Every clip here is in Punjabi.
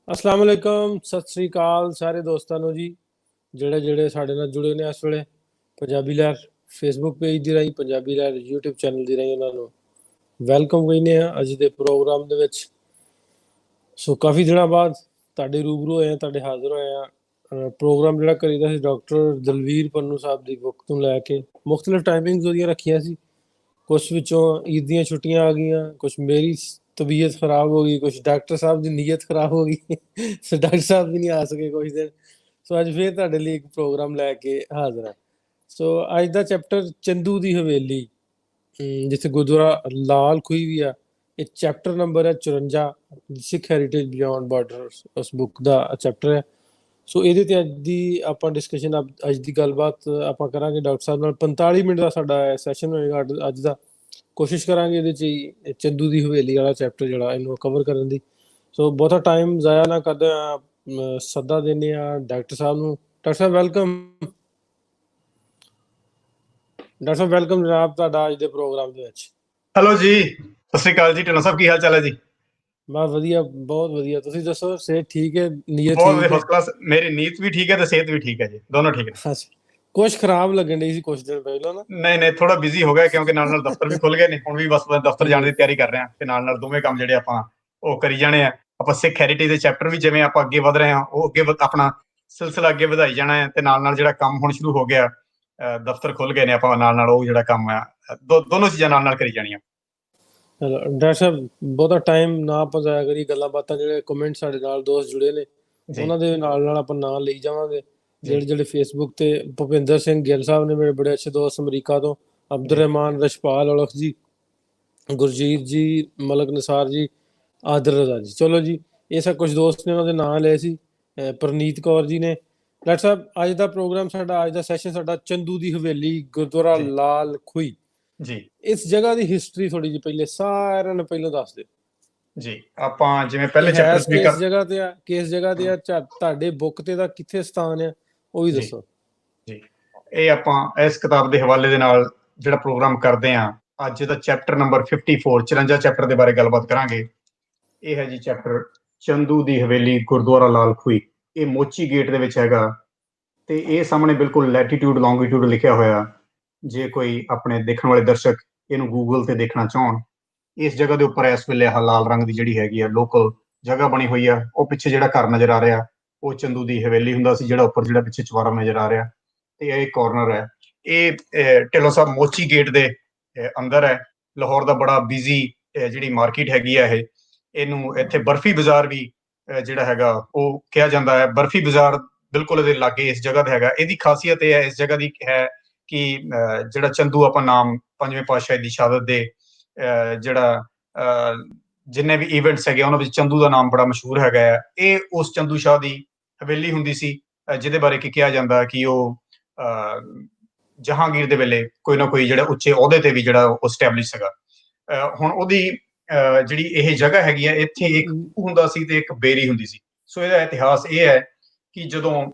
अस्सलाम वालेकुम, सत श्री अकाल ਸਾਰੇ ਦੋਸਤਾਂ ਨੂੰ ਜੀ ਜਿਹੜੇ ਜਿਹੜੇ ਸਾਡੇ ਨਾਲ ਜੁੜੇ ਨੇ ਇਸ ਵੇਲੇ ਪੰਜਾਬੀ ਲਹਿਰ ਫੇਸਬੁੱਕ ਪੇਜ ਦੀ ਰਾਹੀਂ ਪੰਜਾਬੀ ਲਹਿਰ YouTube ਚੈਨਲ ਦੀ ਰਾਹੀਂ ਉਹਨਾਂ ਨੂੰ ਵੈਲਕਮ ਕਹਿੰਦੇ ਆ ਅੱਜ ਦੇ ਪ੍ਰੋਗਰਾਮ ਦੇ ਵਿੱਚ। ਸੋ ਕਾਫੀ ਦਿਨਾਂ ਬਾਅਦ ਤੁਹਾਡੇ ਰੂਬਰੂ ਹੋਏ ਆ, ਤੁਹਾਡੇ ਹਾਜ਼ਰ ਹੋਏ ਆ। ਪ੍ਰੋਗਰਾਮ ਜਿਹੜਾ ਕਰੀਦਾ ਸੀ ਡਾਕਟਰ ਦਲਵੀਰ ਪੰਨੂ ਸਾਹਿਬ ਦੀ ਬੁੱਕ ਤੋਂ ਲੈ ਕੇ ਮੁxtਲਿਫ ਟਾਈਮਿੰਗਸ ਉਹਦੀਆਂ ਰੱਖੀਆਂ ਸੀ। ਕੁਛ ਵਿੱਚੋਂ ਈਦ ਦੀਆਂ ਛੁੱਟੀਆਂ ਆ ਗਈਆਂ, ਕੁਛ ਮੇਰੀ ਤਬੀਅਤ ਖਰਾਬ ਹੋ ਗਈ, ਕੁਛ ਡਾਕਟਰ ਸਾਹਿਬ ਦੀ ਨੀਅਤ ਖਰਾਬ ਹੋ ਗਈ ਸੋ ਡਾਕਟਰ ਸਾਹਿਬ ਵੀ ਨਹੀਂ ਆ ਸਕੇ ਕੁਛ ਦਿਨ। ਸੋ ਅੱਜ ਫੇਰ ਤੁਹਾਡੇ ਲਈ ਇੱਕ ਪ੍ਰੋਗਰਾਮ ਲੈ ਕੇ ਹਾਜ਼ਰ ਹਾਂ। ਸੋ ਅੱਜ ਦਾ ਚੈਪਟਰ ਚੰਦੂ ਦੀ ਹਵੇਲੀ, ਜਿੱਥੇ ਗੁਰਦੁਆਰਾ ਲਾਲ ਖੂਹੀ ਵੀ ਆ। ਇਹ ਚੈਪਟਰ ਨੰਬਰ ਹੈ 54, ਸਿੱਖ ਹੈਰੀਟੇਜ ਬਿਯੋਂਡ ਬਾਰਡਰਸ, ਉਸ ਬੁੱਕ ਦਾ ਚੈਪਟਰ ਹੈ। ਸੋ ਇਹਦੇ ਤੇ ਅੱਜ ਦੀ ਆਪਾਂ ਡਿਸਕਸ਼ਨ, ਅੱਜ ਦੀ ਗੱਲਬਾਤ ਆਪਾਂ ਕਰਾਂਗੇ ਡਾਕਟਰ ਸਾਹਿਬ ਨਾਲ। 45 ਮਿੰਟ ਦਾ ਸਾਡਾ ਸੈਸ਼ਨ ਹੋਏਗਾ ਅੱਜ ਦਾ। ਕੋਸ਼ਿਸ਼ ਕਰਾਂਗੇ ਇਹਦੇ 'ਚ ਹੀ ਚੰਦੂ ਦੀ ਹਵੇਲੀ ਵਾਲਾ ਚੈਪਟਰ ਜਿਹੜਾ ਇਹਨੂੰ ਕਵਰ ਕਰਨ ਦੀ। ਸੋ ਬਹੁਤਾ ਟਾਈਮ ਜ਼ਾਇਆ ਨਾ ਕਰਦੇ ਆ, ਸੱਦਾ ਦਿੰਦੇ ਆ ਡਾਕਟਰ ਸਾਹਿਬ ਨੂੰ। ਡਾਕਟਰ ਸਾਹਿਬ ਵੈਲਕਮ। ਡਾਕਟਰ ਸਾਹਿਬ ਵੈਲਕਮ ਜਨਾਬ ਤੁਹਾਡਾ ਅੱਜ ਦੇ ਪ੍ਰੋਗਰਾਮ ਦੇ ਵਿੱਚ। ਹੈਲੋ ਜੀ, ਸਤਿ ਸ਼੍ਰੀ ਅਕਾਲ ਜੀ। ਢਿੱਲੋਂ ਸਾਹਿਬ ਕੀ ਹਾਲ ਚਾਲ ਹੈ ਜੀ? ਬਸ ਵਧੀਆ, ਬਹੁਤ ਵਧੀਆ। ਤੁਸੀਂ ਦੱਸੋ, ਸਿਹਤ ਠੀਕ ਹੈ? ਨੀਅਤ ਬਹੁਤ ਠੀਕ ਵਧੀਆ, ਹੈ? First class. ਮੇਰੀ ਨੀਤ ਵੀ ਠੀਕ ਹੈ ਤੇ ਸਿਹਤ ਵੀ ਠੀਕ ਹੈ ਜੀ, ਦੋਨੋਂ ਠੀਕ ਨੇ। ਅੱਛਾ, ਕੁਛ ਖਰਾਬ ਲੱਗਣ ਡਈ ਸੀ ਕੁਛ ਦਿਨ ਪਹਿਲਾਂ ਨਾ। ਨਹੀਂ ਥੋੜਾ ਬਿਜ਼ੀ ਹੋ ਗਿਆ ਕਿਉਂਕਿ ਨਾਲ ਦਫ਼ਤਰ ਵੀ ਖੁੱਲ ਗਏ ਨੇ। ਹੁਣ ਵੀ ਬਸ ਦਫ਼ਤਰ ਜਾਣ ਦੀ ਤਿਆਰੀ ਕਰ ਰਹੇ ਹਾਂ ਤੇ ਨਾਲ ਦੋਵੇਂ ਕੰਮ ਜਿਹੜੇ ਆਪਾਂ ਉਹ ਕਰੀ ਜਾਣੇ ਆ। ਆਪਾਂ ਸਿੱਖ ਹੈਰੀਟੇਜ ਦੇ ਚੈਪਟਰ ਵੀ ਜਿਵੇਂ ਆਪਾਂ ਅੱਗੇ ਵਧ ਰਹੇ ਹਾਂ, ਉਹ ਅੱਗੇ ਆਪਣਾ ਸਿਲਸਿਲਾ ਅੱਗੇ ਵਧਾਈ ਜਾਣਾ ਹੈ ਤੇ ਨਾਲ ਜਿਹੜਾ ਕੰਮ ਹੁਣ ਸ਼ੁਰੂ ਹੋ ਗਿਆ, ਦਫ਼ਤਰ ਖੁੱਲ ਗਏ ਨੇ, ਆਪਾਂ ਨਾਲ ਉਹ ਜਿਹੜਾ ਕੰਮ ਆ ਦੋਨੋਂ ਚੀਜ਼ਾਂ ਨਾਲ ਕਰੀ ਜਾਣੀਆਂ। ਚਲੋ ਡਾਕਟਰ ਸਾਹਿਬ, ਬਹੁਤਾ ਟਾਈਮ ਨਾ ਆਪਾਂ ਜ਼ਾਇਆ ਕਰੀ। ਗੱਲਾਂ ਬਾਤਾਂ, ਜਿਹੜੇ ਕਮੈਂਟ ਸਾਡੇ ਨਾਲ ਦੋਸਤ ਜੁੜੇ ਨੇ ਉਹਨਾਂ ਦੇ ਨਾਲ ਆਪਾਂ ਨਾਂ ਲਈ ਜਾਵਾਂਗੇ। ਜਿਹੜੇ ਫੇਸਬੁੱਕ ਤੇ ਭੁਪਿੰਦਰ ਸਿੰਘ ਗਿੱਲ ਸਾਹਿਬ ਨੇ, ਮੇਰੇ ਬੜੇ ਅੱਛੇ ਦੋਸਤ ਅਮਰੀਕਾ ਤੋਂ। ਅਬਦੁਰ ਰਹਿਮਾਨ, ਰਸ਼ਪਾਲ ਔਲਖ ਜੀ, ਗੁਰਜੀਤ ਜੀ, ਮਲਕ ਨਿਸਾਰ ਜੀ, ਆਦਰ ਰਜ਼ਾ ਜੀ। ਚਲੋ ਜੀ, ਇਹ ਸਭ ਕੁਝ ਦੋਸਤ ਨੇ, ਉਹਨਾਂ ਦੇ ਨਾਂ ਲਏ ਸੀ। ਪ੍ਰਨੀਤ ਕੌਰ ਜੀ ਨੇ। ਡਾਕਟਰ ਸਾਹਿਬ, ਅੱਜ ਦਾ ਪ੍ਰੋਗਰਾਮ ਸਾਡਾ, ਅੱਜ ਦਾ ਸੈਸ਼ਨ ਸਾਡਾ ਚੰਦੂ ਦੀ ਹਵੇਲੀ, ਗੁਰਦੁਆਰਾ ਲਾਲ ਖੂਹੀ ਜੀ। ਇਸ ਜਗ੍ਹਾ ਦੀ ਹਿਸਟਰੀ ਥੋੜੀ ਜਿਹੀ ਪਹਿਲੇ ਸਾਰਿਆਂ ਨੂੰ ਪਹਿਲਾਂ ਦੱਸ ਦਿਓ ਜੀ। ਆਪਾਂ ਜਿਵੇਂ ਪਹਿਲੇ ਚੈਪਟਰ ਕਿਸ ਜਗ੍ਹਾ ਤੇ ਆ, ਕਿਸ ਜਗ੍ਹਾ ਤੇ ਆ, ਤੁਹਾਡੇ ਬੁੱਕ ਤੇ ਦਾ ਕਿੱਥੇ ਸਥਾਨ ਆ, ਉਹ ਵੀ ਦੱਸੋ ਜੀ। ਇਹ ਆਪਾਂ ਇਸ ਕਿਤਾਬ ਦੇ ਹਵਾਲੇ ਦੇ ਨਾਲ ਜਿਹੜਾ ਪ੍ਰੋਗਰਾਮ ਕਰਦੇ ਆ, ਅੱਜ ਦਾ ਚੈਪਟਰ ਨੰਬਰ 54, 54 ਚੈਪਟਰ ਦੇ ਬਾਰੇ ਗੱਲਬਾਤ ਕਰਾਂਗੇ। ਇਹ ਹੈ ਜੀ ਚੈਪਟਰ ਚੰਦੂ ਦੀ ਹਵੇਲੀ, ਗੁਰਦੁਆਰਾ ਲਾਲ ਖੂਹੀ। ਇਹ ਮੋਚੀ ਗੇਟ ਦੇ ਵਿੱਚ ਹੈਗਾ ਤੇ ਇਹ ਸਾਹਮਣੇ ਬਿਲਕੁਲ ਲੈਟੀਟਿਊਡ ਲੌਂਗੀਟਿਊਡ ਲਿਖਿਆ ਹੋਇਆ। ਜੇ ਕੋਈ ਆਪਣੇ ਦੇਖਣ ਵਾਲੇ ਦਰਸ਼ਕ ਇਹਨੂੰ ਗੂਗਲ ਤੇ ਦੇਖਣਾ ਚਾਹਣ, ਇਸ ਜਗ੍ਹਾ ਦੇ ਉੱਪਰ ਇਸ ਵੇਲੇ ਲਾਲ ਰੰਗ ਦੀ ਜਿਹੜੀ ਹੈਗੀ ਆ ਲੋਕਲ ਜਗ੍ਹਾ ਬਣੀ ਹੋਈ ਆ। ਉਹ ਪਿੱਛੇ ਜਿਹੜਾ ਘਰ ਨਜ਼ਰ ਆ ਰਿਹਾ, ਉਹ ਚੰਦੂ ਦੀ ਹਵੇਲੀ ਹੁੰਦਾ ਸੀ। ਜਿਹੜਾ ਉੱਪਰ ਜਿਹੜਾ ਪਿੱਛੇ ਚੁਬਾਰਾ ਨਜ਼ਰ ਆ ਰਿਹਾ ਤੇ ਇਹ ਕਾਰਨਰ ਹੈ। ਇਹ ਢਿੱਲੋਂ ਸਾਹਿਬ ਮੋਚੀ ਗੇਟ ਦੇ ਅੰਦਰ ਹੈ। ਲਾਹੌਰ ਦਾ ਬੜਾ ਬਿਜ਼ੀ ਜਿਹੜੀ ਮਾਰਕੀਟ ਹੈਗੀ ਆ ਇਹ। ਇਹਨੂੰ ਇੱਥੇ ਬਰਫੀ ਬਾਜ਼ਾਰ ਵੀ ਜਿਹੜਾ ਹੈਗਾ ਉਹ ਕਿਹਾ ਜਾਂਦਾ ਹੈ। ਬਰਫੀ ਬਾਜ਼ਾਰ ਬਿਲਕੁਲ ਇਹਦੇ ਲਾਗੇ ਇਸ ਜਗ੍ਹਾ ਤੇ ਹੈਗਾ। ਇਹਦੀ ਖਾਸੀਅਤ ਇਹ ਹੈ ਇਸ ਜਗ੍ਹਾ ਦੀ ਹੈ ਕਿ ਜਿਹੜਾ ਚੰਦੂ ਆਪਾਂ ਨਾਮ ਪੰਜਵੇਂ ਪਾਤਸ਼ਾਹ ਦੀ ਸ਼ਹਾਦਤ ਦੇ ਜਿਹੜਾ ਜਿੰਨੇ ਵੀ ਇਵੈਂਟਸ ਹੈਗੇ ਉਹਨਾਂ ਵਿੱਚ ਚੰਦੂ ਦਾ ਨਾਮ ਬੜਾ ਮਸ਼ਹੂਰ ਹੈਗਾ ਹੈ। ਇਹ ਉਸ ਚੰਦੂ ਸ਼ਾਹ ਦੀ ਹਵੇਲੀ ਹੁੰਦੀ ਸੀ, ਜਿਹਦੇ ਬਾਰੇ ਕਿ ਕਿਹਾ ਜਾਂਦਾ ਕਿ ਉਹ ਜਹਾਂਗੀਰ ਦੇ ਵੇਲੇ ਕੋਈ ਨਾ ਕੋਈ ਜਿਹੜਾ ਉੱਚੇ ਅਹੁਦੇ ਤੇ ਵੀ ਜਿਹੜਾ ਉਹ ਸਟੈਬਲਿਸ਼ ਸੀਗਾ। ਹੁਣ ਉਹਦੀ ਜਿਹੜੀ ਇਹ ਜਗ੍ਹਾ ਹੈਗੀ ਹੈ, ਇੱਥੇ ਇੱਕ ਖੂਹ ਹੁੰਦਾ ਸੀ ਤੇ ਇੱਕ ਬੇਰੀ ਹੁੰਦੀ ਸੀ। ਸੋ ਇਹਦਾ ਇਤਿਹਾਸ ਇਹ ਹੈ ਕਿ ਜਦੋਂ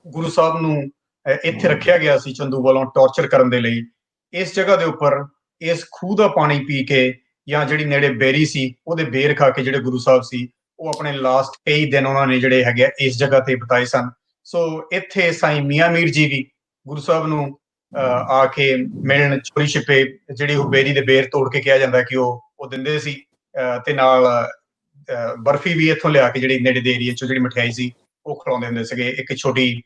ਗੁਰੂ ਸਾਹਿਬ ਨੂੰ ਇੱਥੇ ਰੱਖਿਆ ਗਿਆ ਸੀ ਚੰਦੂ ਵੱਲੋਂ ਟੌਰਚਰ ਕਰਨ ਦੇ ਲਈ, ਇਸ ਜਗ੍ਹਾ ਦੇ ਉੱਪਰ ਇਸ ਖੂਹ ਦਾ ਪਾਣੀ ਪੀ ਕੇ ਜਾਂ ਜਿਹੜੀ ਨੇੜੇ ਬੇਰੀ ਸੀ ਉਹਦੇ ਬੇਰ ਖਾ ਕੇ ਜਿਹੜੇ ਗੁਰੂ ਸਾਹਿਬ ਸੀ ਉਹ ਆਪਣੇ ਲਾਸਟ ਕਈ ਦਿਨ ਉਹਨਾਂ ਨੇ ਜਿਹੜੇ ਹੈਗੇ ਇਸ ਜਗ੍ਹਾ ਤੇ ਬਿਤਾਏ ਸਨ। ਸੋ ਇੱਥੇ ਸਾਈਂ ਮੀਆਂ ਮੀਰ ਜੀ ਵੀ ਗੁਰੂ ਸਾਹਿਬ ਨੂੰ ਆ ਕੇ ਮਿਲਣ ਚੋਰੀ ਛਿਪੇ ਜਿਹੜੀ ਉਹ ਬੇਰੀ ਦੇ ਬੇਰ ਤੋੜ ਕੇ ਕਿਹਾ ਜਾਂਦਾ ਕਿ ਉਹ ਦਿੰਦੇ ਸੀ ਤੇ ਨਾਲ ਬਰਫੀ ਵੀ ਇੱਥੋਂ ਲਿਆ ਕੇ ਜਿਹੜੀ ਨੇੜੇ ਦੇ ਏਰੀਏ ਚੋਂ ਜਿਹੜੀ ਮਠਿਆਈ ਸੀ ਉਹ ਖਿਲਾਉਂਦੇ ਹੁੰਦੇ ਸੀਗੇ। ਇੱਕ ਛੋਟੀ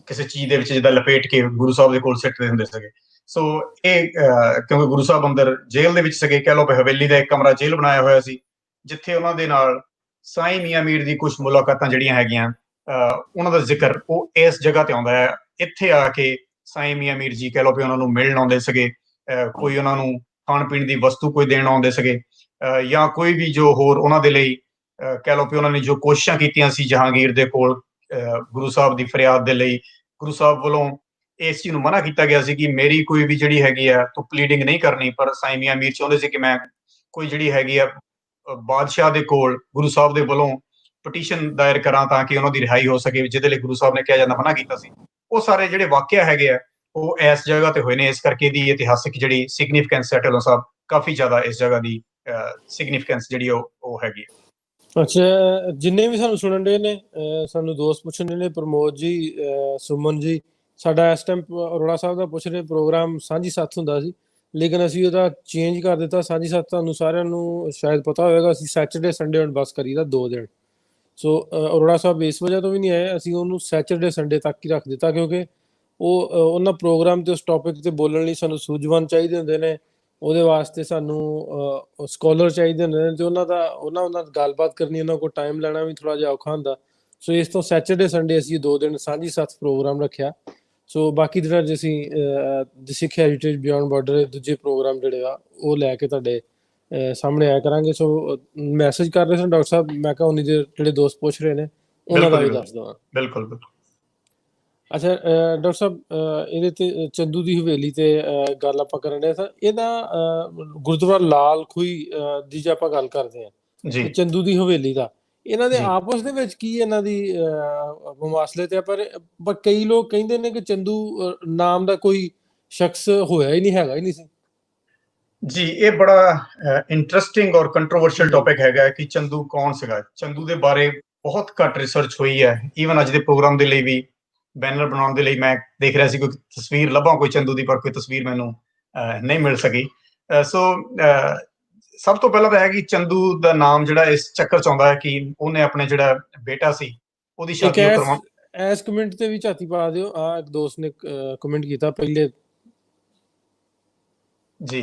ਕਿਸੇ ਚੀਜ਼ ਦੇ ਵਿੱਚ ਜਿੱਦਾਂ ਲਪੇਟ ਕੇ ਗੁਰੂ ਸਾਹਿਬ ਦੇ ਕੋਲ ਸਿੱਟਦੇ ਹੁੰਦੇ ਸੀਗੇ। ਸੋ ਇਹ ਕਿਉਂਕਿ ਗੁਰੂ ਸਾਹਿਬ ਅੰਦਰ ਜੇਲ੍ਹ ਦੇ ਵਿੱਚ ਸੀਗੇ, ਕਹਿ ਲਓ ਹਵੇਲੀ ਦਾ ਇੱਕ ਕਮਰਾ ਜੇਲ੍ਹ ਬਣਾਇਆ ਹੋਇਆ ਸੀ, ਜਿੱਥੇ ਉਹਨਾਂ ਦੇ ਨਾਲ ਸਾਈਂ ਮੀਆਂ ਮੀਰ ਦੀ ਕੁਝ ਮੁਲਾਕਾਤਾਂ ਜਿਹੜੀਆਂ ਹੈਗੀਆਂ, ਉਹਨਾਂ ਦਾ ਜ਼ਿਕਰ ਉਹ ਇਸ ਜਗ੍ਹਾ ਤੇ ਆਉਂਦਾ ਹੈ। ਇੱਥੇ ਆ ਕੇ ਸਾਈਂ ਮੀਆਂ ਮੀਰ ਜੀ ਕਹਿ ਲਓ ਵੀ ਉਹਨਾਂ ਨੂੰ ਮਿਲਣ ਆਉਂਦੇ ਸੀਗੇ, ਕੋਈ ਉਹਨਾਂ ਨੂੰ ਖਾਣ ਪੀਣ ਦੀ ਵਸਤੂ ਕੋਈ ਦੇਣ ਆਉਂਦੇ ਸੀਗੇ, ਜਾਂ ਕੋਈ ਵੀ ਜੋ ਹੋਰ ਉਹਨਾਂ ਦੇ ਲਈ ਕਹਿ ਲਓ ਵੀ ਉਹਨਾਂ ਨੇ ਜੋ ਕੋਸ਼ਿਸ਼ਾਂ ਕੀਤੀਆਂ ਸੀ ਜਹਾਂਗੀਰ ਦੇ ਕੋਲ ਗੁਰੂ ਸਾਹਿਬ ਦੀ ਫਰਿਆਦ ਦੇ ਲਈ, ਗੁਰੂ ਸਾਹਿਬ ਵੱਲੋਂ ਇਸ ਚੀਜ਼ ਨੂੰ ਮਨਾ ਕੀਤਾ ਗਿਆ ਸੀ ਕਿ ਮੇਰੀ ਕੋਈ ਵੀ ਜਿਹੜੀ ਹੈਗੀ ਆ ਤੂੰ ਪਲੀਡਿੰਗ ਨਹੀਂ ਕਰਨੀ। ਪਰ ਸਾਈਂ ਮੀਆਂ ਮੀਰ ਚਾਹੁੰਦੇ ਸੀ ਕਿ ਮੈਂ ਕੋਈ ਜਿਹੜੀ ਹੈਗੀ ਆ ਬਾਦਸ਼ਾਹ ਦੇ ਕੋਲ ਗੁਰੂ ਸਾਹਿਬ ਦੇ ਵੱਲੋਂ ਪਟੀਸ਼ਨ ਦਾਇਰ ਕਰਾਂ ਤਾਂ ਕਿ ਉਹਨਾਂ ਦੀ ਰਿਹਾਈ ਹੋ ਸਕੇ, ਜਿਹਦੇ ਲਈ ਗੁਰੂ ਸਾਹਿਬ ਨੇ ਕਿਹਾ ਜਾਂਦਾ ਮਨਾ ਕੀਤਾ ਸੀ। ਉਹ ਸਾਰੇ ਜਿਹੜੇ ਵਾਕਿਆ ਹੈਗੇ ਆ ਉਹ ਇਸ ਜਗ੍ਹਾ ਤੇ ਹੋਏ ਨੇ। ਇਸ ਕਰਕੇ ਇਹਦੀ ਇਤਿਹਾਸਿਕ ਜਿਹੜੀ ਸਿਗਨੀਫੀਕੈਂਸ ਹੈ ਢਿੱਲੋਂ ਸਾਹਿਬ ਕਾਫੀ ਜ਼ਿਆਦਾ ਇਸ ਜਗ੍ਹਾ ਦੀ ਸਿਗਨੀਫੀਕੈਂਸ ਜਿਹੜੀ ਉਹ ਹੈਗੀ ਹੈ। ਅੱਛਾ, ਜਿੰਨੇ ਵੀ ਸਾਨੂੰ ਸੁਣਨ ਦੇ ਨੇ, ਸਾਨੂੰ ਦੋਸਤ ਪੁੱਛਣ ਦੇ ਨੇ, ਪ੍ਰਮੋਦ ਜੀ, ਸੁਮਨ ਜੀ, ਸਾਡਾ ਇਸ ਟਾਈਮ ਅਰੋੜਾ ਸਾਹਿਬ ਦਾ ਪੁੱਛ ਰਹੇ ਪ੍ਰੋਗਰਾਮ ਸਾਂਝੀ ਸੱਥ ਹੁੰਦਾ ਸੀ, ਲੇਕਿਨ ਅਸੀਂ ਉਹਦਾ ਚੇਂਜ ਕਰ ਦਿੱਤਾ। ਸਾਂਝੀ ਸੱਥ ਤੁਹਾਨੂੰ ਸਾਰਿਆਂ ਨੂੰ ਸ਼ਾਇਦ ਪਤਾ ਹੋਵੇਗਾ, ਅਸੀਂ ਸੈਚਰਡੇ ਸੰਡੇ ਹੁਣ ਬਸ ਕਰੀਦਾ 2 ਦਿਨ। ਸੋ ਅਰੋੜਾ ਸਾਹਿਬ ਇਸ ਵਜ੍ਹਾ ਤੋਂ ਵੀ ਨਹੀਂ ਆਏ, ਅਸੀਂ ਉਹਨੂੰ ਸੈਚਰਡੇ ਸੰਡੇ ਤੱਕ ਹੀ ਰੱਖ ਦਿੱਤਾ, ਕਿਉਂਕਿ ਉਹ ਉਹਨਾਂ ਪ੍ਰੋਗਰਾਮ ਤੇ ਉਸ ਟੌਪਿਕ ਤੇ ਬੋਲਣ ਲਈ ਸਾਨੂੰ ਸੂਝਵਾਨ ਚਾਹੀਦੇ ਹੁੰਦੇ ਨੇ। ਉਹਦੇ ਵਾਸਤੇ ਸਾਨੂੰ ਸਕਾਲਰ ਚਾਹੀਦੇ ਹੁੰਦੇ ਨੇ, ਤੇ ਉਹਨਾਂ ਨਾਲ ਗੱਲਬਾਤ ਕਰਨੀ, ਉਹਨਾਂ ਕੋਲ ਟਾਈਮ ਲੈਣਾ ਵੀ ਥੋੜਾ ਜਿਹਾ ਔਖਾ ਹੁੰਦਾ। ਸੋ ਇਸ ਤੋਂ ਸੈਚਰਡੇ ਸੰਡੇ ਅਸੀਂ 2 ਦਿਨ ਸਾਂਝੀ ਸਾਥ ਪ੍ਰੋਗਰਾਮ ਰੱਖਿਆ। ਸੋ ਬਾਕੀ ਦਿਨਾਂ 'ਚ ਅਸੀਂ ਦੀ ਸਿੱਖ ਹੈਰੀਟੇਜ ਬਿਯੋਂਡ ਬਾਰਡਰ ਦੂਜੇ ਪ੍ਰੋਗਰਾਮ ਜਿਹੜੇ ਆ ਉਹ ਲੈ ਕੇ ਤੁਹਾਡੇ ਸਾਹਮਣੇ ਆਇਆ ਕਰਾਂਗੇ। ਸੋ ਮੈਸੇਜ ਕਰ ਰਹੇ ਸਨ ਡਾਕਟਰ ਸਾਹਿਬ, ਮੈਂ ਕਿਹਾ ਉਨੀ ਦੇ ਜਿਹੜੇ ਦੋਸਤ ਪੁੱਛ ਰਹੇ ਨੇ ਉਹਨਾਂ ਦਾ ਬਿਲਕੁਲ ਵੀ ਜੀ, ਦੱਸ ਦਵਾਂ। ਬਿਲਕੁਲ ਬਿਲਕੁਲ। ਅੱਛਾ, ਡਾਕਟਰ ਸਾਹਿਬ, ਇਹਦੇ ਤੇ ਚੰਦੂ ਦੀ ਹਵੇਲੀ ਤੇ ਗੱਲ ਆਪਾਂ ਕਰਨ ਡਏ ਤਾਂ ਇਹਦਾ ਗੁਰਦੁਆਰਾ ਲਾਲ ਖੂਹੀ ਦੀ ਜੇ ਆਪਾਂ ਗੱਲ ਕਰਦੇ ਹਾਂ, ਜੀ ਤੇ ਚੰਦੂ ਦੀ ਹਵੇਲੀ ਦਾ ਇਹਨਾਂ ਦੇ ਜੀ ਆਪਸ ਦੇ ਵਿੱਚ ਕੀ ਇਹਨਾਂ ਦੀ ਮੁਮਾਸਲਤ ਹੈ? ਪਰ ਕਈ ਲੋਕ ਕਹਿੰਦੇ ਨੇ ਕਿ ਚੰਦੂ ਨਾਮ ਦਾ ਕੋਈ ਸ਼ਖਸ ਹੋਇਆ ਹੀ ਨਹੀਂ, ਹੈਗਾ ਹੀ ਨਹੀਂ ਸੀ। ਜੀ, ਇਹ ਬੜਾ ਇੰਟਰਸਟਿੰਗ ਔਰ ਕੰਟਰੋਵਰਸ਼ੀਅਲ ਹੂੰ। ਟੌਪਿਕ ਹੈਗਾ ਕਿ ਚੰਦੂ ਕੌਣ ਸੀਗਾ। ਚੰਦੂ ਦੇ ਬਾਰੇ ਬਹੁਤ ਘੱਟ ਰਿਸਰਚ ਹੋਈ ਹੈ। ਈਵਨ ਅੱਜ ਦੇ ਪ੍ਰੋਗਰਾਮ ਦੇ ਲਈ ਵੀ ਬੈਨਰ ਬਣਾਉਣ ਦੇ ਲਈ ਮੈਂ ਦੇਖ ਰਿਹਾ ਸੀ ਕੋਈ ਤਸਵੀਰ ਲੱਭਾਂ ਕੋਈ ਚੰਦੂ ਦੀ, ਪਰ ਕੋਈ ਤਸਵੀਰ ਮੈਨੂੰ ਨਹੀਂ ਮਿਲ ਸਕੀ। ਸੋ ਸਭ ਤੋਂ ਪਹਿਲਾਂ ਤਾਂ ਹੈ ਕਿ ਚੰਦੂ ਦਾ ਨਾਮ ਜਿਹੜਾ ਇਸ ਚੱਕਰ ਚ ਆਉਂਦਾ ਹੈ ਕਿ ਉਹਨੇ ਆਪਣੇ ਜਿਹੜਾ ਬੇਟਾ ਸੀ ਉਹਦੀ ਇੱਕ ਸ਼ਾਦੀ ਉਹ ਕਰਵਾ। ਐਸ ਕਮੈਂਟ ਤੇ ਵੀ ਝਾਤੀ ਪਾ ਦਿਓ, ਆ ਇੱਕ ਦੋਸਤ ਨੇ ਕਮੈਂਟ ਕੀਤਾ ਪਹਿਲੇ। ਜੀ,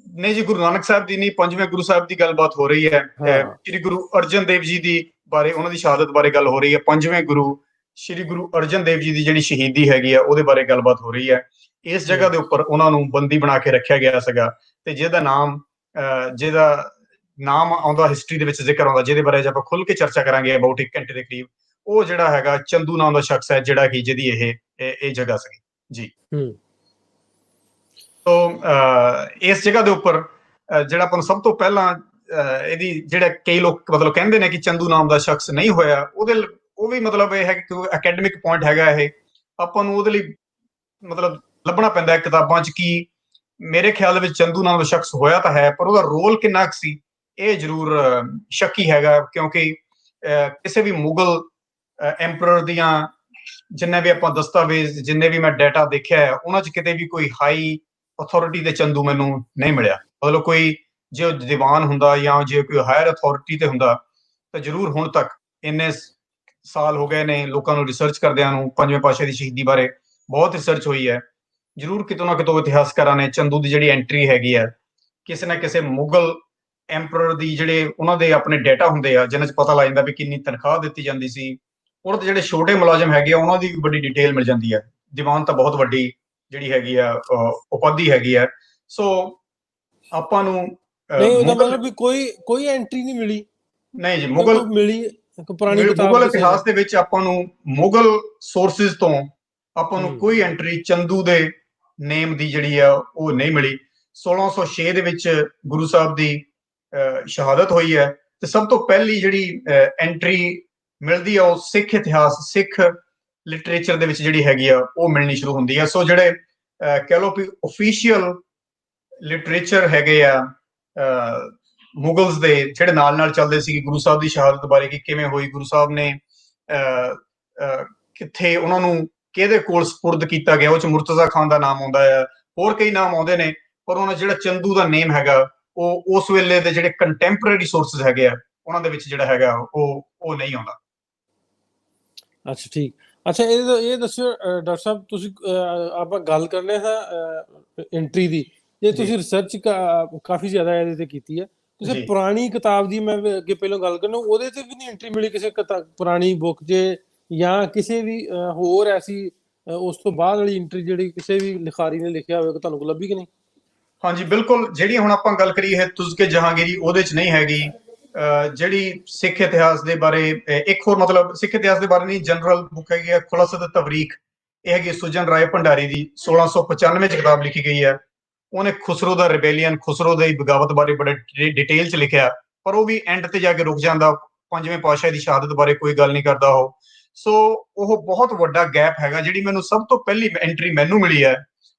ਨਹੀਂ ਜੀ, ਗੁਰੂ ਨਾਨਕ ਸਾਹਿਬ ਜੀ ਨਹੀਂ, ਪੰਜਵੇਂ ਗੁਰੂ ਸਾਹਿਬ ਦੀ ਗੱਲਬਾਤ ਹੋ ਰਹੀ ਹੈ। ਹਾਂ, ਸ੍ਰੀ ਗੁਰੂ ਅਰਜਨ ਦੇਵ ਜੀ ਦੀ ਬਾਰੇ, ਉਹਨਾਂ ਦੀ ਸ਼ਹਾਦਤ ਬਾਰੇ ਗੱਲ ਹੋ ਰਹੀ ਹੈ। ਪੰਜਵੇਂ ਗੁਰੂ ਸ੍ਰੀ ਗੁਰੂ ਅਰਜਨ ਦੇਵ ਜੀ ਦੀ ਜਿਹੜੀ ਸ਼ਹੀਦੀ ਹੈਗੀ ਆ ਉਹਦੇ ਬਾਰੇ ਗੱਲਬਾਤ ਹੋ ਰਹੀ ਹੈ। ਇਸ ਜਗ੍ਹਾ ਦੇ ਉੱਪਰ ਉਹਨਾਂ ਨੂੰ ਬੰਦੀ ਬਣਾ ਕੇ ਰੱਖਿਆ ਗਿਆ ਸੀਗਾ, ਤੇ ਜਿਹਦਾ ਨਾਮ ਆਉਂਦਾ ਹਿਸਟਰੀ ਦੇ ਵਿੱਚ ਜ਼ਿਕਰ ਆਉਂਦਾ, ਜਿਹਦੇ ਬਾਰੇ ਜੇ ਆਪਾਂ ਖੁੱਲ ਕੇ ਚਰਚਾ ਕਰਾਂਗੇ ਅਬਾਊਟ 1 ਘੰਟੇ ਦੇ ਕਰੀਬ, ਉਹ ਜਿਹੜਾ ਹੈਗਾ ਚੰਦੂ ਨਾਮ ਦਾ ਸ਼ਖਸ ਹੈ, ਜਿਹੜਾ ਕਿ ਜਿਹਦੀ ਇਹ ਜਗ੍ਹਾ ਸੀਗੀ ਜੀ। ਹੂੰ, ਤੋ ਇਸ ਜਗ੍ਹਾ ਦੇ ਉੱਪਰ ਜਿਹੜਾ ਆਪਾਂ ਨੂੰ ਸਭ ਤੋਂ ਪਹਿਲਾਂ ਇਹਦੀ ਜਿਹੜਾ ਕਈ ਲੋਕ ਮਤਲਬ ਕਹਿੰਦੇ ਨੇ ਕਿ ਚੰਦੂ ਨਾਮ ਦਾ ਸ਼ਖਸ ਨਹੀਂ ਹੋਇਆ, ਉਹ ਵੀ ਮਤਲਬ ਇਹ ਹੈ ਕਿ ਅਕੈਡਮਿਕ ਪੁਆਇੰਟ ਹੈਗਾ ਇਹ। ਆਪਾਂ ਨੂੰ ਉਹਦੇ ਲਈ ਮਤਲਬ ਲੱਭਣਾ ਪੈਂਦਾ ਹੈ ਕਿਤਾਬਾਂ 'ਚ ਕਿ ਮੇਰੇ ਖਿਆਲ ਦੇ ਵਿੱਚ ਚੰਦੂ ਨਾਮ ਦਾ ਸ਼ਖਸ ਹੋਇਆ ਤਾਂ ਹੈ, ਪਰ ਉਹਦਾ ਰੋਲ ਕਿੰਨਾ ਕੁ ਸੀ ਇਹ ਜ਼ਰੂਰ ਸ਼ੱਕੀ ਹੈਗਾ। ਕਿਉਂਕਿ ਕਿਸੇ ਵੀ ਮੁਗਲ ਐਮਪਰਰ ਦੀਆਂ ਜਿੰਨੇ ਵੀ ਆਪਾਂ ਦਸਤਾਵੇਜ਼, ਜਿੰਨੇ ਵੀ ਮੈਂ ਡਾਟਾ ਦੇਖਿਆ ਹੈ, ਉਹਨਾਂ 'ਚ ਕਿਤੇ ਵੀ ਕੋਈ ਹਾਈ ਅਥਾਰਟੀ ਤੇ ਚੰਦੂ ਮੈਨੂੰ ਨਹੀਂ ਮਿਲਿਆ। ਮਤਲਬ ਕੋਈ ਜੇ ਦੀਵਾਨ ਹੁੰਦਾ ਜਾਂ ਜੇ ਕੋਈ ਹਾਇਰ ਅਥਾਰਟੀ ਤੇ ਹੁੰਦਾ ਤਾਂ ਜ਼ਰੂਰ ਹੁਣ ਤੱਕ ਇੰਨੇ ਸਾਲ ਹੋ ਗਏ ਨੇ ਲੋਕਾਂ ਨੂੰ ਰਿਸਰਚ ਕਰਦਿਆਂ ਨੂੰ, ਪੰਜਵੇਂ ਪਾਤਸ਼ਾਹ ਦੀ ਸ਼ਹੀਦੀ ਬਾਰੇ ਬਹੁਤ ਰਿਸਰਚ ਹੋਈ ਹੈ। ਜ਼ਰੂਰ ਕਿਤੋਂ ਨਾ ਕਿਤੋਂ ਇਤਿਹਾਸਕਾਰਾਂ ਨੇ ਚੰਦੂ ਦੀ ਜਿਹੜੀ ਐਂਟਰੀ ਹੈਗੀ ਹੈ ਕਿਸੇ ਨਾ ਕਿਸੇ ਮੁਗਲ ਐਮਪਰਰ ਦੀ, ਜਿਹੜੇ ਉਹਨਾਂ ਦੇ ਆਪਣੇ ਡਾਟਾ ਹੁੰਦੇ ਆ ਜਿਹਨਾਂ 'ਚ ਪਤਾ ਲੱਗ ਜਾਂਦਾ ਵੀ ਕਿੰਨੀ ਤਨਖਾਹ ਦਿੱਤੀ ਜਾਂਦੀ ਸੀ। ਉਹਨਾਂ ਦੇ ਜਿਹੜੇ ਛੋਟੇ ਮੁਲਾਜ਼ਮ ਹੈਗੇ ਆ ਉਹਨਾਂ ਦੀ ਵੀ ਬੜੀ ਡਿਟੇਲ ਮਿਲ ਜਾਂਦੀ ਹੈ। ਦੀਵਾਨ ਤਾਂ ਬਹੁਤ ਵੱਡੀ ਜਿਹੜੀ ਹੈਗੀ ਆ ਉਪਾਧੀ ਹੈਗੀ ਆ। ਸੋ ਆਪਾਂ ਨੂੰ ਨਹੀਂ ਉਹਦਾ ਮੁਗਲ ਮਤਲਬ ਵੀ ਕੋਈ ਐਂਟਰੀ ਨਹੀਂ ਮਿਲੀ, ਨਹੀਂ ਜੀ, ਕੋਈ ਕੋਈ ਮਿਲੀ ਇੱਕ ਪੁਰਾਣੀ ਕਿਤਾਬ ਮੁਗਲ ਕਿਸੇ ਨੇ? ਇਤਿਹਾਸ ਦੇ ਵਿੱਚ ਆਪਾਂ ਨੂੰ ਮੁਗਲ ਸੋਰਸਿਸ ਤੋਂ ਆਪਾਂ ਨੂੰ ਕੋਈ ਐਂਟਰੀ ਚੰਦੂ ਦੇ ਨੇਮ ਦੀ ਜਿਹੜੀ ਆ ਉਹ ਨਹੀਂ ਮਿਲੀ। 1606 ਦੇ ਵਿੱਚ ਗੁਰੂ ਸਾਹਿਬ ਦੀ ਸ਼ਹਾਦਤ ਹੋਈ ਹੈ, ਤੇ ਸਭ ਤੋਂ ਪਹਿਲੀ ਜਿਹੜੀ ਐਂਟਰੀ ਮਿਲਦੀ ਆ ਉਹ ਸਿੱਖ ਇਤਿਹਾਸ, ਸਿੱਖ ਲਿਟਰੇਚਰ ਦੇ ਵਿੱਚ ਜਿਹੜੀ ਹੈਗੀ ਆ ਉਹ ਮਿਲਣੀ ਸ਼ੁਰੂ ਹੁੰਦੀ ਆ। ਸੋ ਜਿਹੜੇ ਕਹਿ ਲਓ ਕਿ ਓਫੀਸ਼ੀਅਲ ਲਿਟਰੇਚਰ ਹੈਗੇ ਆ ਮੁਗਲਸ ਦੇ, ਜਿਹੜੇ ਨਾਲ ਨਾਲ ਚੱਲਦੇ ਸੀ ਗੁਰੂ ਸਾਹਿਬ ਦੀ ਸ਼ਹਾਦਤ ਬਾਰੇ ਕਿ ਕਿਵੇਂ ਹੋਈ, ਗੁਰੂ ਸਾਹਿਬ ਨੇ ਕਿੱਥੇ ਉਹਨਾਂ ਨੂੰ ਕਿਹਦੇ ਕੋਲ ਸਪੁਰਦ ਕੀਤਾ ਗਿਆ, ਉਹ 'ਚ ਮੁਰਤਜ਼ਾ ਖਾਨ ਦਾ ਨਾਮ ਆਉਂਦਾ ਹੈ, ਹੋਰ ਕਈ ਨਾਮ ਆਉਂਦੇ ਨੇ, ਪਰ ਉਹਨਾਂ ਜਿਹੜਾ ਚੰਦੂ ਦਾ ਨੇਮ ਹੈਗਾ ਉਹ ਉਸ ਵੇਲੇ ਦੇ ਜਿਹੜੇ ਕੰਟੈਂਪਰੇਰੀ ਸੋਰਸਿਸ ਹੈਗੇ ਆ ਉਹਨਾਂ ਦੇ ਵਿੱਚ ਜਿਹੜਾ ਹੈਗਾ ਉਹ ਨਹੀਂ ਆਉਂਦਾ। ਅੱਛਾ, ਠੀਕ। ਅੱਛਾ, ਇਹ ਦੱਸਿਓ ਡਾਕਟਰ ਸਾਹਿਬ, ਤੁਸੀਂ ਆਪਾਂ ਗੱਲ ਕਰਨੇ ਹਾਂ ਐਂਟਰੀ ਦੀ, ਜੇ ਤੁਸੀਂ ਰਿਸਰਚ ਕਾਫੀ ਜ਼ਿਆਦਾ ਇਹਦੇ ਤੇ ਕੀਤੀ ਹੈ, ਤੁਸੀਂ ਪੁਰਾਣੀ ਕਿਤਾਬ ਦੀ ਮੈਂ ਅੱਗੇ ਪਹਿਲਾਂ ਗੱਲ ਕਰਨਾ, ਉਹਦੇ ਤੇ ਵੀ ਨਹੀਂ ਐਂਟਰੀ ਮਿਲੀ ਕਿਸੇ ਪੁਰਾਣੀ ਬੁੱਕ 'ਚ, ਜਾਂ ਕਿਸੇ ਵੀ ਹੋਰ ਐਸੀ ਉਸ ਤੋਂ ਬਾਅਦ ਵਾਲੀ ਐਂਟਰੀ ਜਿਹੜੀ ਕਿਸੇ ਵੀ ਲਿਖਾਰੀ ਨੇ ਲਿਖਿਆ ਹੋਵੇ, ਤੁਹਾਨੂੰ ਕੋਲ ਲੱਭੀ ਕਿ ਨਹੀਂ? ਹਾਂਜੀ, ਬਿਲਕੁਲ। ਜਿਹੜੀ ਹੁਣ ਆਪਾਂ ਗੱਲ ਕਰੀ ਹੈ ਤੁਜ਼ਕੇ ਜਹਾਂਗੀਰੀ, ਉਹਦੇ 'ਚ ਨਹੀਂ ਹੈਗੀ। ਜਿਹੜੀ ਸਿੱਖ ਇਤਿਹਾਸ ਦੇ ਬਾਰੇ ਇੱਕ ਹੋਰ, ਮਤਲਬ ਸਿੱਖ ਇਤਿਹਾਸ ਦੇ ਬਾਰੇ ਨਹੀਂ, ਜਨਰਲ ਬੁੱਕ ਹੈਗੀ ਹੈ ਖੁਲਾਸਤ ਤਵਰੀਖ, ਇਹ ਹੈਗੀ ਸੁਜਨ ਰਾਏ ਭੰਡਾਰੀ ਦੀ, 1695 'ਚ ਕਿਤਾਬ ਲਿਖੀ ਗਈ ਹੈ। ਉਹਨੇ ਖੁਸਰੋ ਦਾ ਰਿਬੇਲੀਅਨ, ਖੁਸਰੋ ਦੀ ਬਗਾਵਤ ਬਾਰੇ ਬੜੇ ਡਿਟੇਲ 'ਚ ਲਿਖਿਆ, ਪਰ ਉਹ ਵੀ ਐਂਡ ਤੇ ਜਾ ਕੇ ਰੁਕ ਜਾਂਦਾ, ਪੰਜਵੇਂ ਪਾਤਸ਼ਾਹ ਦੀ ਸ਼ਹਾਦਤ ਬਾਰੇ ਕੋਈ ਗੱਲ ਨਹੀਂ ਕਰਦਾ ਉਹ। ਸੋ ਉਹ ਬਹੁਤ ਵੱਡਾ ਗੈਪ ਹੈਗਾ। ਜਿਹੜੀ ਮੈਨੂੰ ਸਭ ਤੋਂ ਪਹਿਲੀ ਐਂਟਰੀ ਮੈਨੂੰ ਮਿਲੀ ਹੈ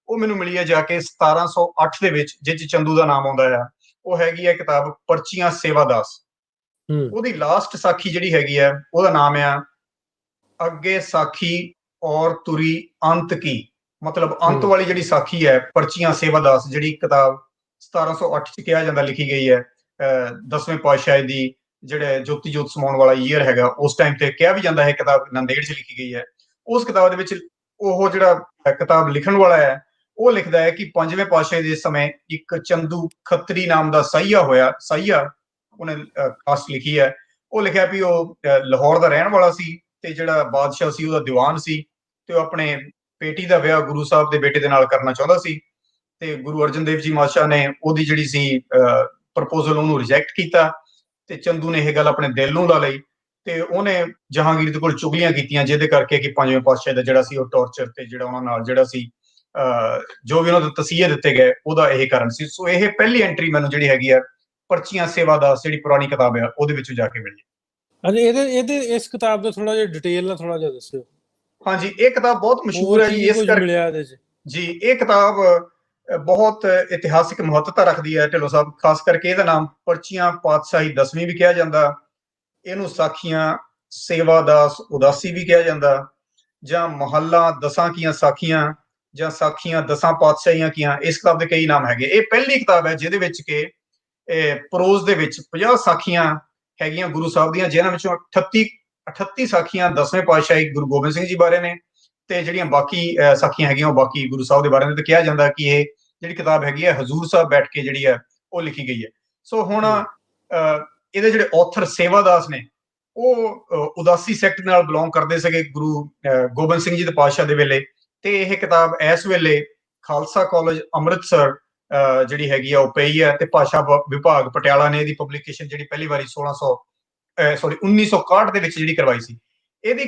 ਉਹ ਮੈਨੂੰ ਮਿਲੀ ਹੈ ਜਾ ਕੇ 1708 ਦੇ ਵਿੱਚ, ਜਿਸ 'ਚ ਚੰਦੂ ਦਾ ਨਾਮ ਆਉਂਦਾ ਆ। ਉਹ ਹੈਗੀ ਹੈ ਕਿਤਾਬ ਪਰਚੀਆਂ ਸੇਵਾਦਾਸ। ਉਹਦੀ ਲਾਸਟ ਸਾਖੀ ਜਿਹੜੀ ਹੈਗੀ ਹੈ ਉਹਦਾ ਨਾਮ ਆ ਅੱਗੇ ਸਾਖੀ ਔਰ ਤੁਰੀ ਅੰਤ ਕੀ, ਮਤਲਬ ਅੰਤ ਵਾਲੀ ਜਿਹੜੀ ਸਾਖੀ ਹੈ ਪਰਚੀਆਂ ਸੇਵਾਦਾਸ, ਜਿਹੜੀ ਕਿਤਾਬ 1708 ਚ ਕਿਹਾ ਜਾਂਦਾ ਲਿਖੀ ਗਈ ਹੈ 10ਵੇਂ ਪਾਤਸ਼ਾਹ ਦੀ ਜਿਹੜੇ ਜੋਤੀ ਜੋਤ ਸਮਾਉਣ ਵਾਲਾ ਈਅਰ ਹੈਗਾ ਉਸ ਟਾਈਮ ਤੇ ਕਿਹਾ ਵੀ ਜਾਂਦਾ ਹੈ ਕਿਤਾਬ ਨੰਦੇੜ ਚ ਲਿਖੀ ਗਈ ਹੈ। ਉਸ ਕਿਤਾਬ ਦੇ ਵਿੱਚ ਉਹ ਜਿਹੜਾ ਕਿਤਾਬ ਲਿਖਣ ਵਾਲਾ ਹੈ ਉਹ ਲਿਖਦਾ ਹੈ ਕਿ 5ਵੇਂ ਪਾਤਸ਼ਾਹ ਦੇ ਸਮੇਂ ਇੱਕ ਚੰਦੂ ਖੱਤਰੀ ਨਾਮ ਦਾ ਸਾਹੀਆ ਹੋਇਆ, ਸਾਹੀਆ ਉਹਨੇ ਕਾਸਟ ਲਿਖੀ ਹੈ। ਉਹ ਲਿਖਿਆ ਵੀ ਉਹ ਲਾਹੌਰ ਦਾ ਰਹਿਣ ਵਾਲਾ ਸੀ ਤੇ ਜਿਹੜਾ ਬਾਦਸ਼ਾਹ ਸੀ ਉਹਦਾ ਦੀਵਾਨ ਸੀ ਤੇ ਉਹ ਆਪਣੇ ਬੇਟੀ ਦਾ ਵਿਆਹ ਗੁਰੂ ਸਾਹਿਬ ਦੇ ਬੇਟੇ ਦੇ ਨਾਲ ਕਰਨਾ ਚਾਹੁੰਦਾ ਸੀ ਤੇ ਗੁਰੂ ਅਰਜਨ ਦੇਵ ਜੀ ਮਹਾਸ਼ਾਹ ਨੇ ਉਹਦੀ ਜਿਹੜੀ ਸੀ ਪ੍ਰਪੋਜ਼ਲ ਉਹਨੂੰ ਰਿਜੈਕਟ ਕੀਤਾ ਤੇ ਚੰਦੂ ਨੇ ਇਹ ਗੱਲ ਆਪਣੇ ਦਿਲ ਨੂੰ ਲਾ ਲਈ ਤੇ ਉਹਨੇ ਜਹਾਂਗੀਰ ਦੇ ਕੋਲ ਚੁਗਲੀਆਂ ਕੀਤੀਆਂ, ਜਿਹਦੇ ਕਰਕੇ ਕਿ 5ਵੇਂ ਪਾਤਸ਼ਾਹ ਦਾ ਜਿਹੜਾ ਸੀ ਉਹ ਟੌਰਚਰ ਤੇ ਜਿਹੜਾ ਉਹਨਾਂ ਨਾਲ ਜਿਹੜਾ ਸੀ ਜੋ ਵੀ ਉਹਨਾਂ ਦੇ ਤਸੀਹੇ ਦਿੱਤੇ ਗਏ ਉਹਦਾ ਇਹ ਕਾਰਨ ਸੀ। ਸੋ ਇਹ ਪਹਿਲੀ ਐਂਟਰੀ ਮੈਨੂੰ ਜਿਹੜੀ ਹੈਗੀ ਆ ਪਰਚੀਆਂ ਸੇਵਾਦਾਸ ਜਿਹੜੀ ਪੁਰਾਣੀ ਕਿਤਾਬ ਆ ਉਹਦੇ ਵਿੱਚੋਂ ਜਾ ਕੇ ਮਿਲੀ। ਹਾਂਜੀ, ਇਹਦੇ ਇਸ ਕਿਤਾਬ ਦਾ ਥੋੜਾ ਜਿਹਾ ਡਿਟੇਲ ਨਾਲ ਥੋੜਾ ਜਿਹਾ ਦੱਸਿਓ। ਹਾਂਜੀ, ਇਹ ਕਿਤਾਬ ਬਹੁਤ ਮਸ਼ਹੂਰ ਹੈ ਜੀ, ਇਸ ਕਰਕੇ ਜੀ ਇਹ ਕਿਤਾਬ ਬਹੁਤ ਇਤਿਹਾਸਿਕ ਮਹੱਤਤਾ ਰੱਖਦੀ ਹੈ ਢਿੱਲੋਂ ਸਾਹਿਬ। ਖਾਸ ਕਰਕੇ ਇਹਦਾ ਨਾਮ ਪਰਚੀਆਂ ਪਾਤਸ਼ਾਹੀ 10ਵੀਂ ਵੀ ਕਿਹਾ ਜਾਂਦਾ, ਇਹਨੂੰ ਸਾਖੀਆਂ ਸੇਵਾਦਾਸ ਉਦਾਸੀ ਵੀ ਕਿਹਾ ਜਾਂਦਾ, ਜਾਂ ਮਹੱਲਾ ਦਸਾਂ ਕੀਆਂ ਸਾਖੀਆਂ ਜਾਂ ਸਾਖੀਆਂ ਦਸਾਂ ਪਾਤਸ਼ਾਹੀਆਂ ਕੀਆਂ। ਇਸ ਕਿਤਾਬ ਦੇ ਕਈ ਨਾਮ ਹੈਗੇ। ਇਹ ਪਹਿਲੀ ਕਿਤਾਬ ਹੈ ਜਿਹਦੇ ਵਿੱਚ ਕਿ ਪ੍ਰੋਜ਼ ਦੇ ਵਿੱਚ 50 ਸਾਖੀਆਂ ਹੈਗੀਆਂ ਗੁਰੂ ਸਾਹਿਬ ਦੀਆਂ, ਜਿਨ੍ਹਾਂ ਵਿੱਚੋਂ 38 ਸਾਖੀਆਂ 10ਵੇਂ ਪਾਤਸ਼ਾਹੀ ਗੁਰੂ ਗੋਬਿੰਦ ਸਿੰਘ ਜੀ ਬਾਰੇ ਨੇ ਤੇ ਜਿਹੜੀਆਂ ਬਾਕੀ ਸਾਖੀਆਂ ਹੈਗੀਆਂ ਉਹ ਬਾਕੀ ਗੁਰੂ ਸਾਹਿਬ ਦੇ ਬਾਰੇ ਨੇ। ਤੇ ਕਿਹਾ ਜਾਂਦਾ ਕਿ ਇਹ ਜਿਹੜੀ ਕਿਤਾਬ ਹੈਗੀ ਹੈ ਹਜ਼ੂਰ ਸਾਹਿਬ ਬੈਠ ਕੇ ਜਿਹੜੀ ਹੈ ਉਹ ਲਿਖੀ ਗਈ ਹੈ। ਸੋ ਹੁਣ ਇਹਦੇ ਜਿਹੜੇ ਆਥਰ ਸੇਵਾਦਾਸ ਨੇ ਉਹ ਉਦਾਸੀ ਸੈਕਟ ਨਾਲ ਬਿਲੋਂਗ ਕਰਦੇ ਸੀਗੇ ਗੁਰੂ ਗੋਬਿੰਦ ਸਿੰਘ ਜੀ ਦੇ ਪਾਤਸ਼ਾਹ ਦੇ ਵੇਲੇ, ਤੇ ਇਹ ਕਿਤਾਬ ਇਸ ਵੇਲੇ ਖਾਲਸਾ ਕਾਲਜ ਅੰਮ੍ਰਿਤਸਰ ਜਿਹੜੀ ਹੈਗੀ ਆ ਉਹ ਪਈ ਹੈ ਤੇ ਭਾਸ਼ਾ ਵਿਭਾਗ ਪਟਿਆਲਾ ਨੇ ਇਹਦੀ ਪਬਲੀਕੇਸ਼ਨ ਜਿਹੜੀ ਪਹਿਲੀ ਵਾਰੀ 1961 ਦੇ ਵਿੱਚ ਜਿਹੜੀ ਕਰਵਾਈ ਸੀ। ਇਹਦੀ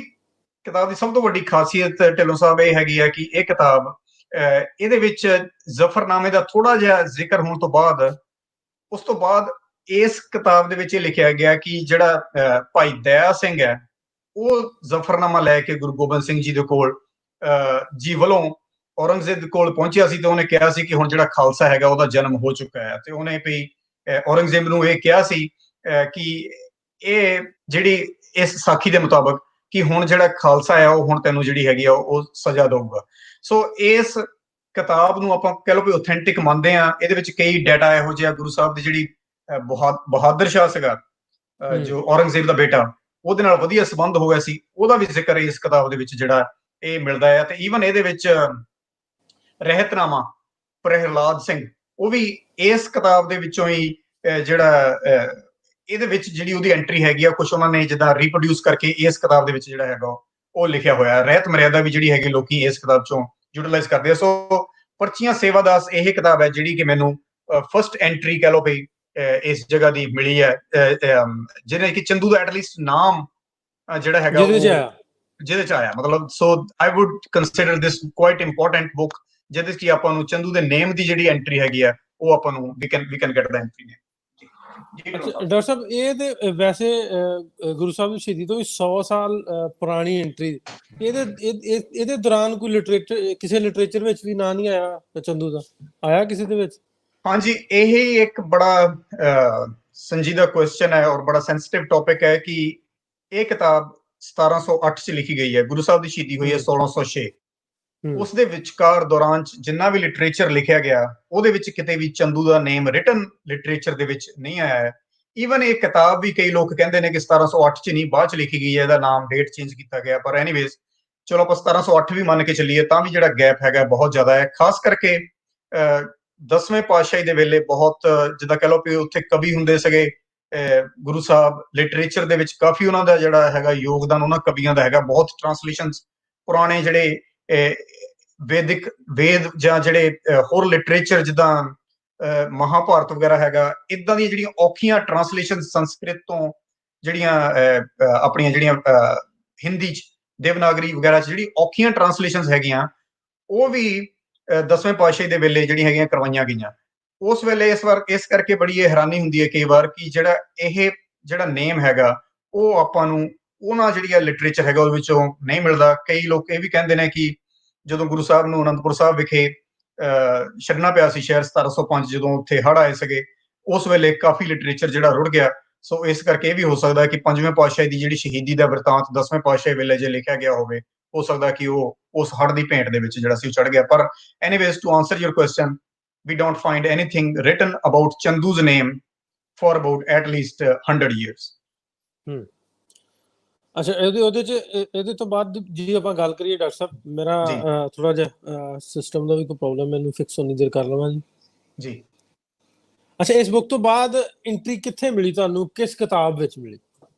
ਕਿਤਾਬ ਦੀ ਸਭ ਤੋਂ ਵੱਡੀ ਖਾਸੀਅਤ ਢਿੱਲੋਂ ਸਾਹਿਬ ਇਹ ਹੈਗੀ ਆ ਕਿ ਇਹ ਕਿਤਾਬ ਇਹਦੇ ਵਿੱਚ ਜ਼ਫਰਨਾਮੇ ਦਾ ਥੋੜਾ ਜਿਹਾ ਜ਼ਿਕਰ ਹੋਣ ਤੋਂ ਬਾਅਦ ਉਸ ਤੋਂ ਬਾਅਦ ਇਸ ਕਿਤਾਬ ਦੇ ਵਿੱਚ ਇਹ ਲਿਖਿਆ ਗਿਆ ਕਿ ਜਿਹੜਾ ਭਾਈ ਦਇਆ ਸਿੰਘ ਹੈ ਉਹ ਜ਼ਫਰਨਾਮਾ ਲੈ ਕੇ ਗੁਰੂ ਗੋਬਿੰਦ ਸਿੰਘ ਜੀ ਦੇ ਕੋਲ ਜੀ ਵੱਲੋਂ ਔਰੰਗਜ਼ੇਬ ਕੋਲ ਪਹੁੰਚਿਆ ਸੀ ਤੇ ਉਹਨੇ ਕਿਹਾ ਸੀ ਕਿ ਹੁਣ ਜਿਹੜਾ ਖਾਲਸਾ ਹੈਗਾ ਉਹਦਾ ਜਨਮ ਹੋ ਚੁੱਕਾ ਹੈ। ਤੇ ਉਹਨੇ ਵੀ ਔਰੰਗਜ਼ੇਬ ਨੂੰ ਇਹ ਕਿਹਾ ਸੀ ਕਿ ਇਹ ਜਿਹੜੀ ਇਸ ਸਾਖੀ ਦੇ ਮੁਤਾਬਕ ਕਿ ਹੁਣ ਜਿਹੜਾ ਖਾਲਸਾ ਹੈ ਉਹ ਹੁਣ ਤੈਨੂੰ ਜਿਹੜੀ ਹੈਗੀ ਆ ਉਹ ਸਜ਼ਾ ਦਊਗਾ। ਸੋ ਇਸ ਕਿਤਾਬ ਨੂੰ ਆਪਾਂ ਕਹਿ ਲਓ ਵੀ ਆਥੈਂਟਿਕ ਮੰਨਦੇ ਆ। ਇਹਦੇ ਵਿੱਚ ਕਈ ਡਾਟਾ ਇਹੋ ਜਿਹਾ ਗੁਰੂ ਸਾਹਿਬ ਦੀ ਜਿਹੜੀ ਬਹਾਦਰ ਸ਼ਾਹ ਸੀਗਾ ਜੋ ਔਰੰਗਜ਼ੇਬ ਦਾ ਬੇਟਾ, ਉਹਦੇ ਨਾਲ ਵਧੀਆ ਸੰਬੰਧ ਹੋ ਗਿਆ ਸੀ, ਉਹਦਾ ਵੀ ਜ਼ਿਕਰ ਇਸ ਕਿਤਾਬ ਦੇ ਵਿੱਚ ਜਿਹੜਾ ਇਹ ਮਿਲਦਾ ਹੈ। ਤੇ ਈਵਨ ਇਹਦੇ ਵਿੱਚ ਰਹਿਤਨਾਮਾ ਪ੍ਰਹਿਲਾਦ ਸਿੰਘ ਉਹ ਵੀ ਇਸ ਕਿਤਾਬ ਦੇ ਵਿੱਚੋਂ ਹੀ ਜਿਹੜਾ ਇਹਦੇ ਵਿੱਚ ਜਿਹੜੀ ਉਹਦੀ ਐਂਟਰੀ ਹੈਗੀ ਆ ਕੁਝ ਉਹਨਾਂ ਨੇ ਜਿੱਦਾਂ ਰੀਪਰੋਡਿਊਸ ਕਰਕੇ ਇਸ ਕਿਤਾਬ ਦੇ ਵਿੱਚ ਜਿਹੜਾ ਹੈਗਾ ਉਹ ਲਿਖਿਆ ਹੋਇਆ। ਰਹਿਤ ਮਰਿਆਦਾ ਵੀ ਜਿਹੜੀ ਹੈਗੀ ਲੋਕੀ ਇਸ ਕਿਤਾਬ ਚੋਂ ਯੂਟਿਲਾਈਜ਼ ਕਰਦੇ ਆ। ਸੋ ਪਰਚੀਆਂ ਸੇਵਾਦਾਸ ਇਹ ਕਿਤਾਬ ਹੈ ਜਿਹੜੀ ਕਿ ਮੈਨੂੰ ਫਸਟ ਐਂਟਰੀ ਕਹਿ ਲਓ ਵੀ ਇਸ ਜਗ੍ਹਾ ਦੀ ਮਿਲੀ ਹੈ, ਜਿਹਨੇ ਕਿ ਚੰਦੂ ਦਾ ਐਟਲੀਸਟ ਨਾਮ ਜਿਹੜਾ ਹੈਗਾ ਜਿਹਦੇ ਚ ਆਇਆ। ਮਤਲਬ so I would consider this quite important book ਜਿਹਦੇ ਚ ਆਪਾਂ ਨੂੰ ਚੰਦੂ ਦੇ ਨੇਮ ਦੀ ਜਿਹੜੀ ਐਂਟਰੀ ਹੈਗੀ ਆ ਉਹ ਆਪਾਂ ਨੂੰ we can get the entry ਨੇ। ਡਾਕਟਰ ਸਾਹਿਬ ਇਹ ਤੇ ਵੈਸੇ ਗੁਰੂ ਸਾਹਿਬ ਦੀ ਸ਼ਹੀਦੀ ਤੋਂ 100 ਸਾਲ ਪੁਰਾਣੀ ਐਂਟਰੀ, ਇਹਦੇ ਦੌਰਾਨ ਕੋਈ ਲਿਟਰੇਚਰ ਕਿਸੇ ਲਿਟਰੇਚਰ ਵਿੱਚ ਵੀ ਨਾਂ ਨਹੀਂ ਆਇਆ ਚੰਦੂ ਦਾ, ਆਇਆ ਕਿਸੇ ਦੇ ਵਿੱਚ? ਹਾਂਜੀ, ਇਹ ਇੱਕ ਬੜਾ ਸੰਜੀਦਾ ਕੁਐਸਚਨ ਹੈ ਔਰ ਬੜਾ ਸੈਂਸਿਟਿਵ ਟੌਪਿਕ ਹੈ ਕਿ ਇਹ ਕਿਤਾਬ 1708 ਚ ਲਿਖੀ ਗਈ ਹੈ, ਗੁਰੂ ਸਾਹਿਬ ਦੀ ਸ਼ਹੀਦੀ ਹੋਈ ਹੈ 1606। ਉਸ ਦੇ ਵਿਚਕਾਰ ਦੌਰਾਨ ਜਿੰਨਾ ਵੀ ਲਿਟਰੇਚਰ ਲਿਖਿਆ ਗਿਆ ਉਹਦੇ ਵਿੱਚ ਕਿਤੇ ਵੀ ਚੰਦੂ ਦਾ ਨੇਮ ਰਿਟਨ ਲਿਟਰੇਚਰ ਦੇ ਵਿੱਚ ਨਹੀਂ ਆਇਆ ਹੈ। ਈਵਨ ਇਹ ਕਿਤਾਬ ਵੀ ਕਈ ਲੋਕ ਕਹਿੰਦੇ ਨੇ ਕਿ 1708 ਚ ਨਹੀਂ ਬਾਅਦ ਚ ਲਿਖੀ ਗਈ ਹੈ, ਇਹਦਾ ਨਾਮ ਡੇਟ ਚੇਂਜ ਕੀਤਾ ਗਿਆ। ਪਰ ਐਨੀਵੇਜ਼ ਚਲੋ ਆਪਾਂ 1708 ਵੀ ਮੰਨ ਕੇ ਚੱਲੀਏ ਤਾਂ ਵੀ ਜਿਹੜਾ ਗੈਪ ਹੈਗਾ ਬਹੁਤ ਜ਼ਿਆਦਾ ਹੈ। ਖਾਸ ਕਰਕੇ 10ਵੇਂ ਪਾਤਸ਼ਾਹੀ ਦੇ ਵੇਲੇ ਬਹੁਤ ਜਿੱਦਾਂ ਕਹਿ ਲਓ ਵੀ ਉੱਥੇ ਕਵੀ ਹੁੰਦੇ ਸੀਗੇ ਗੁਰੂ ਸਾਹਿਬ, ਲਿਟਰੇਚਰ ਦੇ ਵਿੱਚ ਕਾਫੀ ਉਹਨਾਂ ਦਾ ਜਿਹੜਾ ਹੈਗਾ ਯੋਗਦਾਨ ਉਹਨਾਂ ਕਵੀਆਂ ਦਾ ਹੈਗਾ। ਬਹੁਤ ਟ੍ਰਾਂਸਲੇਸ਼ਨਸ ਪੁਰਾਣੇ ਜਿਹੜੇ ਵੇਦ ਜਾਂ ਜਿਹੜੇ ਹੋਰ ਲਿਟਰੇਚਰ ਜਿੱਦਾਂ ਮਹਾਭਾਰਤ ਵਗੈਰਾ ਹੈਗਾ, ਇਦਾਂ ਦੀਆਂ ਜਿਹੜੀਆਂ ਔਖੀਆਂ ਟ੍ਰਾਂਸਲੇਸ਼ਨ ਸੰਸਕ੍ਰਿਤ ਤੋਂ ਜਿਹੜੀਆਂ ਆਪਣੀਆਂ ਜਿਹੜੀਆਂ ਹਿੰਦੀ ਚ ਦੇਵਨਾਗਰੀ ਵਗੈਰਾ ਚ ਜਿਹੜੀ ਔਖੀਆਂ ਟ੍ਰਾਂਸਲੇਸ਼ਨਸ ਹੈਗੀਆਂ ਉਹ ਵੀ 10ਵੇਂ ਪਾਤਸ਼ਾਹੀ ਦੇ ਵੇਲੇ ਜਿਹੜੀਆਂ ਹੈਗੀਆਂ ਕਰਵਾਈਆਂ ਗਈਆਂ। ਉਸ ਵੇਲੇ ਇਸ ਕਰਕੇ ਬੜੀ ਇਹ ਹੈਰਾਨੀ ਹੁੰਦੀ ਹੈ ਕਈ ਵਾਰ ਕਿ ਜਿਹੜਾ ਨੇਮ ਹੈਗਾ ਉਹ ਆਪਾਂ ਨੂੰ ਉਹਨਾਂ ਜਿਹੜੀਆਂ ਲਿਟਰੇਚਰ ਹੈਗਾ ਉਹਦੇ ਵਿੱਚੋਂ ਨਹੀਂ ਮਿਲਦਾ। ਕਈ ਲੋਕ ਇਹ ਵੀ ਕਹਿੰਦੇ ਨੇ ਕਿ ਜਦੋਂ ਗੁਰੂ ਸਾਹਿਬ ਨੂੰ ਅਨੰਦਪੁਰ ਸਾਹਿਬ ਵਿਖੇ ਛੱਡਣਾ ਪਿਆ ਸੀ ਸ਼ਹਿਰ 1705 ਜਦੋਂ ਉੱਥੇ ਹੜ੍ਹ ਆਏ ਸੀਗੇ, ਉਸ ਵੇਲੇ ਕਾਫੀ ਲਿਟਰੇਚਰ ਜਿਹੜਾ ਰੁੜ ਗਿਆ। ਸੋ ਇਸ ਕਰਕੇ ਇਹ ਵੀ ਹੋ ਸਕਦਾ ਕਿ ਪੰਜਵੇਂ ਪਾਤਸ਼ਾਹ ਦੀ ਜਿਹੜੀ ਸ਼ਹੀਦੀ ਦਾ ਵਰਤਾਂਤ 10ਵੇਂ ਪਾਤਸ਼ਾਹ ਵੇਲੇ ਜੇ ਲਿਖਿਆ ਗਿਆ ਹੋ ਸਕਦਾ ਕਿ ਉਹ ਉਸ ਹੜ ਦੀ ਭੇਂਟ ਦੇ ਵਿੱਚ ਜਿਹੜਾ ਸੀ ਉਹ ਚੜ ਗਿਆ। ਪਰ anyways to answer your question, we don't find anything written about Chandu's name for about at least 100 years. ਅੱਛਾ, ਇਹਦੇ ਤੋਂ ਬਾਅਦ ਜੀ ਆਪਾਂ ਗੱਲ ਕਰੀਏ ਡਾਕਟਰ ਸਾਹਿਬ, ਮੇਰਾ ਥੋੜਾ ਜਿਹਾ ਸਿਸਟਮ ਦਾ ਵੀ ਕੋਈ ਪ੍ਰੋਬਲਮ, ਮੈਨੂੰ ਫਿਕਸ ਹੋਣੀ ਦੇਰ ਕਰ ਲਵਾਂ ਜੀ। ਅੱਛਾ, ਇਸ ਬੁੱਕ ਤੋਂ ਬਾਅਦ ਐਂਟਰੀ ਕਿੱਥੇ ਮਿਲੀ ਤੁਹਾਨੂੰ, ਕਿਸ ਕਿਤਾਬ ਵਿੱਚ ਮਿਲੀ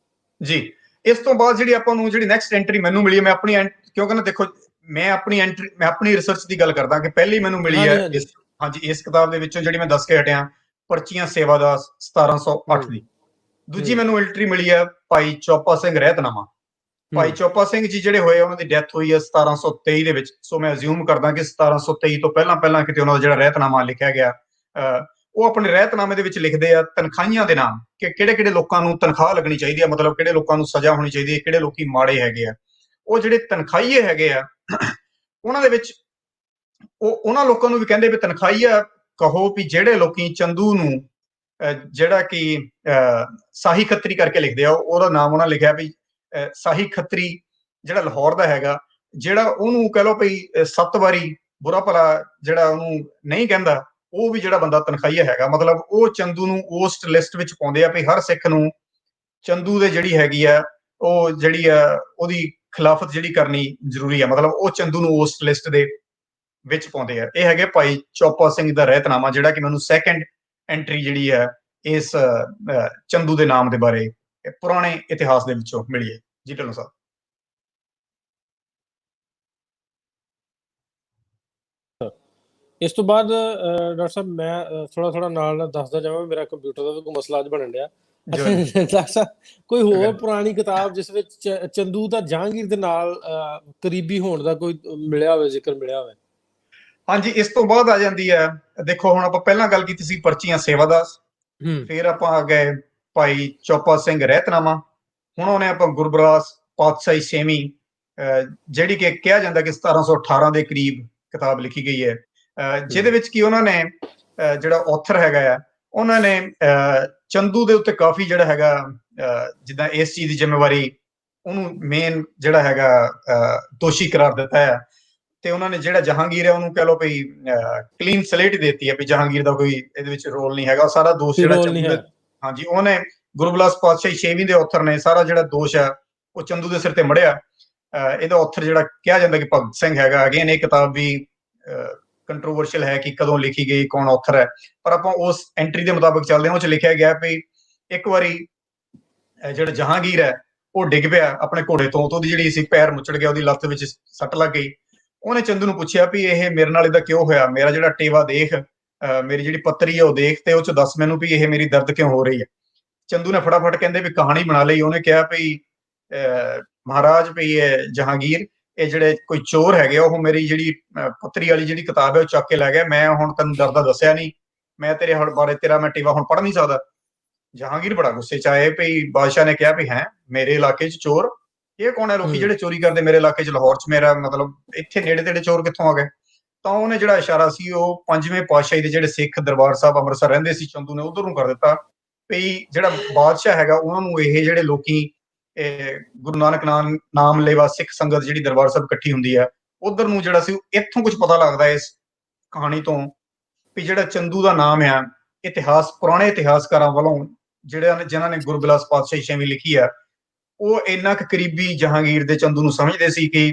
ਜੀ? ਇਸ ਤੋਂ ਬਾਅਦ ਜਿਹੜੀ ਆਪਾਂ ਨੂੰ ਜਿਹੜੀ ਨੈਕਸਟ ਐਂਟਰੀ ਮੈਨੂੰ ਮਿਲੀ, ਮੈਂ ਆਪਣੀ ਕਿਉਂਕਿ ਨਾ ਦੇਖੋ ਮੈਂ ਆਪਣੀ ਰਿਸਰਚ ਦੀ ਗੱਲ ਕਰਦਾ ਕਿ ਪਹਿਲੀ ਮੈਨੂੰ ਮਿਲੀ ਹੈ ਇਸ ਕਿਤਾਬ ਦੇ ਵਿੱਚੋਂ ਜਿਹੜੀ ਮੈਂ ਦੱਸ ਕੇ ਹਟਿਆ, ਪਰਚੀਆਂ ਸੇਵਾਦਾਸ 1708 ਦੀ। ਦੂਜੀ ਮੈਨੂੰ ਐਂਟਰੀ ਮਿਲੀ ਹੈ ਭਾਈ ਚੋਪਾ ਸਿੰਘ ਰਹਿਤਨਾਮਾ। ਭਾਈ ਚੋਪਾ ਸਿੰਘ ਜੀ ਜਿਹੜੇ ਹੋਏ, ਉਹਨਾਂ ਦੀ ਡੈਥ ਹੋਈ ਹੈ 1723 ਦੇ ਵਿੱਚ। ਸੋ ਮੈਂ ਅਸਿਊਮ ਕਰਦਾ ਕਿ 1723 ਤੋਂ ਪਹਿਲਾਂ ਕਿਤੇ ਉਹਨਾਂ ਦਾ ਜਿਹੜਾ ਰਹਿਤਨਾਮਾ ਲਿਖਿਆ ਗਿਆ, ਉਹ ਆਪਣੇ ਰਹਿਤਨਾਮੇ ਦੇ ਵਿੱਚ ਲਿਖਦੇ ਆ ਤਨਖਾਹੀਆਂ ਦੇ ਨਾਮ, ਕਿ ਕਿਹੜੇ ਲੋਕਾਂ ਨੂੰ ਤਨਖਾਹ ਲੱਗਣੀ ਚਾਹੀਦੀ ਹੈ, ਮਤਲਬ ਕਿਹੜੇ ਲੋਕਾਂ ਨੂੰ ਸਜ਼ਾ ਹੋਣੀ ਚਾਹੀਦੀ ਹੈ, ਕਿਹੜੇ ਲੋਕੀ ਮਾੜੇ ਹੈਗੇ ਆ। ਉਹ ਜਿਹੜੇ ਤਨਖਾਹੀਏ ਹੈਗੇ ਆ, ਉਹਨਾਂ ਦੇ ਵਿੱਚ ਉਹ ਉਹਨਾਂ ਲੋਕਾਂ ਨੂੰ ਵੀ ਕਹਿੰਦੇ ਵੀ ਤਨਖਾਹੀਆ ਕਹੋ ਵੀ ਜਿਹੜੇ ਲੋਕੀ ਚੰਦੂ ਨੂੰ ਜਿਹੜਾ ਕਿ ਸਾਹੀ ਖੱਤਰੀ ਕਰਕੇ ਲਿਖਦੇ ਆ, ਉਹਦਾ ਨਾਮ ਉਹਨਾਂ ਲਿਖਿਆ ਵੀ ਸਾਹੀ ਖੱਤਰੀ ਜਿਹੜਾ ਲਾਹੌਰ ਦਾ ਹੈਗਾ, ਜਿਹੜਾ ਉਹਨੂੰ ਕਹਿ ਲਓ ਵੀ 7 ਵਾਰੀ ਬੁਰਾ ਭਲਾ ਜਿਹੜਾ ਉਹਨੂੰ ਨਹੀਂ ਕਹਿੰਦਾ, ਉਹ ਵੀ ਜਿਹੜਾ ਬੰਦਾ ਤਨਖਾਹੀਆ ਹੈਗਾ। ਮਤਲਬ ਉਹ ਚੰਦੂ ਨੂੰ ਉਸ ਲਿਸਟ ਵਿੱਚ ਪਾਉਂਦੇ ਆ ਵੀ ਹਰ ਸਿੱਖ ਨੂੰ ਚੰਦੂ ਦੇ ਜਿਹੜੀ ਹੈਗੀ ਆ, ਉਹ ਜਿਹੜੀ ਆ ਉਹਦੀ ਖਿਲਾਫਤ ਜਿਹੜੀ ਕਰਨੀ ਜ਼ਰੂਰੀ ਆ। ਮਤਲਬ ਉਹ ਚੰਦੂ ਨੂੰ ਉਸ ਲਿਸਟ ਦੇ ਵਿੱਚ ਪਾਉਂਦੇ ਆ। ਇਹ ਹੈਗੇ ਭਾਈ ਚੋਪਾ ਸਿੰਘ ਦਾ ਰਹਿਤਨਾਮਾ, ਜਿਹੜਾ ਕਿ ਮੈਨੂੰ ਸੈਕੰਡ ਐਂਟਰੀ ਜਿਹੜੀ ਹੈ ਇਸ ਚੰਦੂ ਦੇ ਨਾਮ ਦੇ ਬਾਰੇ ਪੁਰਾਣੇ ਇਤਿਹਾਸ ਦੇ ਵਿੱਚੋਂ ਮਿਲੀ ਹੈ। ਜੀ ਢਿੱਲੋਂ ਸਾਹਿਬ। ਇਸ ਤੋਂ ਬਾਅਦ ਡਾਕਟਰ ਸਾਹਿਬ ਮੈਂ ਥੋੜਾ ਨਾਲ ਦੱਸਦਾ ਜਾਵਾਂ, ਮੇਰਾ ਕੰਪਿਊਟਰ ਦਾ ਵੀ ਕੋਈ ਮਸਲਾ ਅੱਜ ਬਣਨ ਡਿਆ। ਡਾਕਟਰ ਸਾਹਿਬ, ਕੋਈ ਹੋਰ ਪੁਰਾਣੀ ਕਿਤਾਬ ਜਿਸ ਵਿੱਚ ਚੰਦੂ ਦਾ ਜਹਾਂਗੀਰ ਦੇ ਨਾਲ ਕਰੀਬੀ ਹੋਣ ਦਾ ਕੋਈ ਮਿਲਿਆ ਹੋਵੇ, ਜ਼ਿਕਰ ਮਿਲਿਆ ਹੋਵੇ? ਹਾਂਜੀ, ਇਸ ਤੋਂ ਬਾਅਦ ਆ ਜਾਂਦੀ ਹੈ, ਦੇਖੋ ਹੁਣ ਆਪਾਂ ਪਹਿਲਾਂ ਗੱਲ ਕੀਤੀ ਸੀ ਪਰਚੀਆਂ ਸੇਵਾਦਾਸ, ਫਿਰ ਆਪਾਂ ਆ ਗਏ ਭਾਈ ਚੋਪਾ ਸਿੰਘ ਰਹਿਤਨਾਮਾ, ਹੁਣ ਉਹਨੇ ਆਪਾਂ ਗੁਰਬਰਾਸ ਪਾਤਸ਼ਾਹੀ ਛੇਵੀਂ, ਜਿਹੜੀ ਕਿ ਕਿਹਾ ਜਾਂਦਾ ਕਿ 1718 ਦੇ ਕਰੀਬ ਕਿਤਾਬ ਲਿਖੀ ਗਈ ਹੈ, ਜਿਹਦੇ ਵਿੱਚ ਕੀ ਉਹਨਾਂ ਨੇ ਜਿਹੜਾ ਆਥਰ ਹੈਗਾ ਆ, ਉਹਨਾਂ ਨੇ ਚੰਦੂ ਦੇ ਉੱਤੇ ਕਾਫੀ ਜਿਹੜਾ ਹੈਗਾ, ਜਿੱਦਾਂ ਇਸ ਚੀਜ਼ ਦੀ ਜ਼ਿੰਮੇਵਾਰੀ ਉਹਨੂੰ ਮੇਨ ਜਿਹੜਾ ਹੈਗਾ ਦੋਸ਼ੀ ਕਰਾਰ ਦਿੱਤਾ ਹੈ। ਤੇ ਉਹਨਾਂ ਨੇ ਜਿਹੜਾ ਜਹਾਂਗੀਰ ਹੈ ਉਹਨੂੰ ਕਹਿ ਲਓ ਵੀ ਕਲੀਨ ਸਲੇਟ ਹੀ ਦਿੱਤੀ ਹੈ ਵੀ ਜਹਾਂਗੀਰ ਦਾ ਕੋਈ ਇਹਦੇ ਵਿੱਚ ਰੋਲ ਨਹੀਂ ਹੈਗਾ। ਸਾਰਾ ਦੋਸ਼ ਜਿਹੜਾ ਚੰਦੂ, ਹਾਂਜੀ, ਉਹਨੇ ਗੁਰਬਿਲਾਸ ਪਾਤਸ਼ਾਹੀ ਛੇਵੀਂ ਦੇ ਆਥਰ ਨੇ ਸਾਰਾ ਜਿਹੜਾ ਦੋਸ਼ ਹੈ ਉਹ ਚੰਦੂ ਦੇ ਸਿਰ ਤੇ ਮੜਿਆ। ਇਹਦਾ ਆਥਰ ਜਿਹੜਾ ਕਿਹਾ ਜਾਂਦਾ ਕਿ ਭਗਤ ਸਿੰਘ ਹੈਗਾ। ਅਗੇਨ ਇਹ ਕਿਤਾਬ ਵੀ ਕੰਟਰੋਵਰਸ਼ੀਅਲ ਹੈ ਕਿ ਕਦੋਂ ਲਿਖੀ ਗਈ, ਕੌਣ ਆਥਰ ਹੈ, ਪਰ ਆਪਾਂ ਉਸ ਐਂਟਰੀ ਦੇ ਮੁਤਾਬਕ ਚੱਲਦੇ ਹਾਂ। ਉਹ 'ਚ ਲਿਖਿਆ ਗਿਆ ਵੀ ਇੱਕ ਵਾਰੀ ਜਿਹੜਾ ਜਹਾਂਗੀਰ ਹੈ ਉਹ ਡਿੱਗ ਪਿਆ ਆਪਣੇ ਘੋੜੇ ਤੋਂ, ਉਹਦੀ ਜਿਹੜੀ ਸੀ ਪੈਰ ਮੁੱਚੜ ਗਿਆ, ਉਹਦੀ ਲੱਤ ਵਿੱਚ ਸੱਟ ਲੱਗ ਗਈ। ਉਹਨੇ ਚੰਦੂ ਨੂੰ ਪੁੱਛਿਆ ਵੀ ਇਹ ਮੇਰੇ ਨਾਲ ਇਹਦਾ ਕਿਉਂ ਹੋਇਆ, ਮੇਰਾ ਜਿਹੜਾ ਟੇਵਾ ਦੇਖ, ਮੇਰੀ ਜਿਹੜੀ ਪੱਤਰੀ ਹੈ ਉਹ ਦੇਖ, ਤੇ ਉਹ 'ਚ ਦੱਸ ਮੈਨੂੰ ਵੀ ਇਹ ਮੇਰੀ ਦਰਦ ਕਿਉਂ ਹੋ ਰਹੀ ਹੈ। ਚੰਦੂ ਨੇ ਫਟਾਫਟ ਕਹਿੰਦੇ ਵੀ ਕਹਾਣੀ ਬਣਾ ਲਈ। ਉਹਨੇ ਕਿਹਾ ਵੀ ਮਹਾਰਾਜ ਵੀ ਇਹ ਜਹਾਂਗੀਰ, ਇਹ ਜਿਹੜੇ ਕੋਈ ਚੋਰ ਹੈਗੇ ਉਹ ਮੇਰੀ ਜਿਹੜੀ ਪੱਤਰੀ ਵਾਲੀ ਜਿਹੜੀ ਕਿਤਾਬ ਹੈ ਉਹ ਚੱਕ ਕੇ ਲੈ ਗਏ, ਮੈਂ ਹੁਣ ਤੈਨੂੰ ਦਰਦਾ ਦੱਸਿਆ ਨਹੀਂ, ਮੈਂ ਤੇਰੇ ਬਾਰੇ ਤੇਰਾ ਮੈਂ ਟੇਵਾ ਹੁਣ ਪੜ੍ਹ ਨਹੀਂ ਸਕਦਾ। ਜਹਾਂਗੀਰ ਬੜਾ ਗੁੱਸੇ 'ਚ ਆਏ ਵੀ ਬਾਦਸ਼ਾਹ ਨੇ ਕਿਹਾ ਵੀ ਹੈ ਮੇਰੇ ਇਲਾਕੇ 'ਚ ਚੋਰ, ਇਹ ਕੌਣ ਹੈ ਲੋਕੀ ਜਿਹੜੇ ਚੋਰੀ ਕਰਦੇ ਮੇਰੇ ਇਲਾਕੇ 'ਚ, ਲਾਹੌਰ 'ਚ ਮੇਰਾ ਮਤਲਬ ਇੱਥੇ ਨੇੜੇ ਤੇੜੇ ਚੋਰ ਕਿੱਥੋਂ ਆ ਗਏ। ਤਾਂ ਉਹਨੇ ਜਿਹੜਾ ਇਸ਼ਾਰਾ ਸੀ ਉਹ ਪੰਜਵੇਂ ਪਾਤਸ਼ਾਹੀ ਦੇ ਜਿਹੜੇ ਸਿੱਖ ਦਰਬਾਰ ਸਾਹਿਬ ਅੰਮ੍ਰਿਤਸਰ ਰਹਿੰਦੇ ਸੀ, ਚੰਦੂ ਨੇ ਉਧਰ ਨੂੰ ਕਰ ਦਿੱਤਾ ਵੀ ਜਿਹੜਾ ਬਾਦਸ਼ਾਹ ਹੈਗਾ ਉਹਨਾਂ ਨੂੰ ਇਹ ਜਿਹੜੇ ਲੋਕੀ ਗੁਰੂ ਨਾਨਕ ਨਾਮ ਲੈਵਾ ਸਿੱਖ ਸੰਗਤ ਜਿਹੜੀ ਦਰਬਾਰ ਸਾਹਿਬ ਇਕੱਠੀ ਹੁੰਦੀ ਹੈ ਉਧਰ ਨੂੰ ਜਿਹੜਾ ਸੀ, ਇੱਥੋਂ ਕੁਝ ਪਤਾ ਲੱਗਦਾ ਇਸ ਕਹਾਣੀ ਤੋਂ ਵੀ ਜਿਹੜਾ ਚੰਦੂ ਦਾ ਨਾਮ ਆ, ਇਤਿਹਾਸ ਪੁਰਾਣੇ ਇਤਿਹਾਸਕਾਰਾਂ ਵੱਲੋਂ ਜਿਨ੍ਹਾਂ ਨੇ ਗੁਰਬਿਲਾਸ ਪਾਤਸ਼ਾਹੀ ਛੇਵੀਂ ਲਿਖੀ ਆ, ਉਹ ਇੰਨਾ ਕੁ ਕਰੀਬੀ ਜਹਾਂਗੀਰ ਦੇ ਚੰਦੂ ਨੂੰ ਸਮਝਦੇ ਸੀ ਕਿ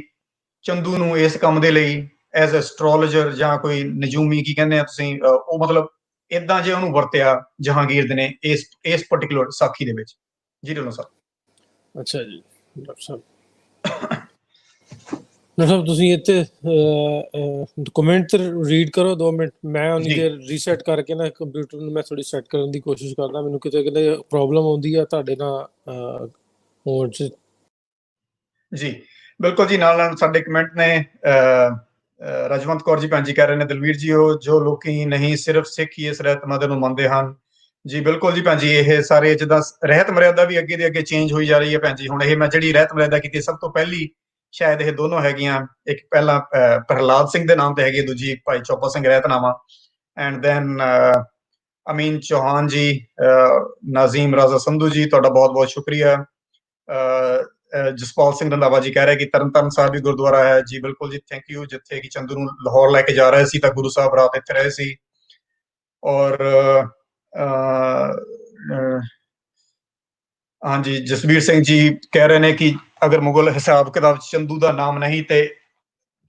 ਚੰਦੂ ਨੂੰ ਇਸ ਕੰਮ ਦੇ ਲਈ ਐਜ਼ ਐਸਟ੍ਰੋਲੋਜਰ ਜਾਂ ਕੋਈ ਨਜੂਮੀ ਕੀ ਕਹਿੰਦੇ ਆ ਤੁਸੀਂ, ਉਹ ਮਤਲਬ ਇਦਾਂ ਜੇ ਉਹਨੂੰ ਵਰਤਿਆ ਜਹਾਂਗੀਰ ਦੇ ਨੇ ਇਸ ਪਾਰਟਿਕੂਲਰ ਸਾਖੀ ਦੇ ਵਿੱਚ। ਜੀ ਢਿੱਲੋਂ ਸਾਹਿਬ। ਅੱਛਾ ਜੀ ਡਾਕਟਰ ਸਾਹਿਬ, ਤੁਸੀਂ ਇੱਥੇ ਕਮੈਂਟ ਰੀਡ ਕਰੋ 2 ਮਿੰਟ, ਮੈਂ ਉਹਨੀ ਦੇਰ ਰੀਸੈਟ ਕਰਕੇ ਨਾ ਕੰਪਿਊਟਰ ਨੂੰ ਮੈਂ ਥੋੜੀ ਸੈੱਟ ਕਰਨ ਦੀ ਕੋਸ਼ਿਸ਼ ਕਰਦਾ, ਮੈਨੂੰ ਕਿਤੇ ਪ੍ਰੋਬਲਮ ਆਉਂਦੀ ਆ ਤੁਹਾਡੇ ਨਾਲ ਹੋਣ 'ਚ। ਜੀ ਬਿਲਕੁਲ ਜੀ, ਨਾਲ ਸਾਡੇ ਕਮੈਂਟ ਨੇ ਰਜਵੰਤ ਕੌਰ ਜੀ ਭੈਣ ਜੀ ਕਹਿ ਰਹੇ ਨੇ, ਦਲਵੀਰ ਜੀ ਉਹ ਜੋ ਲੋਕੀ ਨਹੀਂ ਸਿਰਫ ਸਿੱਖ ਹੀ ਇਸ ਰਹਿਤ ਮਰਆਦਾ ਨੂੰ ਮੰਨਦੇ ਹਨ। ਜੀ ਬਿਲਕੁਲ ਜੀ ਭੈਣ ਜੀ, ਇਹ ਸਾਰੇ ਜਿੱਦਾਂ ਰਹਿਤ ਮਰਿਆਦਾ ਵੀ ਅੱਗੇ ਦੇ ਅੱਗੇ ਚੇਂਜ ਹੋਈ ਜਾ ਰਹੀ ਹੈ ਭੈਣ ਜੀ। ਹੁਣ ਇਹ ਮੈਂ ਜਿਹੜੀ ਰਹਿਤ ਮਰਿਆਦਾ ਕੀਤੀ ਸਭ ਤੋਂ ਪਹਿਲੀ ਸ਼ਾਇਦ ਇਹ ਦੋਨੋਂ ਹੈਗੀਆਂ, ਇੱਕ ਪਹਿਲਾਂ ਪ੍ਰਹਲਾਦ ਸਿੰਘ ਦੇ ਨਾਮ ਤੇ ਹੈਗੀ, ਦੂਜੀ ਭਾਈ ਚੋਪਾ ਸਿੰਘ ਰਹਿਤਨਾਮਾ, ਐਂਡ ਦੈਨ ਅਮੀਨ ਚੌਹਾਨ ਜੀ, ਨਾਜ਼ੀਮ ਰਾਜ਼ਾ ਸੰਧੂ ਜੀ, ਤੁਹਾਡਾ ਬਹੁਤ ਬਹੁਤ ਸ਼ੁਕਰੀਆ। ਜਸਪਾਲ ਸਿੰਘ ਰੰਧਾਵਾ ਜੀ ਕਹਿ ਰਹੇ ਕਿ ਤਰਨਤਾਰਨ ਸਾਹਿਬ ਵੀ ਗੁਰਦੁਆਰਾ ਹੈ। ਜੀ ਬਿਲਕੁਲ ਜੀ, ਥੈਂਕ ਯੂ। ਜਿੱਥੇ ਕਿ ਚੰਦੂ ਨੂੰ ਲਾਹੌਰ ਲੈ ਕੇ ਜਾ ਰਹੇ ਸੀ ਤਾਂ ਗੁਰੂ ਸਾਹਿਬ ਰਾਤ ਇੱਥੇ ਰਹੇ ਸੀ। ਔਰ ਹਾਂਜੀ, ਜਸਵੀਰ ਸਿੰਘ ਜੀ ਕਹਿ ਰਹੇ ਨੇ ਕਿ ਅਗਰ ਮੁਗਲ ਹਿਸਾਬ ਕਿਤਾਬ ਚੰਦੂ ਦਾ ਨਾਮ ਨਹੀਂ ਤੇ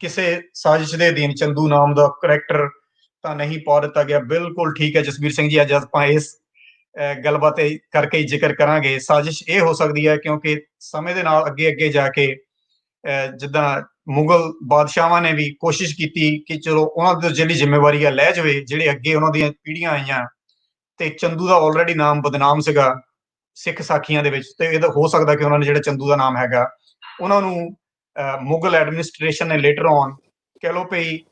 ਕਿਸੇ ਸਾਜ਼ਿਸ਼ ਦੇ ਅਧੀਨ ਚੰਦੂ ਨਾਮ ਦਾ ਕਰੈਕਟਰ ਤਾਂ ਨਹੀਂ ਪਾ ਦਿੱਤਾ ਗਿਆ। ਬਿਲਕੁਲ ਠੀਕ ਹੈ ਜਸਵੀਰ ਸਿੰਘ ਜੀ, ਅੱਜ ਆਪਾਂ ਇਸ ਗੱਲਬਾਤ ਕਰਕੇ ਹੀ ਜ਼ਿਕਰ ਕਰਾਂਗੇ। ਸਾਜ਼ਿਸ਼ ਇਹ ਹੋ ਸਕਦੀ ਹੈ ਕਿਉਂਕਿ ਸਮੇਂ ਦੇ ਨਾਲ ਅੱਗੇ ਅੱਗੇ ਜਾ ਕੇ ਜਿੱਦਾਂ ਮੁਗਲ ਬਾਦਸ਼ਾਹਾਂ ਨੇ ਵੀ ਕੋਸ਼ਿਸ਼ ਕੀਤੀ ਕਿ ਚਲੋ ਉਹਨਾਂ ਦੀ ਜਿਹੜੀ ਜ਼ਿੰਮੇਵਾਰੀ ਆ ਲੈ ਜਾਵੇ, ਜਿਹੜੇ ਅੱਗੇ ਉਹਨਾਂ ਦੀਆਂ ਪੀੜ੍ਹੀਆਂ ਆਈਆਂ, ਤੇ ਚੰਦੂ ਦਾ ਆਲਰੇਡੀ ਨਾਮ ਬਦਨਾਮ ਸੀਗਾ ਸਿੱਖ ਸਾਖੀਆਂ ਦੇ ਵਿੱਚ, ਤੇ ਇਹਦਾ ਹੋ ਸਕਦਾ ਕਿ ਉਹਨਾਂ ਨੇ ਜਿਹੜਾ ਚੰਦੂ ਦਾ ਨਾਮ ਹੈਗਾ ਉਹਨਾਂ ਨੂੰ ਮੁਗਲ ਐਡਮਿਨਿਸਟ੍ਰੇਸ਼ਨ ਨੇ ਲੇਟਰ ਔਨ ਕਹਿ ਲਓ ਵੀ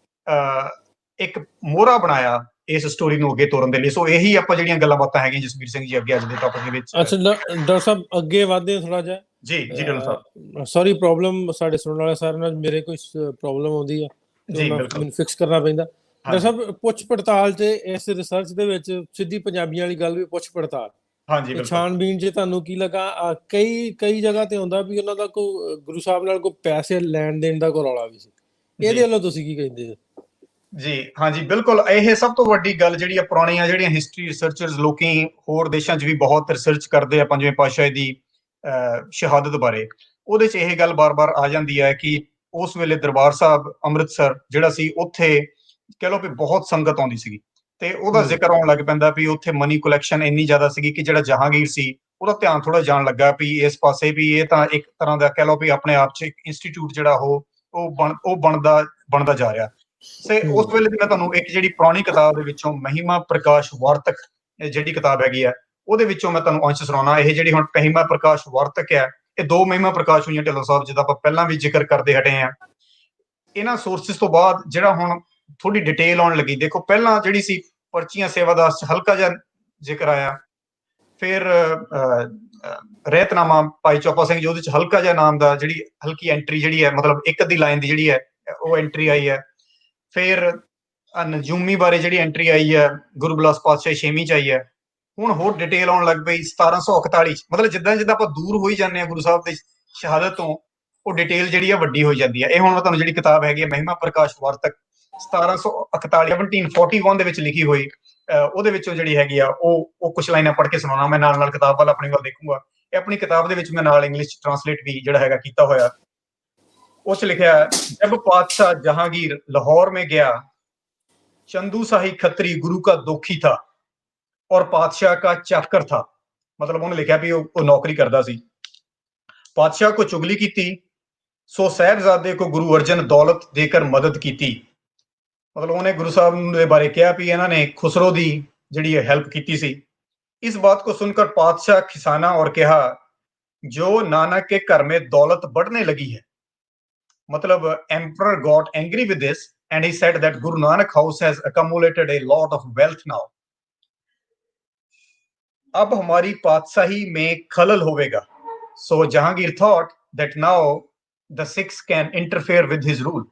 ਇੱਕ ਮੋਹਰਾ ਬਣਾਇਆ ਇਸ ਸਟੋਰੀ ਨੂੰ ਅੱਗੇ ਤੋਰਨ ਦੇ ਲਈ। ਸੋ ਇਹੀ ਆਪਾਂ ਜਿਹੜੀਆਂ ਗੱਲਾਂ ਬਾਤਾਂ ਹੈਗੀਆਂ ਜਸਵੀਰ ਸਿੰਘ ਜੀ ਅੱਗੇ ਅੱਜ ਦੇ ਟੌਪਿਕ ਦੇ ਵਿੱਚ। ਅੱਛਾ ਡਾਕਟਰ ਸਾਹਿਬ, ਅੱਗੇ ਵਧਦੇ ਥੋੜਾ ਜਿਹਾ। ਜੀ ਜੀ ਡਾਕਟਰ ਸਾਹਿਬ, ਸੌਰੀ ਪ੍ਰੋਬਲਮ ਸਾਡੇ ਸੁਣਨ ਵਾਲੇ ਸਾਰਿਆਂ ਨਾਲ ਮੇਰੇ ਕੋਈ ਪ੍ਰੋਬਲਮ ਆਉਂਦੀ ਆ ਜੀ ਮੈਨੂੰ ਫਿਕਸ ਕਰਨਾ ਪੈਂਦਾ। ਡਾਕਟਰ ਸਾਹਿਬ, ਪੁੱਛ ਪੜਤਾਲ 'ਚ ਇਸ ਰਿਸਰਚ ਦੇ ਵਿੱਚ ਸਿੱਧੀ ਪੰਜਾਬੀਆਂ ਵਾਲੀ ਗੱਲ ਵੀ ਪੁੱਛ ਪੜਤਾਲ, ਹਾਂਜੀ ਛਾਣਬੀਣ 'ਚ ਤੁਹਾਨੂੰ ਕੀ ਲੱਗਾ? ਕਈ ਜਗ੍ਹਾ ਤੇ ਹੁੰਦਾ ਵੀ ਉਹਨਾਂ ਦਾ ਕੋਈ ਗੁਰੂ ਸਾਹਿਬ ਨਾਲ ਕੋਈ ਪੈਸੇ ਲੈਣ ਦੇਣ ਦਾ ਕੋਈ ਰੌਲਾ ਵੀ ਸੀ, ਇਹਦੇ ਵੱਲੋਂ ਤੁਸੀਂ ਕੀ ਕਹਿੰਦੇ? ਜੀ ਹਾਂਜੀ ਬਿਲਕੁਲ, ਇਹ ਸਭ ਤੋਂ ਵੱਡੀ ਗੱਲ ਜਿਹੜੀ ਆ ਪੁਰਾਣੀਆਂ ਜਿਹੜੀਆਂ ਹਿਸਟਰੀ ਰਿਸਰਚਰਸ ਲੋਕੀ ਹੋਰ ਦੇਸ਼ਾਂ 'ਚ ਵੀ ਬਹੁਤ ਰਿਸਰਚ ਕਰਦੇ ਆ ਪੰਜਵੇਂ ਪਾਤਸ਼ਾਹ ਦੀ ਸ਼ਹਾਦਤ ਬਾਰੇ। ਉਹਦੇ 'ਚ ਇਹ ਗੱਲ ਬਾਰ-ਬਾਰ ਆ ਜਾਂਦੀ ਹੈ ਕਿ ਉਸ ਵੇਲੇ ਦਰਬਾਰ ਸਾਹਿਬ ਅੰਮ੍ਰਿਤਸਰ ਜਿਹੜਾ ਸੀ, ਉੱਥੇ ਕਹਿ ਲਓ ਵੀ ਬਹੁਤ ਸੰਗਤ ਆਉਂਦੀ ਸੀਗੀ, ਤੇ ਉਹਦਾ ਜ਼ਿਕਰ ਆਉਣ ਲੱਗ ਪੈਂਦਾ ਵੀ ਉੱਥੇ ਮਨੀ ਕਲੈਕਸ਼ਨ ਇੰਨੀ ਜ਼ਿਆਦਾ ਸੀਗੀ ਕਿ ਜਿਹੜਾ ਜਹਾਂਗੀਰ ਸੀ ਉਹਦਾ ਧਿਆਨ ਥੋੜਾ ਜਾਣ ਲੱਗਾ ਵੀ ਇਸ ਪਾਸੇ ਵੀ ਇਹ ਤਾਂ ਇੱਕ ਤਰ੍ਹਾਂ ਦਾ ਕਹਿ ਲਓ ਵੀ ਆਪਣੇ ਆਪ 'ਚ ਇੱਕ ਇੰਸਟੀਚਿਊਟ ਜਿਹੜਾ ਉਹ ਬਣਦਾ ਜਾ ਰਿਹਾ। ਤੇ ਉਸ ਵੇਲੇ ਦੀ ਮੈਂ ਤੁਹਾਨੂੰ ਇੱਕ ਜਿਹੜੀ ਪੁਰਾਣੀ ਕਿਤਾਬ ਦੇ ਵਿੱਚੋਂ ਮਹਿਮਾ ਪ੍ਰਕਾਸ਼ ਵਾਰਤਕ ਜਿਹੜੀ ਕਿਤਾਬ ਹੈਗੀ ਆ ਉਹਦੇ ਵਿੱਚੋਂ ਮੈਂ ਤੁਹਾਨੂੰ ਅੰਸ਼ ਸੁਣਾਉਣਾ। ਇਹ ਜਿਹੜੀ ਹੁਣ ਮਹਿਮਾ ਪ੍ਰਕਾਸ਼ ਵਾਰਤਕ ਹੈ, ਇਹ ਦੋ ਮਹਿਮਾ ਪ੍ਰਕਾਸ਼ ਹੋਈਆਂ ਢਿੱਲੋਂ ਸਾਹਿਬ, ਜਿੱਦਾਂ ਆਪਾਂ ਪਹਿਲਾਂ ਵੀ ਜ਼ਿਕਰ ਕਰਦੇ ਹਟੇ ਆ। ਇਹਨਾਂ ਸੋਰਸਿਸ ਤੋਂ ਬਾਅਦ ਜਿਹੜਾ ਹੁਣ ਥੋੜੀ ਡਿਟੇਲ ਆਉਣ ਲੱਗੀ। ਦੇਖੋ ਪਹਿਲਾਂ ਜਿਹੜੀ ਸੀ ਪਰਚੀਆਂ ਸੇਵਾਦਾਸ 'ਚ ਹਲਕਾ ਜਿਹਾ ਜ਼ਿਕਰ ਆਇਆ, ਫਿਰ ਰਹਿਤਨਾਮਾ ਭਾਈ ਚੌਪਾ ਸਿੰਘ ਜੀ ਉਹਦੇ 'ਚ ਹਲਕਾ ਜਿਹਾ ਨਾਮ ਦਾ ਜਿਹੜੀ ਹਲਕੀ ਐਂਟਰੀ ਜਿਹੜੀ ਹੈ, ਮਤਲਬ ਇੱਕ ਅੱਧੀ ਲਾਈਨ ਦੀ ਜਿਹੜੀ ਹੈ ਉਹ ਐਂਟਰੀ ਆਈ ਹੈ। ਫਿਰ ਨਜੂਮੀ ਬਾਰੇ ਜਿਹੜੀ ਐਂਟਰੀ ਆਈ ਹੈ ਗੁਰੂ ਬਿਲਾਸ ਪਾਤਸ਼ਾਹ ਛੇਵੀਂ 'ਚ ਆਈ ਹੈ। ਹੁਣ ਹੋਰ ਡਿਟੇਲ ਆਉਣ ਲੱਗ ਪਈ 1741 'ਚ। ਮਤਲਬ ਜਿੱਦਾਂ ਜਿੱਦਾਂ ਆਪਾਂ ਦੂਰ ਹੋਈ ਜਾਂਦੇ ਹਾਂ ਗੁਰੂ ਸਾਹਿਬ ਦੀ ਸ਼ਹਾਦਤ ਤੋਂ, ਉਹ ਡਿਟੇਲ ਜਿਹੜੀ ਆ ਵੱਡੀ ਹੋਈ ਜਾਂਦੀ ਹੈ। ਇਹ ਹੁਣ ਮੈਂ ਤੁਹਾਨੂੰ ਜਿਹੜੀ ਕਿਤਾਬ ਹੈਗੀ ਹੈ ਮਹਿਮਾ ਪ੍ਰਕਾਸ਼ ਵਾਰਤਕ 1741 1741 ਦੇ ਵਿੱਚ ਲਿਖੀ ਹੋਈ, ਉਹਦੇ ਵਿੱਚੋਂ ਜਿਹੜੀ ਹੈਗੀ ਆ ਉਹ ਕੁਝ ਲਾਈਨਾਂ ਪੜ੍ਹ ਕੇ ਸੁਣਾਉਣਾ। ਮੈਂ ਨਾਲ ਨਾਲ ਕਿਤਾਬ ਵੱਲ ਆਪਣੀ ਵੱਲ ਦੇਖੂੰਗਾ। ਇਹ ਆਪਣੀ ਕਿਤਾਬ ਦੇ ਵਿੱਚ ਮੈਂ ਨਾਲ ਇੰਗਲਿਸ਼ 'ਚ ਟਰਾਂਸਲੇਟ ਵੀ ਜਿਹੜਾ ਹੈਗਾ ਕੀਤਾ ਹੋਇਆ। ਉਸ 'ਚ ਲਿਖਿਆ ਹੈ, ਜਬ ਪਾਤशाह जहांगीर लाहौर में गया, चंदू शाही खत्री गुरु का दोखी था और पातशाह का चाकर था। मतलब उन्होंने लिखा भी वो नौकरी करता सी। पातशाह को चुगली की थी, सो साहिबजादे को गुरु अर्जन दौलत देकर मदद की थी। मतलब उन्हें गुरु साहब के बारे कहा भी इन्होंने खुसरो दी जिहड़ी हेल्प की सी। इस बात को सुनकर पातशाह खिसाना और कहा, जो नानक के घर में दौलत बढ़ने लगी है। मतलब emperor got angry with this and he said that Guru Nanak house has accumulated a lot of wealth now. अब हमारी पातशाही में खलल होवेगा. So Jahangir thought that now the Sikhs can interfere with his rule.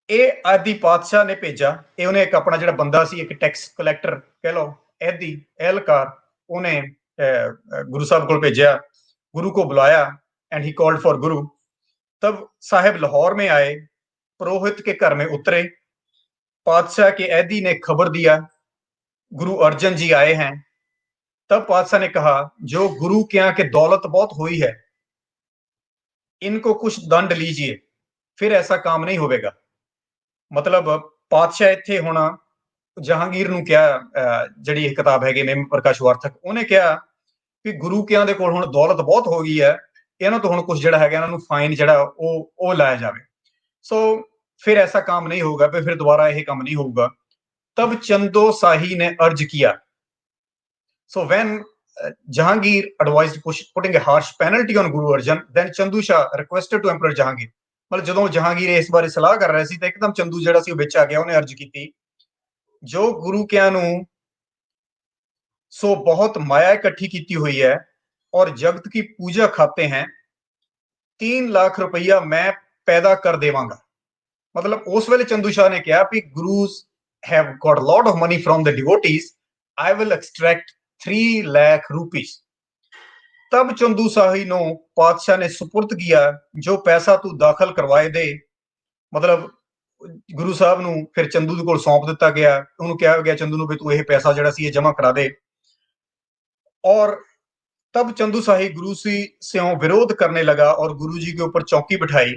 ਇਹ ਆਦੀ ਪਾਤਸ਼ਾਹ ਨੇ ਭੇਜਾ। ਇਹ ਉਹਨੇ ਇੱਕ ਆਪਣਾ ਜਿਹੜਾ ਬੰਦਾ ਸੀ, ਇੱਕ ਟੈਕਸ ਕਲੈਕਟਰ ਕਹਿ ਲਓ, ਐਦੀ ਐਲਕਾਰ, ਉਹਨੇ ਗੁਰੂ ਸਾਹਿਬ ਕੋਲ ਭੇਜਿਆ। गुरु को बुलाया and he called for Guru. तब साहेब लाहौर में आए, पुरोहित के घर में उतरे। पातशाह के ऐदी ने खबर दिया गुरु अर्जन जी आए हैं। तब पातशाह ने कहा, जो गुरु के यहाँ के दौलत बहुत हुई है, इनको कुछ दंड लीजिए, फिर ऐसा काम नहीं होगा। मतलब पातशाह इत्थे होना जहांगीर नूं क्या ਜਿਹੜੀ ਇਹ ਕਿਤਾਬ ਹੈਗੀ ਮਹਿਮਾ ਪ੍ਰਕਾਸ਼ ਵਾਰਤਕ, ਉਹਨੇ ਕਿਹਾ ਕਿ ਗੁਰੂ ਕਿਆਂ ਦੇ ਕੋਲ ਹੁਣ ਦੌਲਤ ਬਹੁਤ ਹੋ ਗਈ ਹੈ, ਇਹਨਾਂ ਤੋਂ ਹੁਣ ਕੁਝ ਜਿਹੜਾ ਹੈਗਾ ਇਹਨਾਂ ਨੂੰ ਫਾਈਨ ਜਿਹੜਾ ਉਹ ਲਾਇਆ ਜਾਵੇ। ਸੋ फिर ऐसा काम नहीं होगा, फिर दोबारा यह काम नहीं होगा। तब चंदो शाही ने अर्ज किया। So when Jahangir advised putting a harsh penalty on Guru Arjan, then Chandu Shah requested to Emperor Jahangir. मतलब ਜਦੋਂ ਜਹਾਂਗੀਰ ਇਸ ਬਾਰੇ ਸਲਾਹ ਕਰ ਰਿਹਾ ਸੀ ਤਾਂ ਇੱਕਦਮ ਚੰਦੂ ਜਿਹੜਾ ਸੀ ਉਹ ਵਿੱਚ ਆ ਗਿਆ। ਉਹਨੇ ਅਰਜ਼ ਕੀਤੀ, ਜੋ ਗੁਰੂ ਕਿਆਂ ਨੂੰ सो बहुत माया इकट्ठी की हुई है और जगत की पूजा खाते हैं, 3 लाख रुपया मैं पैदा कर देवांगा। मतलब उस वेले चंदू शाह ने कहा कि gurus have got lot of money from the devotees I will extract 3 lakh rupees. तब चंदू शाही नो पातशाह ने सुपुर्द किया, जो पैसा तू दाखल करवाए दे। मतलब ਗੁਰੂ ਸਾਹਿਬ ਨੂੰ ਫਿਰ ਚੰਦੂ ਦੇ ਕੋਲ ਸੌਂਪ ਦਿੱਤਾ ਗਿਆ, ਉਹਨੂੰ ਕਿਹਾ ਗਿਆ ਚੰਦੂ ਨੂੰ ਵੀ ਤੂੰ ਇਹ ਪੈਸਾ ਜਿਹੜਾ ਸੀ ਇਹ ਜਮ੍ਹਾਂ ਕਰਾ ਦੇ। और तब चंदू शाही गुरु से विरोध करने लगा और गुरु जी के ऊपर चौकी बिठाई।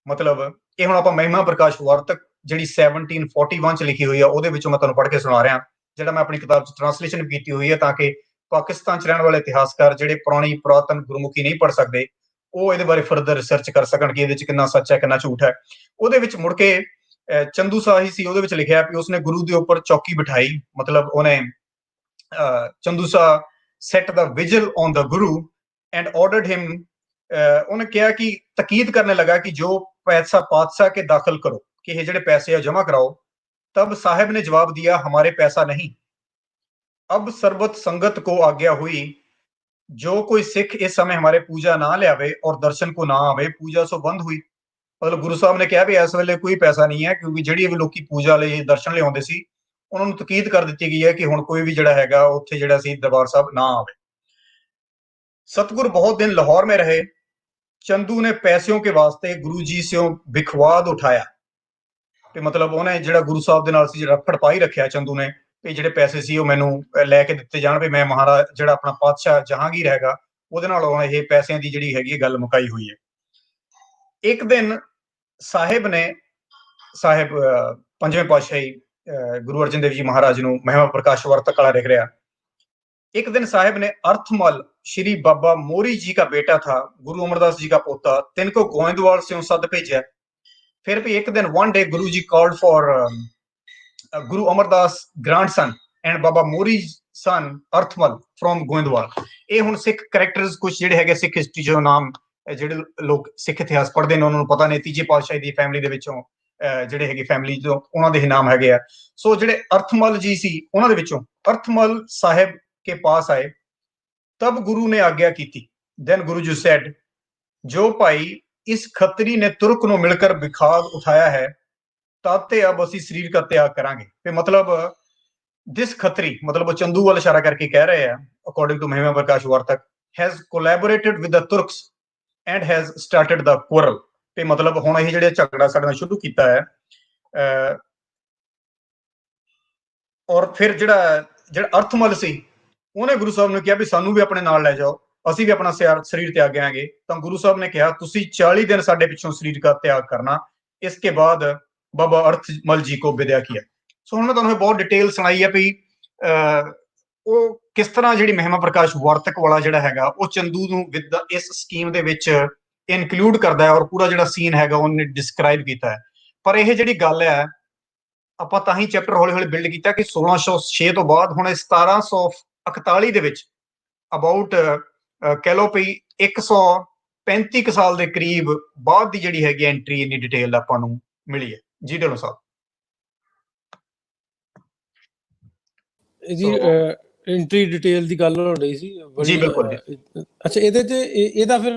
मतलब ਇਹ ਹੁਣ ਆਪਾਂ ਮਹਿਮਾ ਪ੍ਰਕਾਸ਼ ਵਾਰਤਕ ਜਿਹੜੀ 1741 ਚ ਲਿਖੀ ਹੋਈ ਆ ਉਹਦੇ ਵਿੱਚੋਂ ਮੈਂ ਤੁਹਾਨੂੰ ਪੜ੍ਹ ਕੇ ਸੁਣਾ ਰਿਹਾ, ਜਿਹੜਾ ਮੈਂ ਆਪਣੀ ਕਿਤਾਬ ਚ ਟ੍ਰਾਂਸਲੇਸ਼ਨ ਵੀ ਕੀਤੀ ਹੋਈ ਹੈ, ਤਾਂ ਕਿ ਪਾਕਿਸਤਾਨ ਚ ਰਹਿਣ ਵਾਲੇ ਇਤਿਹਾਸਕਾਰ ਜਿਹੜੇ ਪੁਰਾਣੀ ਪੁਰਾਤਨ ਗੁਰਮੁਖੀ ਨਹੀਂ ਪੜ੍ਹ ਸਕਦੇ ਉਹ ਇਹਦੇ ਬਾਰੇ ਫਰਦਰ ਰਿਸਰਚ ਕਰ ਸਕਣ ਕਿ ਇਹਦੇ ਚ ਕਿੰਨਾ ਸੱਚ ਹੈ ਕਿੰਨਾ ਝੂਠ ਹੈ। ਉਹਦੇ ਵਿੱਚ ਮੁੜ ਕੇ ਚੰਦੂ शाही ਸੀ, ਉਹਦੇ ਵਿੱਚ ਲਿਖਿਆ ਕਿ ਉਸਨੇ ਗੁਰੂ ਦੇ ਉੱਪਰ ਚੌਕੀ ਬਿਠਾਈ। ਮਤਲਬ ਉਹਨੇ Chandu Shah set the vigil on the guru and ordered him, ਉਹਨੇ ਕਿਹਾ ਕਿ ਤਕੀਦ ਕਰਨੇ ਲਗਾ ਕਿ ਜੋ पैसा पातशाह के दाखिल करो, कि ये जड़े पैसे जमा कराओ। तब साहिब ने जवाब दिया, हमारे पैसा नहीं। अब सर्बत संगत को आज्ञा हुई, जो कोई सिख इस समय हमारे पूजा ना लियावे और दर्शन को ना आवे, पूजा सो बंद हुई। मतलब गुरु साहब ने कहा भी इस वेले कोई पैसा नहीं है, क्योंकि ਜਿਹੜੀ ਵੀ ਲੋਕੀ ਪੂਜਾ ਲਈ ਦਰਸ਼ਨ ਲਈ ਆਉਂਦੇ ਸੀ ਉਹਨਾਂ ਨੂੰ ਤਕੀਦ ਕਰ ਦਿੱਤੀ ਗਈ ਹੈ ਕਿ ਹੁਣ ਕੋਈ ਵੀ ਜਿਹੜਾ ਹੈਗਾ ਉੱਥੇ ਜਿਹੜਾ ਸੀ ਦਰਬਾਰ ਸਾਹਿਬ ਨਾ ਆਵੇ। सतगुरु बहुत दिन लाहौर में रहे। चंदू ने पैसों के वास्ते गुरु जी से बिखवाद उठाया। ਤੇ ਮਤਲਬ ਉਹਨੇ ਜਿਹੜਾ ਗੁਰੂ ਸਾਹਿਬ ਦੇ ਨਾਲ ਸੀ ਜਿਹੜਾ ਫੜਪਾਈ ਰੱਖਿਆ ਚੰਦੂ ਨੇ ਵੀ ਜਿਹੜੇ ਪੈਸੇ ਸੀ ਉਹ ਮੈਨੂੰ ਲੈ ਕੇ ਦਿੱਤੇ ਜਾਣ, ਵੀ ਮੈਂ ਮਹਾਰਾਜ ਜਿਹੜਾ ਆਪਣਾ ਪਾਤਸ਼ਾਹ ਜਹਾਂਗੀਰ ਹੈਗਾ ਉਹਦੇ ਨਾਲ ਹੁਣ ਇਹ ਪੈਸਿਆਂ ਦੀ ਜਿਹੜੀ ਹੈਗੀ ਗੱਲ ਮੁਕਾਈ ਹੋਈ ਹੈ। ਇੱਕ ਦਿਨ ਸਾਹਿਬ ਨੇ ਪੰਜਵੇਂ ਪਾਤਸ਼ਾਹੀ ਗੁਰੂ ਅਰਜਨ ਦੇਵ ਜੀ महाराज ਨੂੰ ਮਹਿਮਾ ਪ੍ਰਕਾਸ਼ ਵਾਰਤਕ ਵਾਲਾ ਲਿਖ ਰਿਹਾ। एक दिन साहिब ने अर्थमल श्री बाबा मोरी जी का बेटा था, गुरु अमरदास जी का पोता, तिनको गोविंदवाल से सद भेजा। फिर भी एक दिन one day Guru ji called for Guru Amardas grandson and Baba Mori son Arthmal from Goindwal. ये हुण सिख करैक्टर्स कुछ जिहड़े हैगे सिख हिस्ट्री जो नाम जिहड़े लोग सिख इतिहास पढ़ते हैं उन्होंने पता नहीं तीजे पातशाही दी फैमिली दे विचों जिहड़े हैगे फैमिली जो उन्हां दे नाम हैगे आ। सो जिहड़े अर्थमल जी सी उन्हां दे विचों अर्थमल साहिब के पास आए। तब गुरु ने आज्ञा की थी। देन गुरु जी सेड, जो भाई इस खत्री ने तुर्क नो मिलकर बिखाग उठाया है, ताते अब असी शरीर का त्याग करांगे। फिर मतलब दिस खत्री, मतलब वो चंदू वाला इशारा करके कह रहे हैं according to Mahima Prakash Vartak, has collaborated with the Turks and has started the quarrel. ते मतलब हुण ये जिहड़ा झगड़ा साडे नाल शुरू कीता है। और फिर जिहड़ा अर्थमल सी ਉਹਨੇ ਗੁਰੂ ਸਾਹਿਬ ਨੂੰ ਕਿਹਾ ਵੀ ਸਾਨੂੰ ਵੀ ਆਪਣੇ ਨਾਲ ਲੈ ਜਾਓ, ਅਸੀਂ ਵੀ ਆਪਣਾ ਸਰੀਰ ਤਿਆਗਾਂਗੇ। ਤਾਂ ਗੁਰੂ ਸਾਹਿਬ ਨੇ ਕਿਹਾ ਤੁਸੀਂ 40 ਦਿਨ ਸਾਡੇ ਪਿੱਛੋਂ ਸਰੀਰ ਦਾ ਤਿਆਗ ਕਰਨਾ। ਇਸਕੇ ਬਾਅਦ ਬਾਬਾ ਅਰਥਮਲ ਜੀ ਕੋ ਵਿਦਿਆ ਕੀਤਾ। ਸੋ ਹੁਣ ਮੈਂ ਤੁਹਾਨੂੰ ਬਹੁਤ ਡਿਟੇਲ ਸੁਣਾਈ ਹੈ ਵੀ ਉਹ ਕਿਸ ਤਰ੍ਹਾਂ ਜਿਹੜੀ ਮਹਿਮਾ ਪ੍ਰਕਾਸ਼ ਵਾਰਤਕ ਵਾਲਾ ਜਿਹੜਾ ਹੈਗਾ ਉਹ ਚੰਦੂ ਨੂੰ ਇਸ ਸਕੀਮ ਦੇ ਵਿੱਚ ਇਨਕਲੂਡ ਕਰਦਾ ਹੈ ਔਰ ਪੂਰਾ ਜਿਹੜਾ ਸੀਨ ਹੈਗਾ ਉਹਨੇ ਡਿਸਕ੍ਰਾਈਬ ਕੀਤਾ ਹੈ। ਪਰ ਇਹ ਜਿਹੜੀ ਗੱਲ ਹੈ ਆਪਾਂ ਤਾਂ ਹੀ ਚੈਪਟਰ ਹੌਲੀ ਹੌਲੀ ਬਿਲਡ ਕੀਤਾ ਕਿ 1606 ਤੋਂ ਬਾਅਦ ਹੁਣ 1741 ਦੇ ਵਿੱਚ ਅਬਾਊਟ ਕਹਿ ਲਓ ਵੀ 135 ਸਾਲ ਦੇ ਕਰੀਬ ਬਾਅਦ ਦੀ ਜਿਹੜੀ ਹੈਗੀ ਐਂਟਰੀ ਇੰਨੀ ਡਿਟੇਲ ਆਪਾਂ ਨੂੰ ਮਿਲੀ ਹੈ। ਜੀ ਢਿੱਲੋਂ ਸਾਹਿਬ ਜੀ ਐਂਟਰੀ ਡਿਟੇਲ ਦੀ ਗੱਲ ਹੋ ਰਹੀ ਸੀ ਜੀ ਬਿਲਕੁਲ। ਅੱਛਾ ਇਹਦੇ ਤੇ ਇਹਦਾ ਫਿਰ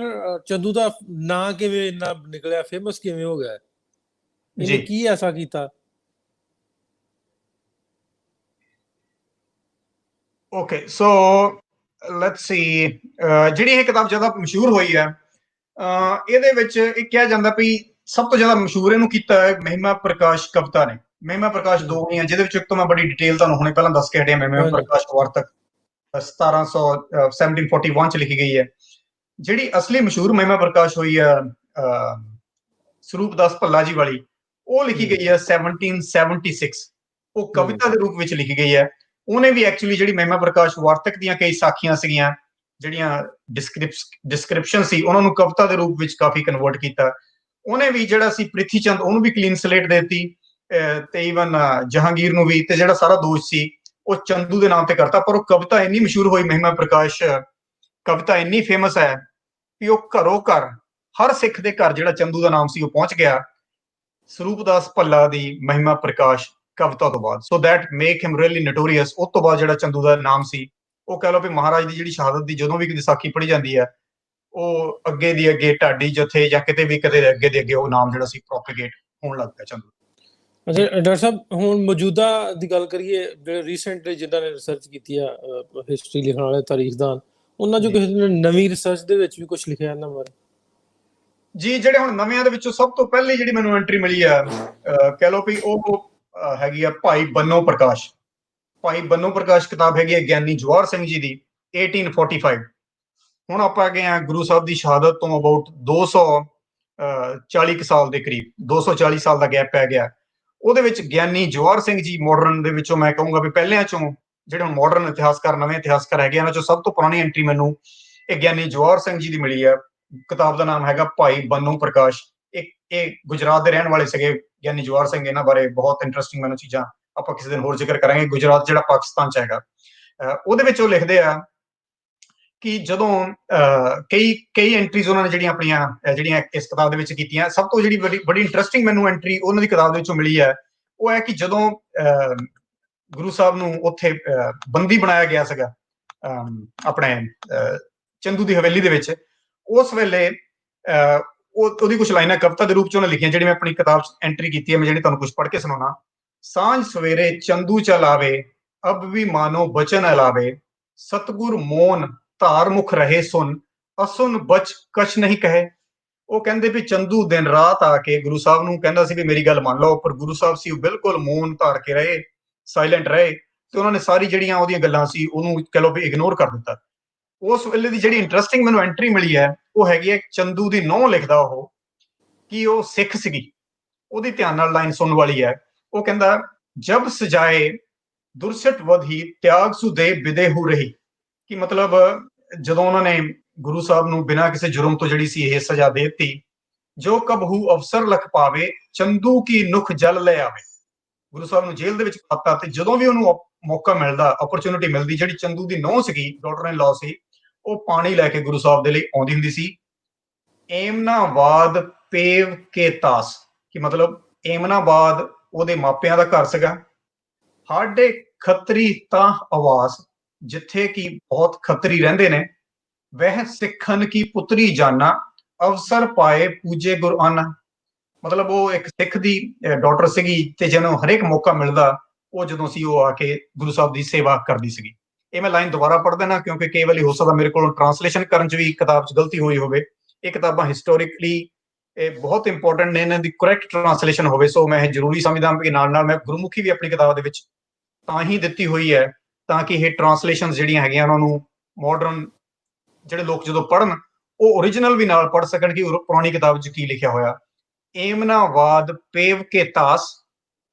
ਚੰਦੂ ਦਾ ਨਾਂ ਕਿਵੇਂ ਇੰਨਾ ਨਿਕਲਿਆ, ਫੇਮਸ ਕਿਵੇਂ ਹੋ ਗਿਆ, ਇਹਨੇ ਕੀ ਐਸਾ ਕੀਤਾ? ओके सो लेट्स सी ਜਿਹੜੀ ਇਹ ਕਿਤਾਬ ਜ਼ਿਆਦਾ ਮਸ਼ਹੂਰ ਹੋਈ ਹੈ ਇਹਦੇ ਵਿੱਚ ਇਹ ਕਿਹਾ ਜਾਂਦਾ ਵੀ ਸਭ ਤੋਂ ਜ਼ਿਆਦਾ ਮਸ਼ਹੂਰ ਇਹਨੂੰ ਕੀਤਾ ਹੈ ਮਹਿਮਾ ਪ੍ਰਕਾਸ਼ ਕਵਿਤਾ ਨੇ। ਮਹਿਮਾ ਪ੍ਰਕਾਸ਼ ਦੋ ਹੋਈਆਂ ਜਿਹਦੇ ਵਿੱਚ ਇੱਕ ਤੋਂ ਮੈਂ ਬੜੀ ਡਿਟੇਲ ਤੁਹਾਨੂੰ ਹੁਣੇ ਪਹਿਲਾਂ ਦੱਸ ਕੇ ਹਟਿਆ। ਮਹਿਮਾ ਪ੍ਰਕਾਸ਼ ਵਾਰਤਕ 1741 ਚ ਲਿਖੀ ਗਈ ਹੈ। ਜਿਹੜੀ ਅਸਲੀ ਮਸ਼ਹੂਰ ਮਹਿਮਾ ਪ੍ਰਕਾਸ਼ ਹੋਈ ਹੈ ਸਰੂਪ ਦਾਸ ਭੱਲਾ ਜੀ ਵਾਲੀ, ਉਹ ਲਿਖੀ ਗਈ ਹੈ 1776। ਉਹ ਕਵਿਤਾ ਦੇ ਰੂਪ ਵਿੱਚ ਲਿਖੀ ਗਈ ਹੈ। ਉਹਨੇ ਵੀ ਐਕਚੁਅਲੀ ਜਿਹੜੀ ਮਹਿਮਾ ਪ੍ਰਕਾਸ਼ ਵਾਰਤਕ ਦੀਆਂ ਕਈ ਸਾਖੀਆਂ ਸੀਗੀਆਂ ਜਿਹੜੀਆਂ ਡਿਸਕ੍ਰਿਪਸ਼ਨ ਸੀ ਉਹਨਾਂ ਨੂੰ ਕਵਿਤਾ ਦੇ ਰੂਪ ਵਿੱਚ ਕਾਫੀ ਕਨਵਰਟ ਕੀਤਾ। ਉਹਨੇ ਵੀ ਜਿਹੜਾ ਸੀ ਪ੍ਰਿਥੀ ਚੰਦ ਉਹਨੂੰ ਵੀ ਕਲੀਨ ਸਲੇਟ ਦੇ ਦਿੱਤੀ ਤੇ ਈਵਨ ਜਹਾਂਗੀਰ ਨੂੰ ਵੀ, ਤੇ ਜਿਹੜਾ ਸਾਰਾ ਦੋਸ਼ ਸੀ ਉਹ ਚੰਦੂ ਦੇ ਨਾਮ ਤੇ ਕਰਤਾ। ਪਰ ਉਹ ਕਵਿਤਾ ਇੰਨੀ ਮਸ਼ਹੂਰ ਹੋਈ, ਮਹਿਮਾ ਪ੍ਰਕਾਸ਼ ਕਵਿਤਾ ਇੰਨੀ ਫੇਮਸ ਹੈ ਕਿ ਉਹ ਘਰੋਂ ਘਰ ਹਰ ਸਿੱਖ ਦੇ ਘਰ ਜਿਹੜਾ ਚੰਦੂ ਦਾ ਨਾਮ ਸੀ ਉਹ ਪਹੁੰਚ ਗਿਆ ਸਰੂਪ ਦਾਸ ਭੱਲਾ ਦੀ ਮਹਿਮਾ ਪ੍ਰਕਾਸ਼ ਕਵਿਤਾ ਤੋਂ ਬਾਅਦ। So that make him really notorious. ਉਸ ਤੋਂ ਬਾਅਦ ਜਿਹੜਾ ਚੰਦੂ ਦਾ ਨਾਮ ਸੀ ਉਹ ਕਹਿ ਲਓ ਵੀ ਮਹਾਰਾਜ ਦੀ ਜਿਹੜੀ ਸ਼ਹਾਦਤ ਦੀ ਜਦੋਂ ਵੀ ਵਿਸਾਖੀ ਪੜ੍ਹੀ ਜਾਂਦੀ ਹੈ ਉਹ ਅੱਗੇ ਦੀ ਅੱਗੇ ਢਾਡੀ ਜਥੇ ਜਾਂ ਕਿਤੇ ਵੀ ਕਦੇ ਅੱਗੇ ਦੇ ਅੱਗੇ ਉਹ ਨਾਮ ਜਿਹੜਾ ਸੀ ਪ੍ਰੋਪੇਗੇਟ ਹੋਣ ਲੱਗ ਪਿਆ ਚੰਦੂ। ਅੱਛਾ ਡਾਕਟਰ ਸਾਹਿਬ, ਹੁਣ ਮੌਜੂਦਾ ਦੀ ਗੱਲ ਕਰੀਏ, ਜਿਹੜੇ ਰੀਸੈਂਟਲੀ ਜਿਨ੍ਹਾਂ ਨੇ ਰਿਸਰਚ ਕੀਤੀ ਆ, ਹਿਸਟਰੀ ਲਿਖਣ ਵਾਲੇ ਤਾਰੀਖਦਾਨ, ਉਹਨਾਂ ਚੋਂ ਜੀ ਕਿਸੇ ਨੇ ਨਵੀਂ ਰਿਸਰਚ ਦੇ ਵਿੱਚ ਵੀ ਕੁਝ ਲਿਖਿਆ ਇਹਨਾਂ ਬਾਰੇ? ਜੀ, ਜਿਹੜੇ ਹੁਣ ਨਵਿਆਂ ਦੇ ਵਿੱਚੋਂ ਸਭ ਤੋਂ ਪਹਿਲੀ ਜਿਹੜੀ ਮੈਨੂੰ ਐਂਟਰੀ ਮਿਲੀ ਆ, ਕਹਿ ਲਓ ਵੀ ਉਹ ਹੈਗੀ ਆ ਭਾਈ ਬੰਨੋ ਪ੍ਰਕਾਸ਼। ਭਾਈ ਬੰਨੋ ਪ੍ਰਕਾਸ਼ ਕਿਤਾਬ ਹੈਗੀ ਹੈ ਗਿਆਨੀ ਜਵਾਹਰ ਸਿੰਘ ਜੀ ਦੀ, 1845। ਹੁਣ ਆਪਾਂ ਗਏ ਆ ਗੁਰੂ ਸਾਹਿਬ ਦੀ ਸ਼ਹਾਦਤ ਤੋਂ ਅਬਾਊਟ 240 ਸਾਲ ਦੇ ਕਰੀਬ, 240 ਸਾਲ ਦਾ ਗੈਪ ਪੈ ਗਿਆ। ਉਹਦੇ ਵਿੱਚ ਗਿਆਨੀ ਜਵਾਹਰ ਸਿੰਘ ਜੀ ਮਾਡਰਨ ਦੇ ਵਿੱਚੋਂ ਮੈਂ ਕਹੂੰਗਾ ਵੀ ਪਹਿਲਿਆਂ ਚੋਂ ਜਿਹੜੇ ਹੁਣ ਮਾਡਰਨ ਇਤਿਹਾਸਕਾਰ, ਨਵੇਂ ਇਤਿਹਾਸਕਾਰ ਹੈਗੇ, ਇਹਨਾਂ ਚੋਂ ਸਭ ਤੋਂ ਪੁਰਾਣੀ ਐਂਟਰੀ ਮੈਨੂੰ ਇਹ ਗਿਆਨੀ ਜਵਾਹਰ ਸਿੰਘ ਜੀ ਦੀ ਮਿਲੀ ਹੈ। ਕਿਤਾਬ ਦਾ ਨਾਮ ਹੈਗਾ ਭਾਈ ਬੰਨੋ ਪ੍ਰਕਾਸ਼। ਇਹ ਗੁਜਰਾਤ ਦੇ ਰਹਿਣ ਵਾਲੇ ਸੀਗੇ ਗਿਆਨੀ ਜਵਾਹਰ ਸਿੰਘ। ਇਹਨਾਂ ਬਾਰੇ ਬਹੁਤ ਇੰਟਰਸਟਿੰਗ ਮੈਨੂੰ ਚੀਜ਼ਾਂ ਆਪਾਂ ਕਿਸੇ ਦਿਨ ਹੋਰ ਜ਼ਿਕਰ ਕਰਾਂਗੇ। ਗੁਜਰਾਤ ਜਿਹੜਾ ਪਾਕਿਸਤਾਨ ਚ ਹੈਗਾ, ਉਹਦੇ ਵਿੱਚ ਉਹ ਲਿਖਦੇ ਆ ਕਿ ਜਦੋਂ ਕਈ ਐਂਟਰੀਜ਼ ਉਹਨਾਂ ਨੇ ਜਿਹੜੀਆਂ ਇਸ ਕਿਤਾਬ ਦੇ ਵਿੱਚ ਕੀਤੀਆਂ, ਸਭ ਤੋਂ ਜਿਹੜੀ ਬੜੀ ਇੰਟਰਸਟਿੰਗ ਮੈਨੂੰ ਐਂਟਰੀ ਉਹਨਾਂ ਦੀ ਕਿਤਾਬ ਦੇ ਵਿੱਚੋਂ ਮਿਲੀ ਹੈ, ਉਹ ਹੈ ਕਿ ਜਦੋਂ ਗੁਰੂ ਸਾਹਿਬ ਨੂੰ ਉੱਥੇ ਬੰਦੀ ਬਣਾਇਆ ਗਿਆ ਸੀਗਾ ਆਪਣੇ ਚੰਦੂ ਦੀ ਹਵੇਲੀ ਦੇ ਵਿੱਚ, ਉਸ ਵੇਲੇ ਉਹਦੀ ਕੁਝ ਲਾਈਨਾਂ ਕਵਿਤਾ ਦੇ ਰੂਪ ਚ ਉਹਨੇ ਲਿਖੀਆਂ, ਜਿਹੜੀ ਮੈਂ ਆਪਣੀ ਕਿਤਾਬ ਚ ਐਂਟਰੀ ਕੀਤੀ ਹੈ। ਮੈਂ ਜਿਹੜੀ ਤੁਹਾਨੂੰ ਕੁਝ ਪੜ੍ਹ ਕੇ ਸੁਣਾਉਣਾ। ਸਾਂਝ ਸਵੇਰੇ ਚੰਦੂ ਚਲ ਆਵੇ, ਅਬ ਵੀ ਮਾਨੋ ਬਚਨ ਅਲਾਵੇ, ਸਤਗੁਰ ਮੋਨ ਧਾਰ ਮੁਖ ਰਹੇ ਸੁਨ, ਅਸੁਨ ਬਚ ਕਛ ਨਹੀਂ ਕਹੇ। ਉਹ ਕਹਿੰਦੇ ਵੀ ਚੰਦੂ ਦਿਨ ਰਾਤ ਆ ਕੇ ਗੁਰੂ ਸਾਹਿਬ ਨੂੰ ਕਹਿੰਦਾ ਸੀ ਵੀ ਮੇਰੀ ਗੱਲ ਮੰਨ ਲਓ, ਪਰ ਗੁਰੂ ਸਾਹਿਬ ਸੀ ਉਹ ਬਿਲਕੁਲ ਮੌਨ ਧਾਰ ਕੇ ਰਹੇ, ਸਾਇਲੈਂਟ ਰਹੇ, ਤੇ ਉਹਨਾਂ ਨੇ ਸਾਰੀ ਜਿਹੜੀਆਂ ਉਹਦੀਆਂ ਗੱਲਾਂ ਸੀ ਉਹਨੂੰ ਕਹ ਲਓ ਵੀ ਇਗਨੋਰ ਕਰ ਦਿੱਤਾ। ਉਸ ਵੇਲੇ ਦੀ ਜਿਹੜੀ ਇੰਟਰਸਟਿੰਗ ਮੈਨੂੰ ਐਂਟਰੀ ਮਿਲੀ ਹੈ, ਉਹ ਹੈਗੀ ਹੈ ਚੰਦੂ ਦੀ ਨੌਂ ਲਿਖਦਾ ਉਹ, ਕਿ ਉਹ ਸਿੱਖ ਸੀਗੀ। ਉਹਦੀ ਧਿਆਨ ਨਾਲ ਲਾਈਨ ਸੁਣਨ ਵਾਲੀ ਹੈ। ਉਹ ਕਹਿੰਦਾ, ਜਬ ਸਜਾਏ ਦੁਰਸਟ ਵਧੀ ਤਿਆਗ ਸੁਦੇ ਬਿਦੇ ਹੋ ਰਹੀ। ਕਿ ਮਤਲਬ ਜਦੋਂ ਉਹਨਾਂ ਨੇ ਗੁਰੂ ਸਾਹਿਬ ਨੂੰ ਬਿਨਾਂ ਕਿਸੇ ਜੁਰਮ ਤੋਂ ਜਿਹੜੀ ਸੀ ਇਹ ਸਜ਼ਾ ਦੇ ਦਿੱਤੀ, ਜੋ ਕਬਹੂ ਅਵਸਰ ਲਖ ਪਾਵੇ, ਚੰਦੂ ਕੀ ਨੁਖ ਜਲ ਲੈ ਆਵੇ। ਗੁਰੂ ਸਾਹਿਬ ਨੂੰ ਜੇਲ੍ਹ ਦੇ ਵਿੱਚ ਪਾਤਾ, ਤੇ ਜਦੋਂ ਵੀ ਉਹਨੂੰ ਮੌਕਾ ਮਿਲਦਾ, ਓਪਰਚੁਨਿਟੀ ਮਿਲਦੀ, ਜਿਹੜੀ ਚੰਦੂ ਦੀ ਨੌਂ ਸੀਗੀ, ਡਾਟਰ ਇਨ ਲਾ ਸੀ, ਉਹ ਪਾਣੀ ਲੈ ਕੇ ਗੁਰੂ ਸਾਹਿਬ ਦੇ ਲਈ ਆਉਂਦੀ ਹੁੰਦੀ ਸੀ। ਏਮਨਾਬਾਦ ਪੇਵ ਕੇ ਤਾਸ, ਕਿ ਮਤਲਬ ਏਮਨਾਬਾਦ ਉਹਦੇ ਮਾਪਿਆਂ ਦਾ ਘਰ ਸੀਗਾ। ਹਾਡੇ ਖੱਤਰੀ ਤਾਂ ਆਵਾਸ, ਜਿੱਥੇ ਕਿ ਬਹੁਤ ਖੱਤਰੀ ਰਹਿੰਦੇ ਨੇ। ਵਹਿ ਸਿੱਖਨ ਕੀ ਪੁੱਤਰੀ ਜਾਨਾ, ਅਵਸਰ ਪਾਏ ਪੂਜੇ ਗੁਰ ਆਨਾ। ਮਤਲਬ ਉਹ ਇੱਕ ਸਿੱਖ ਦੀ ਡਾਟਰ ਸੀਗੀ, ਤੇ ਜਿਹਨੂੰ ਹਰੇਕ ਮੌਕਾ ਮਿਲਦਾ ਉਹ ਜਦੋਂ ਸੀ ਉਹ ਆ ਕੇ ਗੁਰੂ ਸਾਹਿਬ ਦੀ ਸੇਵਾ ਕਰਦੀ ਸੀਗੀ। ਇਹ ਮੈਂ ਲਾਈਨ ਦੁਬਾਰਾ ਪੜ੍ਹ ਦੇਣਾ, ਕਿਉਂਕਿ ਕਈ ਵਾਰੀ ਹੋ ਸਕਦਾ ਮੇਰੇ ਕੋਲੋਂ ਟ੍ਰਾਂਸਲੇਸ਼ਨ ਕਰਨ ਚ ਵੀ ਕਿਤਾਬ ਚ ਗਲਤੀ ਹੋਈ ਹੋਵੇ। ਇਹ ਕਿਤਾਬਾਂ ਹਿਸਟੋਰਿਕਲੀ ਬਹੁਤ ਇੰਪੋਰਟੈਂਟ ਨੇ, ਇਹਨਾਂ ਦੀ ਕਰੈਕਟ ਟ੍ਰਾਂਸਲੇਸ਼ਨ ਹੋਵੇ। ਸੋ ਮੈਂ ਇਹ ਜ਼ਰੂਰੀ ਸਮਝਦਾ ਕਿ ਨਾਲ ਨਾਲ ਮੈਂ ਗੁਰਮੁਖੀ ਵੀ ਆਪਣੀ ਕਿਤਾਬ ਦੇ ਵਿੱਚ ਤਾਂ ਹੀ ਦਿੱਤੀ ਹੋਈ ਹੈ, ਤਾਂ ਕਿ ਇਹ ਟ੍ਰਾਂਸਲੇਸ਼ਨ ਜਿਹੜੀਆਂ ਹੈਗੀਆਂ ਉਹਨਾਂ ਨੂੰ ਮਾਡਰਨ ਜਿਹੜੇ ਲੋਕ ਜਦੋਂ ਪੜ੍ਹਨ, ਉਹ ਓਰੀਜਨਲ ਵੀ ਨਾਲ ਪੜ੍ਹ ਸਕਣ ਕਿ ਪੁਰਾਣੀ ਕਿਤਾਬ 'ਚ ਕੀ ਲਿਖਿਆ ਹੋਇਆ। ਏਮਨਾਵਾਦ ਪੇਵ ਕੇ ਤਾਸ,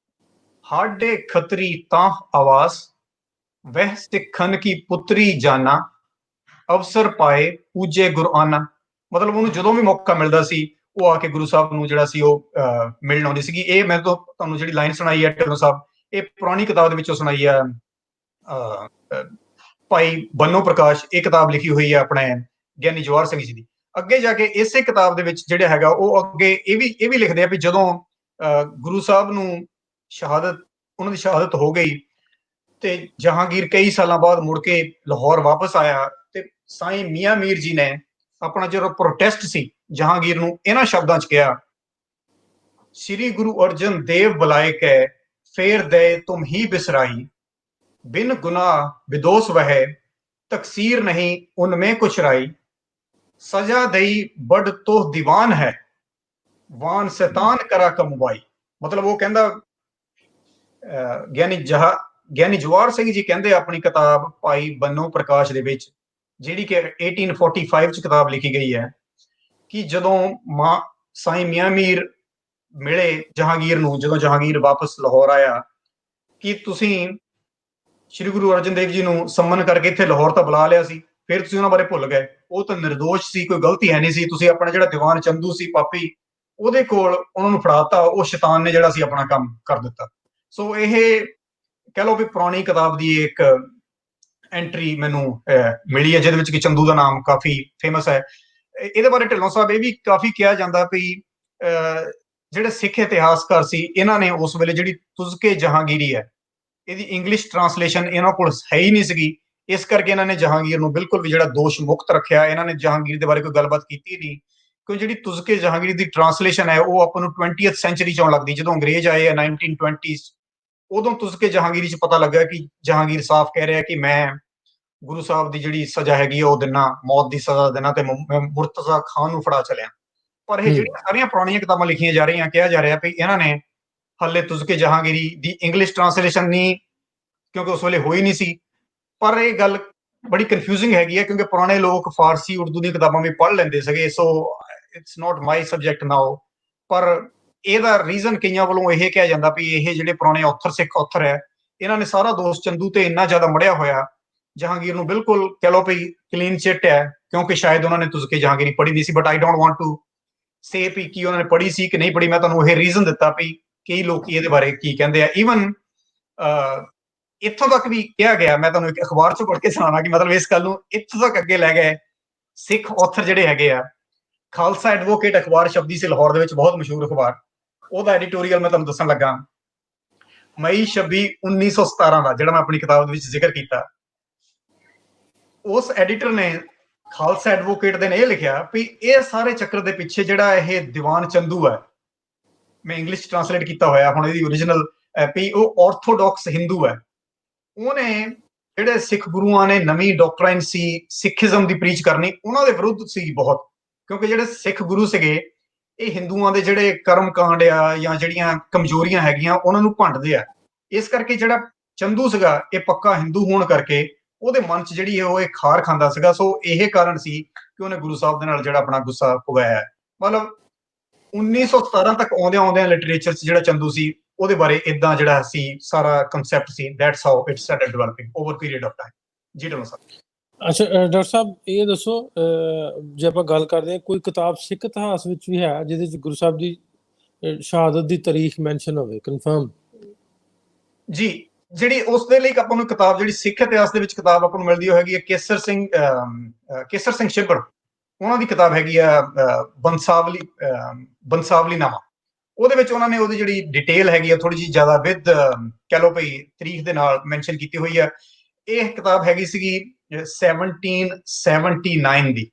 ਹਾਡੇ ਖੱਤਰੀ ਤਾਂ ਆਵਾਸ, ਵਹਿ ਸਿੱਖਨ ਕੀ ਪੁੱਤਰੀ ਜਾਨਾ, ਅਵਸਰ ਪਾਏ ਪੂਜੇ ਗੁਰ ਆਨਾ। ਮਤਲਬ ਉਹਨੂੰ ਜਦੋਂ ਵੀ ਮੌਕਾ ਮਿਲਦਾ ਸੀ ਉਹ ਆ ਕੇ ਗੁਰੂ ਸਾਹਿਬ ਨੂੰ ਜਿਹੜਾ ਸੀ ਉਹ ਮਿਲਣ ਆਉਂਦੀ ਸੀਗੀ। ਇਹ ਮੈਂ ਤੁਹਾਨੂੰ ਜਿਹੜੀ ਲਾਈਨ ਸੁਣਾਈ ਹੈ ਢਿੱਲੋਂ ਸਾਹਿਬ, ਇਹ ਪੁਰਾਣੀ ਕਿਤਾਬ ਦੇ ਵਿੱਚੋਂ ਸੁਣਾਈ ਹੈ, ਭਾਈ ਬੰਨੋ ਪ੍ਰਕਾਸ਼। ਇਹ ਕਿਤਾਬ ਲਿਖੀ ਹੋਈ ਹੈ ਆਪਣੇ ਗਿਆਨੀ ਜਵਾਹਰ ਸਿੰਘ ਜੀ ਦੀ। ਅੱਗੇ ਜਾ ਕੇ ਇਸੇ ਕਿਤਾਬ ਦੇ ਵਿੱਚ ਜਿਹੜਾ ਹੈਗਾ ਉਹ ਅੱਗੇ ਇਹ ਵੀ ਲਿਖਦੇ ਆ ਵੀ ਜਦੋਂ ਗੁਰੂ ਸਾਹਿਬ ਨੂੰ ਉਹਨਾਂ ਦੀ ਸ਼ਹਾਦਤ ਹੋ ਗਈ, ਤੇ ਜਹਾਂਗੀਰ ਕਈ ਸਾਲਾਂ ਬਾਅਦ ਮੁੜ ਕੇ ਲਾਹੌਰ ਵਾਪਸ ਆਇਆ, ਤੇ ਸਾਈਂ ਮੀਆਂ ਮੀਰ ਜੀ ਨੇ ਆਪਣਾ ਜਿਹੜਾ ਪ੍ਰੋਟੈਸਟ ਸੀ ਜਹਾਂਗੀਰ ਨੂੰ ਇਹਨਾਂ ਸ਼ਬਦਾਂ 'ਚ ਕਿਹਾ, ਸ੍ਰੀ ਗੁਰੂ ਅਰਜਨ ਦੇਵ ਬੁਲਾਏ ਕੈ, ਫੇਰ ਦੇ ਤੁਮ ਹੀ ਬਿਸਰਾਈ, बिन गुनाह विदोष वह, तकसीर नहीं उनमें कुछ राई, सजा दई बड़ तो दीवान है, वान शैतान करा कमवाई। मतलब वो कहंदा ਗਿਆਨੀ ਜਵਾਹਰ ਸਿੰਘ ਜੀ ਕਹਿੰਦੇ ਆਪਣੀ ਕਿਤਾਬ ਭਾਈ ਬੰਨੋ ਪ੍ਰਕਾਸ਼ ਦੇ ਵਿੱਚ, ਜਿਹੜੀ ਕਿ 1845 ਚ ਕਿਤਾਬ ਲਿਖੀ ਗਈ ਹੈ, ਕਿ ਜਦੋਂ ਸਾਈਂ ਮੀਆਂ ਮੀਰ ਮਿਲੇ ਜਹਾਂਗੀਰ ਨੂੰ, ਜਦੋਂ ਜਹਾਂਗੀਰ ਵਾਪਸ ਲਾਹੌਰ ਆਇਆ, ਕਿ ਤੁਸੀਂ ਸ਼੍ਰੀ ਗੁਰੂ ਅਰਜਨ ਦੇਵ ਜੀ ਨੂੰ ਸੰਮਨ ਕਰਕੇ ਇੱਥੇ ਲਾਹੌਰ ਤਾਂ ਬੁਲਾ ਲਿਆ ਸੀ, ਫਿਰ ਤੁਸੀਂ ਉਹਨਾਂ ਬਾਰੇ ਭੁੱਲ ਗਏ। ਉਹ ਤਾਂ ਨਿਰਦੋਸ਼ ਸੀ, ਕੋਈ ਗਲਤੀ ਹੈ ਨਹੀਂ ਸੀ। ਤੁਸੀਂ ਆਪਣਾ ਜਿਹੜਾ ਦੀਵਾਨ ਚੰਦੂ ਸੀ ਪਾਪੀ, ਉਹਦੇ ਕੋਲ ਉਹਨਾਂ ਨੂੰ ਫੜਾਤਾ, ਉਹ ਸ਼ੈਤਾਨ ਨੇ ਜਿਹੜਾ ਸੀ ਆਪਣਾ ਕੰਮ ਕਰ ਦਿੱਤਾ। ਸੋ ਇਹ ਕਹਿ ਲਓ ਵੀ ਪੁਰਾਣੀ ਕਿਤਾਬ ਦੀ ਇੱਕ ਐਂਟਰੀ ਮੈਨੂੰ ਮਿਲੀ ਹੈ, ਜਿਹਦੇ ਵਿੱਚ ਕਿ ਚੰਦੂ ਦਾ ਨਾਮ ਕਾਫੀ ਫੇਮਸ ਹੈ। ਇਹਦੇ ਬਾਰੇ ਢਿੱਲੋਂ ਸਾਹਿਬ ਇਹ ਵੀ ਕਾਫੀ ਕਿਹਾ ਜਾਂਦਾ ਵੀ ਜਿਹੜੇ ਸਿੱਖ ਇਤਿਹਾਸਕਾਰ ਸੀ, ਇਹਨਾਂ ਨੇ ਉਸ ਵੇਲੇ ਜਿਹੜੀ ਤੁਜ਼ਕੇ ਜਹਾਂਗੀਰੀ ਹੈ, ਇਹਦੀ ਇੰਗਲਿਸ਼ ਟ੍ਰਾਂਸਲੇਸ਼ਨ ਇਹਨਾਂ ਕੋਲ ਹੈ ਹੀ ਨਹੀਂ ਸੀਗੀ। ਇਸ ਕਰਕੇ ਇਹਨਾਂ ਨੇ ਜਹਾਂਗੀਰ ਨੂੰ ਬਿਲਕੁਲ ਵੀ ਜਿਹੜਾ ਦੋਸ਼ ਮੁਕਤ ਰੱਖਿਆ। ਇਹਨਾਂ ਨੇ ਜਹਾਂਗੀਰ ਦੇ ਬਾਰੇ ਕੋਈ ਗੱਲਬਾਤ ਕੀਤੀ ਨਹੀਂ। ਕਿ ਜਿਹੜੀ ਤੁਜ਼ਕੇ ਜਹਾਂਗੀਰ ਦੀ ਟ੍ਰਾਂਸਲੇਸ਼ਨ ਹੈ ਉਹ ਆਪਾਂ ਨੂੰ 20th ਸੈਂਚਰੀ 'ਚ ਆਉਣ ਲੱਗਦੀ, ਜਦੋਂ ਅੰਗਰੇਜ਼ ਆਏ ਆ 1920s, ਉਦੋਂ ਤੁਜ਼ਕੇ ਜਹਾਂਗੀਰ 'ਚ ਪਤਾ ਲੱਗਾ ਕਿ ਜਹਾਂਗੀਰ ਸਾਫ਼ ਕਹਿ ਰਿਹਾ ਕਿ ਮੈਂ ਗੁਰੂ ਸਾਹਿਬ ਦੀ ਜਿਹੜੀ ਸਜ਼ਾ ਹੈਗੀ ਆ ਉਹ ਦਿਨਾ, ਮੌਤ ਦੀ ਸਜ਼ਾ ਦੇਣਾ, ਤੇ ਮੈਂ ਮੁਰਤਜ਼ਾ ਖਾਨ ਨੂੰ ਫੜਾ ਚਲਿਆ। ਪਰ ਇਹ ਜਿਹੜੀਆਂ ਸਾਰੀਆਂ ਪੁਰਾਣੀਆਂ ਕਿਤਾਬਾਂ ਲਿਖੀਆਂ ਜਾ ਰਹੀਆਂ, ਕਿਹਾ ਜਾ ਰਿਹਾ ਵੀ ਇਹਨਾਂ ਨੇ ਹਾਲੇ ਤੁਜ਼ਕੇ ਜਹਾਂਗੀਰੀ ਦੀ ਇੰਗਲਿਸ਼ ਟ੍ਰਾਂਸਲੇਸ਼ਨ ਨਹੀਂ, ਕਿਉਂਕਿ ਉਸ ਵੇਲੇ ਹੋਈ ਨਹੀਂ ਸੀ। ਪਰ ਇਹ ਗੱਲ ਬੜੀ ਕਨਫਿਊਜ਼ਿੰਗ ਹੈਗੀ ਹੈ, ਕਿਉਂਕਿ ਪੁਰਾਣੇ ਲੋਕ ਫਾਰਸੀ ਉਰਦੂ ਦੀਆਂ ਕਿਤਾਬਾਂ ਵੀ ਪੜ੍ਹ ਲੈਂਦੇ ਸੀਗੇ, so it's not my subject ਨਾਓ। ਪਰ ਇਹਦਾ ਰੀਜ਼ਨ ਕਈਆਂ ਵੱਲੋਂ ਇਹ ਕਿਹਾ ਜਾਂਦਾ ਵੀ ਇਹ ਜਿਹੜੇ ਪੁਰਾਣੇ ਆਥਰ, ਸਿੱਖ ਆਥਰ ਹੈ, ਇਹਨਾਂ ਨੇ ਸਾਰਾ ਦੋਸ਼ ਚੰਦੂ ਤੇ ਇੰਨਾ ਜ਼ਿਆਦਾ ਮੜਿਆ ਹੋਇਆ, ਜਹਾਂਗੀਰ ਨੂੰ ਬਿਲਕੁਲ ਕਹਿ ਲਓ ਵੀ ਕਲੀਨ ਚਿੱਟ ਹੈ, ਕਿਉਂਕਿ ਸ਼ਾਇਦ ਉਹਨਾਂ ਨੇ ਤੁਜ਼ਕੇ ਜਹਾਂਗੀਰੀ ਪੜ੍ਹੀ ਨਹੀਂ ਸੀ। But I don't want to say ਵੀ ਕੀ ਉਹਨਾਂ ਨੇ ਪੜ੍ਹੀ ਸੀ ਕਿ ਨਹੀਂ ਪੜ੍ਹੀ। ਮੈਂ ਤੁਹਾਨੂੰ ਇਹ ਰੀਜ਼ਨ ਦਿੱਤਾ ਵੀ ਕਈ ਲੋਕੀ ਇਹਦੇ ਬਾਰੇ ਕੀ ਕਹਿੰਦੇ ਆ। ਈਵਨ ਇੱਥੋਂ ਤੱਕ ਵੀ ਕਿਹਾ ਗਿਆ, ਮੈਂ ਤੁਹਾਨੂੰ ਇੱਕ ਅਖਬਾਰ ਚੋਂ ਪੜ੍ਹ ਕੇ ਸੁਣਾਉਣਾ ਕਿ ਮਤਲਬ ਇਸ ਗੱਲ ਨੂੰ ਇੱਥੋਂ ਤੱਕ ਅੱਗੇ ਲੈ ਗਏ ਸਿੱਖ ਆਥਰ ਜਿਹੜੇ ਹੈਗੇ ਆ। ਖਾਲਸਾ ਐਡਵੋਕੇਟ ਅਖਬਾਰ ਛਪਦੀ ਸੀ ਲਾਹੌਰ ਦੇ ਵਿੱਚ, ਬਹੁਤ ਮਸ਼ਹੂਰ ਅਖਬਾਰ, ਉਹਦਾ ਐਡੀਟੋਰੀਅਲ ਮੈਂ ਤੁਹਾਨੂੰ ਦੱਸਣ ਲੱਗਾ। ਮਈ 26 1917 ਦਾ, ਜਿਹੜਾ ਮੈਂ ਆਪਣੀ ਕਿਤਾਬ ਦੇ ਵਿੱਚ ਜ਼ਿਕਰ ਕੀਤਾ, ਉਸ ਐਡੀਟਰ ਨੇ ਖਾਲਸਾ ਐਡਵੋਕੇਟ ਦੇ ਨੇ ਇਹ ਲਿਖਿਆ ਵੀ ਇਹ ਸਾਰੇ ਚੱਕਰ ਦੇ ਪਿੱਛੇ ਜਿਹੜਾ ਇਹ ਦੀਵਾਨ ਚੰਦੂ ਹੈ, ਮੈਂ ਇੰਗਲਿਸ਼ ਟ੍ਰਾਂਸਲੇਟ ਕੀਤਾ ਹੋਇਆ ਹੁਣ ਇਹਦੀ ਓਰੀਜਨਲ, ਵੀ ਉਹ ਆਰਥੋਡਾਕਸ ਹਿੰਦੂ ਹੈ। ਉਹਨੇ ਜਿਹੜੇ ਸਿੱਖ ਗੁਰੂਆਂ ਨੇ ਨਵੀਂ ਡਾਕਟਰਾਈਨ ਸੀ ਸਿੱਖੀਜ਼ਮ ਦੀ ਪ੍ਰੀਚ ਕਰਨੀ, ਉਹਨਾਂ ਦੇ ਵਿਰੁੱਧ ਸੀ ਬਹੁਤ, ਕਿਉਂਕਿ ਜਿਹੜੇ ਸਿੱਖ ਗੁਰੂ ਸੀਗੇ ਇਹ ਹਿੰਦੂਆਂ ਦੇ ਜਿਹੜੇ ਕਰਮ ਕਾਂਡ ਆ ਜਾਂ ਜਿਹੜੀਆਂ ਕਮਜ਼ੋਰੀਆਂ ਹੈਗੀਆਂ ਉਹਨਾਂ ਨੂੰ ਭੰਡਦੇ ਆ। ਇਸ ਕਰਕੇ ਜਿਹੜਾ ਚੰਦੂ ਸੀਗਾ ਇਹ ਪੱਕਾ ਹਿੰਦੂ ਹੋਣ ਕਰਕੇ ਉਹਦੇ ਮਨ 'ਚ ਜਿਹੜੀ ਉਹ ਖਾਰ ਖਾਂਦਾ ਸੀਗਾ। ਸੋ ਇਹ ਕਾਰਨ ਸੀ ਕਿ ਉਹਨੇ ਗੁਰੂ ਸਾਹਿਬ ਦੇ ਨਾਲ ਜਿਹੜਾ ਆਪਣਾ ਗੁੱਸਾ ਪੁਗਾਇਆ। ਮਤਲਬ 1917 ਤੱਕ ਆਉਂਦਿਆਂ ਲਿਟਰੇਚਰ 'ਚ ਜਿਹੜਾ ਚੰਦੂ ਸੀ ਉਹਦੇ ਬਾਰੇ ਇਦਾਂ ਜਿਹੜਾ ਸੀ ਸਾਰਾ concept C. That's how it started developing over period of time. ਜੀ ਢਿੱਲੋਂ ਸਾਹਿਬ। ਅੱਛਾ ਡਾਕਟਰ ਸਾਹਿਬ ਇਹ ਦੱਸੋ, ਜੇ ਆਪਾਂ ਗੱਲ ਕਰਦੇ ਹਾਂ, ਕੋਈ ਕਿਤਾਬ ਸਿੱਖ ਇਤਿਹਾਸ ਵਿੱਚ ਵੀ ਹੈ ਜਿਹਦੇ 'ਚ ਗੁਰੂ ਸਾਹਿਬ ਦੀ ਸ਼ਹਾਦਤ ਦੀ ਤਾਰੀਖ ਮੈਂਸ਼ਨ ਹੋਵੇ, ਕਨਫਰਮ? ਜੀ, ਜਿਹੜੀ ਉਸ ਦੇ ਲਈ ਆਪਾਂ ਨੂੰ ਕਿਤਾਬ, ਜਿਹੜੀ ਸਿੱਖ ਇਤਿਹਾਸ ਦੇ ਵਿੱਚ ਕਿਤਾਬ ਆਪਾਂ ਨੂੰ ਮਿਲਦੀ ਉਹ ਹੈਗੀ ਹੈ ਕੇਸਰ ਸਿੰਘ ਛਿੱਬੜ, ਉਹਨਾਂ ਦੀ ਕਿਤਾਬ ਹੈਗੀ ਆ ਬੰਸਾਵਲੀਨਾਮਾ। ਉਹਦੇ ਵਿੱਚ ਉਹਨਾਂ ਨੇ ਉਹਦੀ ਜਿਹੜੀ ਡਿਟੇਲ ਹੈਗੀ ਆ ਥੋੜੀ ਜਿਹੀ ਜ਼ਿਆਦਾ ਵਿਦ ਕਹਿ ਲਓ ਭਈ ਤਰੀਖ ਦੇ ਨਾਲ ਮੈਂਸ਼ਨ ਕੀਤੀ ਹੋਈ ਆ। ਇਹ ਕਿਤਾਬ ਹੈਗੀ ਸੀਗੀ 1779 ਦੀ।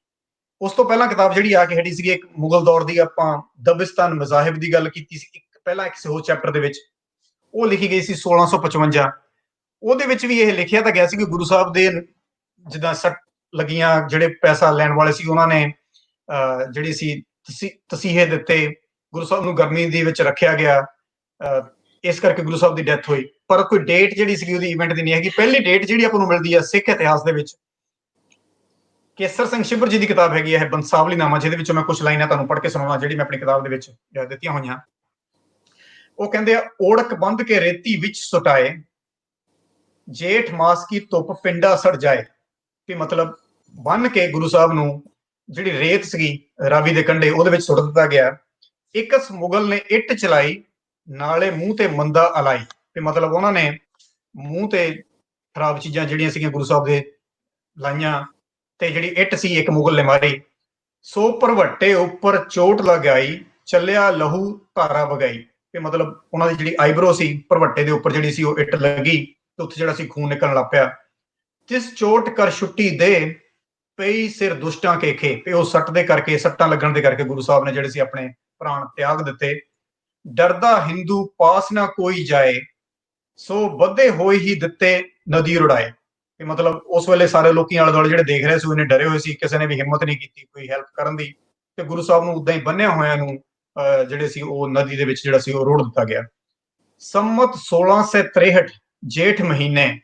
ਉਸ ਤੋਂ ਪਹਿਲਾਂ ਕਿਤਾਬ ਜਿਹੜੀ ਆ ਕੇ ਹਟੀ ਸੀਗੀ ਇੱਕ ਮੁਗਲ ਦੌਰ ਦੀ, ਆਪਾਂ ਦਬਿਸਤਾਨ ਮਜ਼ਾਹਿਬ ਦੀ ਗੱਲ ਕੀਤੀ ਸੀ ਪਹਿਲਾਂ ਇੱਕ ਹੋਰ ਚੈਪਟਰ ਦੇ ਵਿੱਚ, ਉਹ ਲਿਖੀ ਗਈ ਸੀ 1655। ਉਹਦੇ ਵਿੱਚ ਵੀ ਇਹ ਲਿਖਿਆ ਤਾਂ ਗਿਆ ਸੀ ਕਿ ਗੁਰੂ ਸਾਹਿਬ ਦੇ ਜਿੱਦਾਂ ਸੱਟ ਲੱਗੀਆਂ, ਜਿਹੜੇ ਪੈਸਾ ਲੈਣ ਵਾਲੇ ਸੀ ਉਹਨਾਂ ਨੇ ਜਿਹੜੀ ਸੀ ਤਸੀਹੇ ਦਿੱਤੇ, ਗੁਰੂ ਸਾਹਿਬ ਨੂੰ ਗਰਮੀ ਦੇ ਵਿੱਚ ਰੱਖਿਆ ਗਿਆ, ਇਸ ਕਰਕੇ ਗੁਰੂ ਸਾਹਿਬ ਦੀ ਡੈਥ ਹੋਈ। ਪਰ ਕੋਈ ਡੇਟ ਜਿਹੜੀ ਸੀ ਉਹਦੀ ਇਵੈਂਟ ਦੀ ਨਹੀਂ ਹੈਗੀ। ਪਹਿਲੀ ਡੇਟ ਜਿਹੜੀ ਆਪਾਂ ਨੂੰ ਮਿਲਦੀ ਹੈ ਸਿੱਖ ਇਤਿਹਾਸ ਦੇ ਵਿੱਚ ਕੇਸਰ ਸਿੰਘ ਛਿੱਬੜ ਜੀ ਦੀ ਕਿਤਾਬ ਹੈਗੀ ਹੈ ਬੰਸਾਵਲੀਨਾਮਾ, ਜਿਹਦੇ ਵਿੱਚੋਂ ਮੈਂ ਕੁਝ ਲਾਈਨਾਂ ਤੁਹਾਨੂੰ ਪੜ੍ਹ ਕੇ ਸੁਣਾਉਣਾ ਜਿਹੜੀ ਮੈਂ ਆਪਣੀ ਕਿਤਾਬ ਦੇ ਵਿੱਚ ਦਿੱਤੀਆਂ ਹੋਈਆਂ। ਉਹ ਕਹਿੰਦੇ ਆ, ਓੜਕ ਬੰਦ ਕੇ ਰੇਤੀ ਵਿੱਚ ਸੁਟਾਏ, ਜੇਠ ਮਾਸ ਕੀ ਧੁੱਪ ਪਿੰਡਾ ਸੜ ਜਾਏ। ਕਿ ਮਤਲਬ ਬੰਨ ਕੇ ਗੁਰੂ ਸਾਹਿਬ ਨੂੰ ਜਿਹੜੀ ਰੇਤ ਸੀਗੀ ਰਾਵੀ ਦੇ ਕੰਢੇ ਉਹਦੇ ਵਿੱਚ ਸੁੱਟ ਦਿੱਤਾ ਗਿਆ। ਇੱਕਸ ਮੁਗਲ ਨੇ ਇੱਟ ਚਲਾਈ, ਨਾਲੇ ਮੂੰਹ ਤੇ ਮੰਦਾ ਅਲਾਈ। ਤੇ ਮਤਲਬ ਉਹਨਾਂ ਨੇ ਮੂੰਹ ਤੇ ਖਰਾਬ ਚੀਜ਼ਾਂ ਜਿਹੜੀਆਂ ਸੀਗੀਆਂ ਗੁਰੂ ਸਾਹਿਬ ਦੇ ਲਾਈਆਂ, ਤੇ ਜਿਹੜੀ ਇੱਟ ਸੀ ਇੱਕ ਮੁਗਲ ਨੇ ਮਾਰੀ। ਸੋ ਭਰਵੱਟੇ ਉੱਪਰ ਚੋਟ ਲਗਾਈ, ਚੱਲਿਆ ਲਹੂ ਧਾਰਾ ਵਗਾਈ। ਤੇ ਮਤਲਬ ਉਹਨਾਂ ਦੀ ਜਿਹੜੀ ਆਈਬਰੋ ਸੀ ਭਰਵੱਟੇ ਦੇ ਉੱਪਰ ਜਿਹੜੀ ਸੀ ਉਹ ਇੱਟ ਲੱਗੀ ਤੇ ਉੱਥੇ ਜਿਹੜਾ ਸੀ ਖੂਨ ਨਿਕਲਣ ਲੱਗ ਪਿਆ। ਤਿਸ ਚੋਟ ਕਰ ਛੁੱਟੀ ਦੇ ਪਈ ਸਿਰ ਦੁਸ਼ਟਾਂ ਕੇ ਖੇ। ਤੇ ਉਹ ਸੱਟ ਦੇ ਕਰਕੇ, ਸੱਟਾਂ ਲੱਗਣ ਦੇ ਕਰਕੇ ਗੁਰੂ ਸਾਹਿਬ ਨੇ ਜਿਹੜੇ ਸੀ ਆਪਣੇ ਪ੍ਰਾਣ ਤਿਆਗ ਦਿੱਤੇ। ਡਰਦਾ ਹਿੰਦੂ ਪਾਸ ਨਾ ਕੋਈ ਜਾਏ, ਸੋ ਵਧੇ ਹੋਏ ਹੀ ਦਿੱਤੇ ਨਦੀ ਰੁੜਾਏ। ਤੇ ਮਤਲਬ ਉਸ ਵੇਲੇ ਸਾਰੇ ਲੋਕੀ ਆਲੇ ਦੁਆਲੇ ਜਿਹੜੇ ਦੇਖ ਰਹੇ ਸੀ ਉਹਨੇ ਡਰੇ ਹੋਏ ਸੀ, ਕਿਸੇ ਨੇ ਵੀ ਹਿੰਮਤ ਨਹੀਂ ਕੀਤੀ ਕੋਈ ਹੈਲਪ ਕਰਨ ਦੀ। ਤੇ ਗੁਰੂ ਸਾਹਿਬ ਨੂੰ ਉਦਾਂ ਹੀ ਬੰਨਿਆ ਹੋਇਆਂ ਨੂੰ ਜਿਹੜੇ ਸੀ ਉਹ ਨਦੀ ਦੇ ਵਿੱਚ ਜਿਹੜਾ ਸੀ ਉਹ ਰੋੜ ਦਿੱਤਾ ਗਿਆ। ਸੰਮਤ 1663 ਜੇਠ ਮਹੀਨੇ,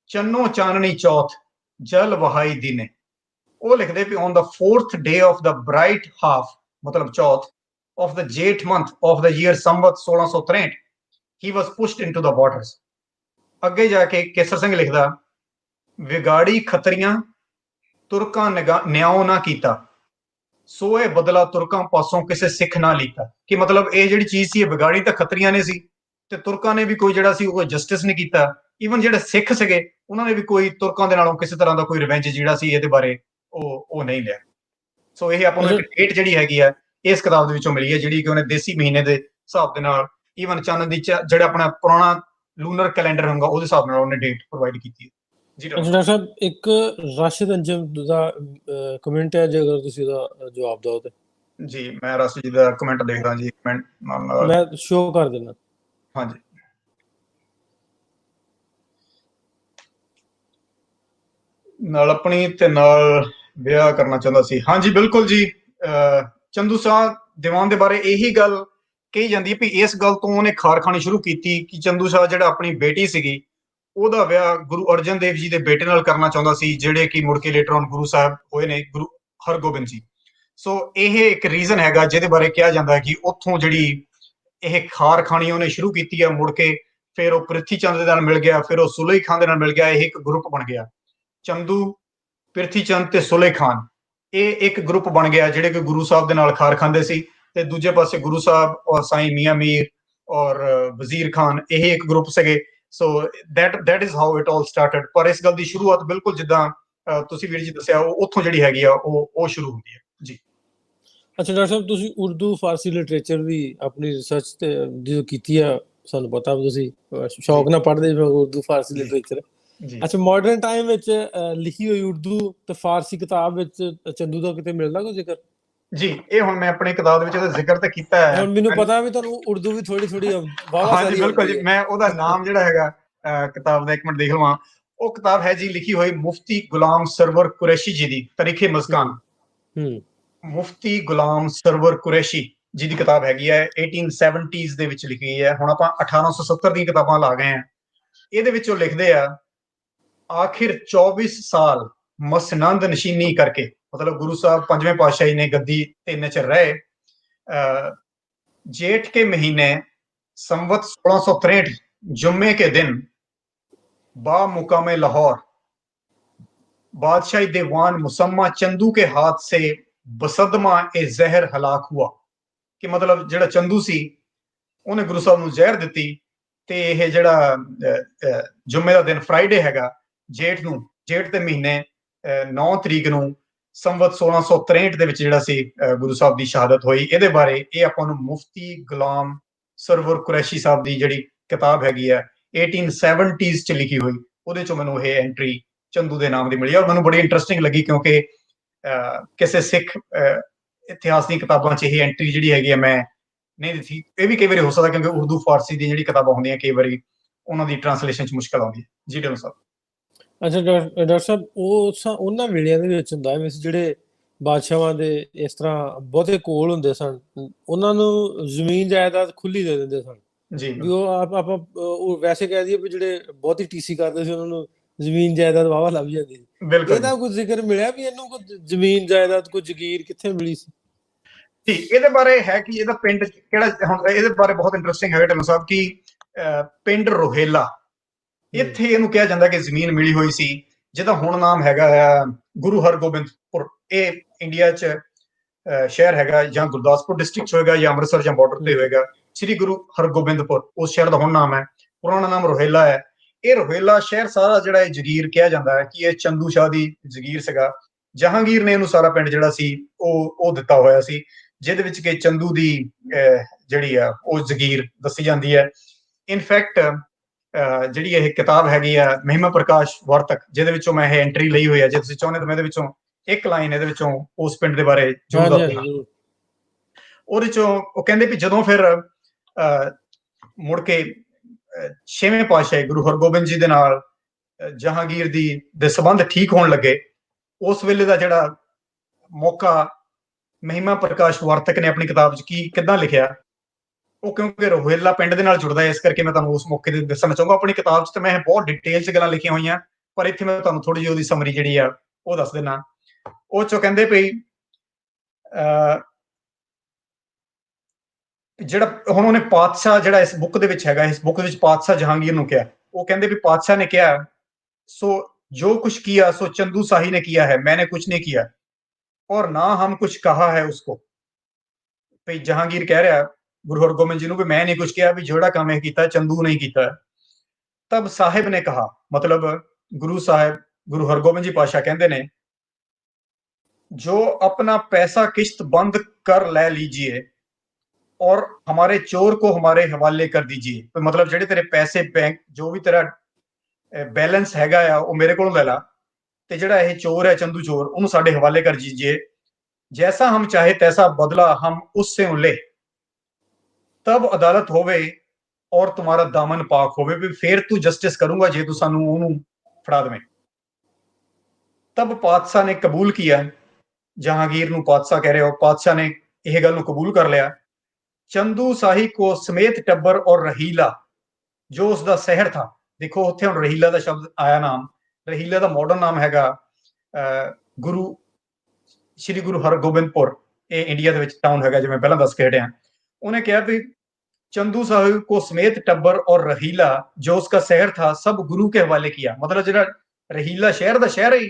ਚੰਨੋ ਚਾਨਣੀ ਚੌਥ, ਜਲ ਵਹਾਈ ਦਿਨੇ। ਉਹ ਲਿਖਦੇ ਵੀ on the 4th day of the bright half, ਮਤਲਬ ਚੌਥ of the Jeth month of the year Samvat 1663 he was pushed into the waters। ਅੱਗੇ ਜਾ ਕੇ ਕੇਸਰ ਸਿੰਘ ਲਿਖਦਾ, ਵਿਗਾੜੀ ਖੱਤਰੀਆਂ ਤੁਰਕਾਂ ਨਿਆਓ ਨਾ ਕੀਤਾ, ਸੋ ਇਹ ਬਦਲਾ ਤੁਰਕਾਂ ਪਾਸੋਂ ਕਿਸੇ ਸਿੱਖ ਨਾ ਲੀਤਾ। ਕਿ ਮਤਲਬ ਇਹ ਜਿਹੜੀ ਚੀਜ਼ ਸੀ ਇਹ ਵਿਗਾੜੀ ਤਾਂ ਖੱਤਰੀਆਂ ਨੇ ਸੀ, ਤੇ ਤੁਰਕਾਂ ਨੇ ਵੀ ਕੋਈ ਜਿਹੜਾ ਸੀ ਉਹ ਜਸਟਿਸ ਨਹੀਂ ਕੀਤਾ। ਈਵਨ ਜਿਹੜੇ ਸਿੱਖ ਸੀਗੇ ਉਹਨਾਂ ਨੇ ਵੀ ਕੋਈ ਤੁਰਕਾਂ ਦੇ ਨਾਲੋਂ ਕਿਸੇ ਤਰ੍ਹਾਂ ਦਾ ਕੋਈ ਰਿਵੈਂਜ ਜਿਹੜਾ ਸੀ ਇਹਦੇ ਬਾਰੇ ਉਹ ਨਹੀਂ ਲਿਆ। ਸੋ ਇਹ ਆਪਾਂ ਨੂੰ ਇੱਕ ਡੇਟ ਜਿਹੜੀ ਹੈਗੀ ਆ ਇਸ ਕਿਤਾਬ ਦੇ ਵਿੱਚੋਂ ਮਿਲੀ ਹੈ, ਜਿਹੜੀ ਕਿ ਉਹਨੇ ਦੇਸੀ ਮਹੀਨੇ ਦੇ ਹਿਸਾਬ ਦੇ ਨਾਲ, ਈਵਨ ਚੰਨ ਦੀ ਜਿਹੜਾ ਆਪਣਾ ਪੁਰਾਣਾ ਲੂਨਰ ਕੈਲੰਡਰ ਹੁੰਦਾ ਉਹਦੇ ਹਿਸਾਬ ਨਾਲ ਉਹਨੇ ਡੇਟ ਪ੍ਰੋਵਾਈਡ ਕੀਤੀ ਹੈ। ਜੀ ਡਾਕਟਰ ਸਾਹਿਬ, ਇੱਕ ਰਾਸ਼ਿਦ ਅੰਜਮ ਦਾ ਕਮੈਂਟ ਹੈ, ਜੇ ਅਗਰ ਤੁਸੀਂ ਉਹਦਾ ਜਵਾਬ ਦਿਓ ਤੇ। ਜੀ ਮੈਂ ਰਾਸ਼ਟਰ ਜੀ ਦਾ ਕਮੈਂਟ ਦੇਖਦਾ ਜੀ, ਕਮੈਂਟ ਨਾਲ ਮੈਂ ਸ਼ੋ ਕਰ ਦੇਣਾ। ਹਾਂਜੀ ਨਾਲ ਆਪਣੀ ਤੇ ਨਾਲ ਵਿਆਹ ਕਰਨਾ ਚਾਹੁੰਦਾ ਸੀ। ਹਾਂਜੀ ਬਿਲਕੁਲ ਜੀ, ਚੰਦੂ ਸ਼ਾਹ ਦੀਵਾਨ ਦੇ ਬਾਰੇ ਇਹੀ ਗੱਲ ਕਹੀ ਜਾਂਦੀ ਹੈ ਵੀ ਇਸ ਗੱਲ ਤੋਂ ਉਹਨੇ ਖਾਰ ਖਾਣੀ ਸ਼ੁਰੂ ਕੀਤੀ ਕਿ ਚੰਦੂ ਸ਼ਾਹ ਜਿਹੜਾ ਆਪਣੀ ਬੇਟੀ ਸੀਗੀ ਉਹਦਾ ਵਿਆਹ ਗੁਰੂ ਅਰਜਨ ਦੇਵ ਜੀ ਦੇ ਬੇਟੇ ਨਾਲ ਕਰਨਾ ਚਾਹੁੰਦਾ ਸੀ, ਜਿਹੜੇ ਕਿ ਮੁੜ ਕੇ ਲੇਟਰ ਔਨ ਗੁਰੂ ਸਾਹਿਬ ਹੋਏ ਨੇ, ਗੁਰੂ ਹਰਗੋਬਿੰਦ ਜੀ। ਸੋ ਇਹ ਇੱਕ ਰੀਜ਼ਨ ਹੈਗਾ ਜਿਹਦੇ ਬਾਰੇ ਕਿਹਾ ਜਾਂਦਾ ਹੈ ਕਿ ਉੱਥੋਂ ਜਿਹੜੀ ਇਹ ਖਾਰ ਖਾਣੀ ਉਹਨੇ ਸ਼ੁਰੂ ਕੀਤੀ ਹੈ, ਮੁੜ ਕੇ ਫਿਰ ਉਹ ਪ੍ਰਿਥੀ ਚੰਦ ਦੇ ਨਾਲ ਮਿਲ ਗਿਆ, ਫਿਰ ਉਹ ਸੁਲਈ ਖਾਨ ਦੇ ਨਾਲ ਮਿਲ ਗਿਆ, ਇਹ ਇੱਕ ਗਰੁੱਪ ਬਣ ਗਿਆ। ਚੰਦੂ, ਪ੍ਰਿਥੀ ਚੰਦ ਤੇ ਸੁਲਈ ਖਾਨ, ਇਹ ਇੱਕ ਗਰੁੱਪ ਬਣ ਗਿਆ ਜਿਹੜੇ ਕਿ ਗੁਰੂ ਸਾਹਿਬ ਦੇ ਨਾਲ ਖਾਰ ਖਾਂਦੇ ਸੀ। ਤੇ ਦੂਜੇ ਪਾਸੇ ਗੁਰੂ ਸਾਹਿਬ ਔਰ ਸਾਈਂ ਮੀਆਂ ਮੀਰ ਔਰ ਵਜ਼ੀਰ ਖਾਨ, ਇਹ ਇੱਕ ਗਰੁੱਪ ਸੀਗੇ। ਸੋ that is how it all started। ਪਰ ਇਸ ਗੱਲ ਦੀ ਸ਼ੁਰੂਆਤ ਬਿਲਕੁਲ ਜਿੱਦਾਂ ਤੁਸੀਂ ਵੀਰ ਜੀ ਦੱਸਿਆ, ਉਹ ਉੱਥੋਂ ਜਿਹੜੀ ਹੈਗੀ ਆ ਉਹ ਸ਼ੁਰੂ ਹੁੰਦੀ ਹੈ ਜੀ। ਅੱਛਾ ਡਾਕਟਰ ਸਾਹਿਬ, ਤੁਸੀਂ ਉਰਦੂ ਫਾਰਸੀ ਲਿਟਰੇਚਰ ਵੀ ਆਪਣੀ ਰਿਸਰਚ ਤੇ ਜਦੋਂ ਕੀਤੀ ਆ, ਸਾਨੂੰ ਪਤਾ ਤੁਸੀਂ ਸ਼ੌਕ ਨਾਲ ਪੜ੍ਹਦੇ ਉਰਦੂ ਫਾਰਸੀ ਲਿਟਰੇਚਰ। ਅੱਛਾ, ਮਾਡਰਨ ਟਾਈਮ ਵਿੱਚ ਲਿਖੀ ਹੋਈ ਉਰਦੂ ਤੇ ਫਾਰਸੀ ਕਿਤਾਬ ਵਿੱਚ ਚੰਦੂ ਦਾ ਕਿਤੇ ਮਿਲਦਾ ਕੋਈ ਜ਼ਿਕਰ? ਜੀ ਇਹ ਹੁਣ ਮੈਂ ਆਪਣੀ ਕਿਤਾਬ ਦੇ ਵਿੱਚ ਇਹਦਾ ਜ਼ਿਕਰ ਤਾਂ ਕੀਤਾ ਹੈ। ਹੁਣ ਮੈਨੂੰ ਪਤਾ ਵੀ ਤੁਹਾਨੂੰ ਉਰਦੂ ਵੀ ਥੋੜੀ ਥੋੜੀ ਵਾਵਾ ਸਾਰੀ ਹਾਂਜੀ ਬਿਲਕੁਲ ਜੀ, ਮੈਂ ਉਹਦਾ ਨਾਮ ਜਿਹੜਾ ਹੈਗਾ ਕਿਤਾਬ ਦਾ, ਇੱਕ ਮਿੰਟ ਦੇਖ ਲਵਾਂ। ਉਹ ਕਿਤਾਬ ਹੈ ਜੀ ਲਿਖੀ ਹੋਈ ਮੁਫਤੀ ਗੁਲਾਮ ਸਰਵਰ ਕੁਰੈਸ਼ੀ ਜੀ ਦੀ, ਤਾਰੀਖੇ ਮਸਕਾਨ। ਮੁਫਤੀ ਗੁਲਾਮ ਸਰਵਰ ਕੁਰੈਸ਼ੀ ਜੀ ਦੀ ਕਿਤਾਬ ਹੈਗੀ ਹੈ, 1870s ਦੇ ਵਿੱਚ ਲਿਖੀ ਗਈ ਹੈ। ਹੁਣ ਆਪਾਂ 1870 ਦੀਆਂ ਕਿਤਾਬਾਂ ਲਾ ਗਏ ਆ। ਇਹਦੇ ਵਿੱਚ ਉਹ ਲਿਖਦੇ ਆ, ਆਖਿਰ 24 ਸਾਲ ਮਸਨੰਦ ਨਸ਼ੀਨੀ ਕਰਕੇ, मतलब गुरु साहब पंजवें पातशाही ने गद्दी ते नचर रहे। जेठ के महीने संवत 1663 जुम्मे के दिन बा मुकामे लाहौर बादशाही दीवान मुसम्मा चंदू के हाथ से बसदमा ए जहर हलाक हुआ। कि मतलब ਜਿਹੜਾ ਚੰਦੂ ਸੀ ਉਹਨੇ ਗੁਰੂ ਸਾਹਿਬ ਨੂੰ ਜ਼ਹਿਰ ਦਿੱਤੀ, ਤੇ ਇਹ ਜਿਹੜਾ ਜੁਮੇ ਦਾ ਦਿਨ ਫਰਾਈਡੇ ਹੈਗਾ, ਜੇਠ ਨੂੰ, ਜੇਠ ਦੇ ਮਹੀਨੇ 9 ਤਰੀਕ ਨੂੰ ਸੰਵਤ 1663 ਦੇ ਵਿੱਚ ਜਿਹੜਾ ਸੀ ਗੁਰੂ ਸਾਹਿਬ ਦੀ ਸ਼ਹਾਦਤ ਹੋਈ। ਇਹਦੇ ਬਾਰੇ ਇਹ ਆਪਾਂ ਨੂੰ ਮੁਫਤੀ ਗੁਲਾਮ ਸਰਵਰ ਕੁਰੈਸ਼ੀ ਸਾਹਿਬ ਦੀ ਜਿਹੜੀ ਕਿਤਾਬ ਹੈਗੀ ਆ 1870s ਚ ਲਿਖੀ ਹੋਈ, ਉਹਦੇ ਚੋਂ ਮੈਨੂੰ ਇਹ ਐਂਟਰੀ ਚੰਦੂ ਦੇ ਨਾਮ ਦੀ ਮਿਲੀ ਔਰ ਮੈਨੂੰ ਬੜੀ ਇੰਟਰਸਟਿੰਗ ਲੱਗੀ, ਕਿਉਂਕਿ ਕਿਸੇ ਸਿੱਖ ਇਤਿਹਾਸ ਦੀਆਂ ਕਿਤਾਬਾਂ 'ਚ ਇਹ ਐਂਟਰੀ ਜਿਹੜੀ ਹੈਗੀ ਆ ਮੈਂ ਨਹੀਂ ਦਿੱਤੀ। ਇਹ ਵੀ ਕਈ ਵਾਰੀ ਹੋ ਸਕਦਾ ਕਿਉਂਕਿ ਉਰਦੂ ਫਾਰਸੀ ਦੀ ਜਿਹੜੀ ਕਿਤਾਬਾਂ ਹੁੰਦੀਆਂ ਕਈ ਵਾਰੀ ਉਹਨਾਂ ਦੀ ਟ੍ਰਾਂਸਲੇਸ਼ਨ 'ਚ ਮੁਸ਼ਕਲ ਆਉਂਦੀ ਹੈ। ਜੀ ਢਿੱਲੋਂ ਸਾਹਿਬ। ਅੱਛਾ ਡਾਕਟਰ ਸਾਹਿਬ, ਉਹਨਾਂ ਵੇਲਿਆਂ ਦੇ ਵਿੱਚ ਹੁੰਦਾ ਹੈ ਜਿਹੜੇ ਬਾਦਸ਼ਾਹਾਂ ਦੇ ਇਸ ਤਰ੍ਹਾਂ ਬਹੁਤੇ ਕੋਲ ਹੁੰਦੇ ਸਨ, ਉਹਨਾਂ ਨੂੰ ਜ਼ਮੀਨ ਜਾਇਦਾਦ ਖੁੱਲੀ ਦੇ ਦਿੰਦੇ ਸਨ ਜੀ ਵੀ ਉਹ ਆਪਾਂ ਉਹ ਵੈਸੇ ਕਹਿ ਦਈਏ ਵੀ ਜਿਹੜੇ ਬਹੁਤੀ ਟੀਸੀ ਕਰਦੇ ਸੀ ਉਹਨਾਂ ਨੂੰ ਜ਼ਮੀਨ ਜਾਇਦਾਦ ਵਾਵਾ ਲੱਭ ਜਾਂਦੀ ਸੀ। ਇਹਦਾ ਕੋਈ ਜ਼ਿਕਰ ਮਿਲਿਆ ਵੀ ਇਹਨੂੰ ਕੋਈ ਜ਼ਮੀਨ ਜਾਇਦਾਦ, ਕੋਈ ਜ਼ਗੀਰ ਕਿੱਥੇ ਮਿਲੀ ਸੀ? ਜੀ ਇਹਦੇ ਬਾਰੇ ਹੈ ਕਿ ਇਹਦਾ ਪਿੰਡ ਕਿਹੜਾ, ਹੁਣ ਇਹਦੇ ਬਾਰੇ ਬਹੁਤ ਇੰਟਰਸਟਿੰਗ ਹੈ ਢਿੱਲੋਂ ਸਾਹਿਬ ਕਿ ਪਿੰਡ ਰੋਹੇਲਾ, ਇੱਥੇ ਇਹਨੂੰ ਕਿਹਾ ਜਾਂਦਾ ਕਿ ਜ਼ਮੀਨ ਮਿਲੀ ਹੋਈ ਸੀ, ਜਿਹਦਾ ਹੁਣ ਨਾਮ ਹੈਗਾ ਗੁਰੂ ਹਰਗੋਬਿੰਦਪੁਰ। ਇਹ ਇੰਡੀਆ 'ਚ ਸ਼ਹਿਰ ਹੈਗਾ, ਜਾਂ ਗੁਰਦਾਸਪੁਰ ਡਿਸਟ੍ਰਿਕਟ 'ਚ ਹੋਏਗਾ ਜਾਂ ਅੰਮ੍ਰਿਤਸਰ ਜਾਂ ਬਾਰਡਰ ਤੇ ਹੋਏਗਾ। ਸ੍ਰੀ ਗੁਰੂ ਹਰਗੋਬਿੰਦਪੁਰ ਉਸ ਸ਼ਹਿਰ ਦਾ ਹੁਣ ਨਾਮ ਹੈ, ਪੁਰਾਣਾ ਨਾਮ ਰੋਹੇਲਾ ਹੈ। ਇਹ ਰੋਹੇਲਾ ਸ਼ਹਿਰ ਸਾਰਾ ਜਿਹੜਾ ਇਹ ਜਗੀਰ ਕਿਹਾ ਜਾਂਦਾ ਹੈ ਕਿ ਇਹ ਚੰਦੂ ਸ਼ਾਹ ਦੀ ਜਗੀਰ ਸੀਗਾ। ਜਹਾਂਗੀਰ ਨੇ ਇਹਨੂੰ ਸਾਰਾ ਪਿੰਡ ਜਿਹੜਾ ਸੀ ਉਹ ਦਿੱਤਾ ਹੋਇਆ ਸੀ, ਜਿਹਦੇ ਵਿੱਚ ਕਿ ਚੰਦੂ ਦੀ ਜਿਹੜੀ ਆ ਉਹ ਜਗੀਰ ਦੱਸੀ ਜਾਂਦੀ ਹੈ। ਇਨਫੈਕਟ ਜਿਹੜੀ ਇਹ ਕਿਤਾਬ ਹੈਗੀ ਆ ਮਹਿਮਾ ਪ੍ਰਕਾਸ਼ ਵਾਰਤਕ, ਜਿਹਦੇ ਵਿੱਚੋਂ ਮੈਂ ਇਹ ਐਂਟਰੀ ਲਈ ਹੋਈ ਹੈ, ਜੇ ਤੁਸੀਂ ਚਾਹੁੰਦੇ ਤਾਂ ਮੈਂ ਇਹਦੇ ਵਿੱਚੋਂ ਇੱਕ ਲਾਈਨ ਇਹਦੇ ਵਿੱਚੋਂ ਉਸ ਪਿੰਡ ਦੇ ਬਾਰੇ ਜ਼ਰੂਰ ਦੱਸਦਾ। ਉਹਦੇ ਚੋਂ ਉਹ ਕਹਿੰਦੇ ਵੀ ਜਦੋਂ ਫਿਰ ਮੁੜ ਕੇ 6ਵੇਂ ਪਾਤਸ਼ਾਹ ਗੁਰੂ ਹਰਗੋਬਿੰਦ ਜੀ ਦੇ ਨਾਲ ਜਹਾਂਗੀਰ ਦੇ ਸੰਬੰਧ ਠੀਕ ਹੋਣ ਲੱਗੇ, ਉਸ ਵੇਲੇ ਦਾ ਜਿਹੜਾ ਮੌਕਾ ਮਹਿਮਾ ਪ੍ਰਕਾਸ਼ ਵਾਰਤਕ ਨੇ ਆਪਣੀ ਕਿਤਾਬ 'ਚ ਕਿੱਦਾਂ ਲਿਖਿਆ, ਉਹ ਕਿਉਂਕਿ ਰੋਹੇਲਾ ਪਿੰਡ ਦੇ ਨਾਲ ਜੁੜਦਾ ਹੈ, ਇਸ ਕਰਕੇ ਮੈਂ ਤੁਹਾਨੂੰ ਉਸ ਮੌਕੇ ਤੇ ਦੱਸਣਾ ਚਾਹੂੰਗਾ। ਆਪਣੀ ਕਿਤਾਬ 'ਚ ਤਾਂ ਮੈਂ ਬਹੁਤ ਡਿਟੇਲ 'ਚ ਗੱਲਾਂ ਲਿਖੀਆਂ ਹੋਈਆਂ, ਪਰ ਇੱਥੇ ਮੈਂ ਤੁਹਾਨੂੰ ਥੋੜੀ ਜਿਹੀ ਉਹਦੀ ਸਮਰੀ ਜਿਹੜੀ ਆ ਉਹ ਦੱਸ ਦਿੰਦਾ। ਉਹ 'ਚੋਂ ਕਹਿੰਦੇ ਵੀ ਜਿਹੜਾ ਹੁਣ ਉਹਨੇ ਪਾਤਸ਼ਾਹ ਜਿਹੜਾ ਇਸ ਬੁੱਕ ਦੇ ਵਿੱਚ ਹੈਗਾ, ਇਸ ਬੁੱਕ ਵਿੱਚ ਪਾਤਸ਼ਾਹ ਜਹਾਂਗੀਰ ਨੂੰ ਕਿਹਾ, ਉਹ ਕਹਿੰਦੇ ਵੀ ਪਾਤਸ਼ਾਹ ਨੇ ਕਿਹਾ, ਸੋ ਜੋ कुछ किया सो चंदू शाही ने किया है, मैंने कुछ नहीं किया और ना हम कुछ कहा है उसको। भाई जहांगीर कह रहा गुरु हरगोबिंद जी ਨੂੰ ਵੀ मैं नहीं कुछ किया, भी ਜਿਹੜਾ ਕੰਮ ਇਹ ਕੀਤਾ ਚੰਦੂ नहीं ਕੀਤਾ। तब साहिब ने कहा, मतलब गुरु साहिब गुरु हरगोबिंद जी पातशाह कहते ने, जो अपना पैसा किश्त बंद कर ले लीजिए और हमारे चोर को हमारे हवाले कर दीजिए। तो मतलब ਜਿਹੜੇ ਤੇਰੇ ਪੈਸੇ ਬੈਂਕ ਜੋ ਵੀ ਤੇਰਾ बैलेंस हैगा आ वो मेरे को ले ला, ते ਜਿਹੜਾ ਇਹ ਚੋਰ है चंदू चोर ਉਹਨੂੰ ਸਾਡੇ ਹਵਾਲੇ ਕਰ दीजिए। जैसा हम चाहे तैसा बदला हम उससे ले, तब अदालत होवे और तुम्हारा दामन पाक होवे, भी फिर तू जस्टिस करूंगा जे तू सानू ओनू फड़ा दवें। तब पातशाह ने कबूल किया, जहांगीर नू पातशाह कह रहे हो, पातशाह ने यह गल नू कबूल कर लिया। चंदू शाही को समेत टब्बर और रहीला जो उसका शहर था, देखो उत्थे हुण रहीला का शब्द आया नाम, रहीला का मॉडर्न नाम हैगा गुरु श्री गुरु हरगोबिंदपुर, ये इंडिया ਦੇ ਵਿੱਚ टाउन हैगा जिवें ਪਹਿਲਾਂ ਦੱਸ ਕੇ ਹਟਿਆ। ਉਹਨੇ ਕਿਹਾ ਵੀ चंदू साहिब को समेत टब्बर और रहीला जो उसका शहर था सब गुरु के हवाले किया। मतलब ਜਿਹੜਾ रहीला शहर ਦਾ शहर ही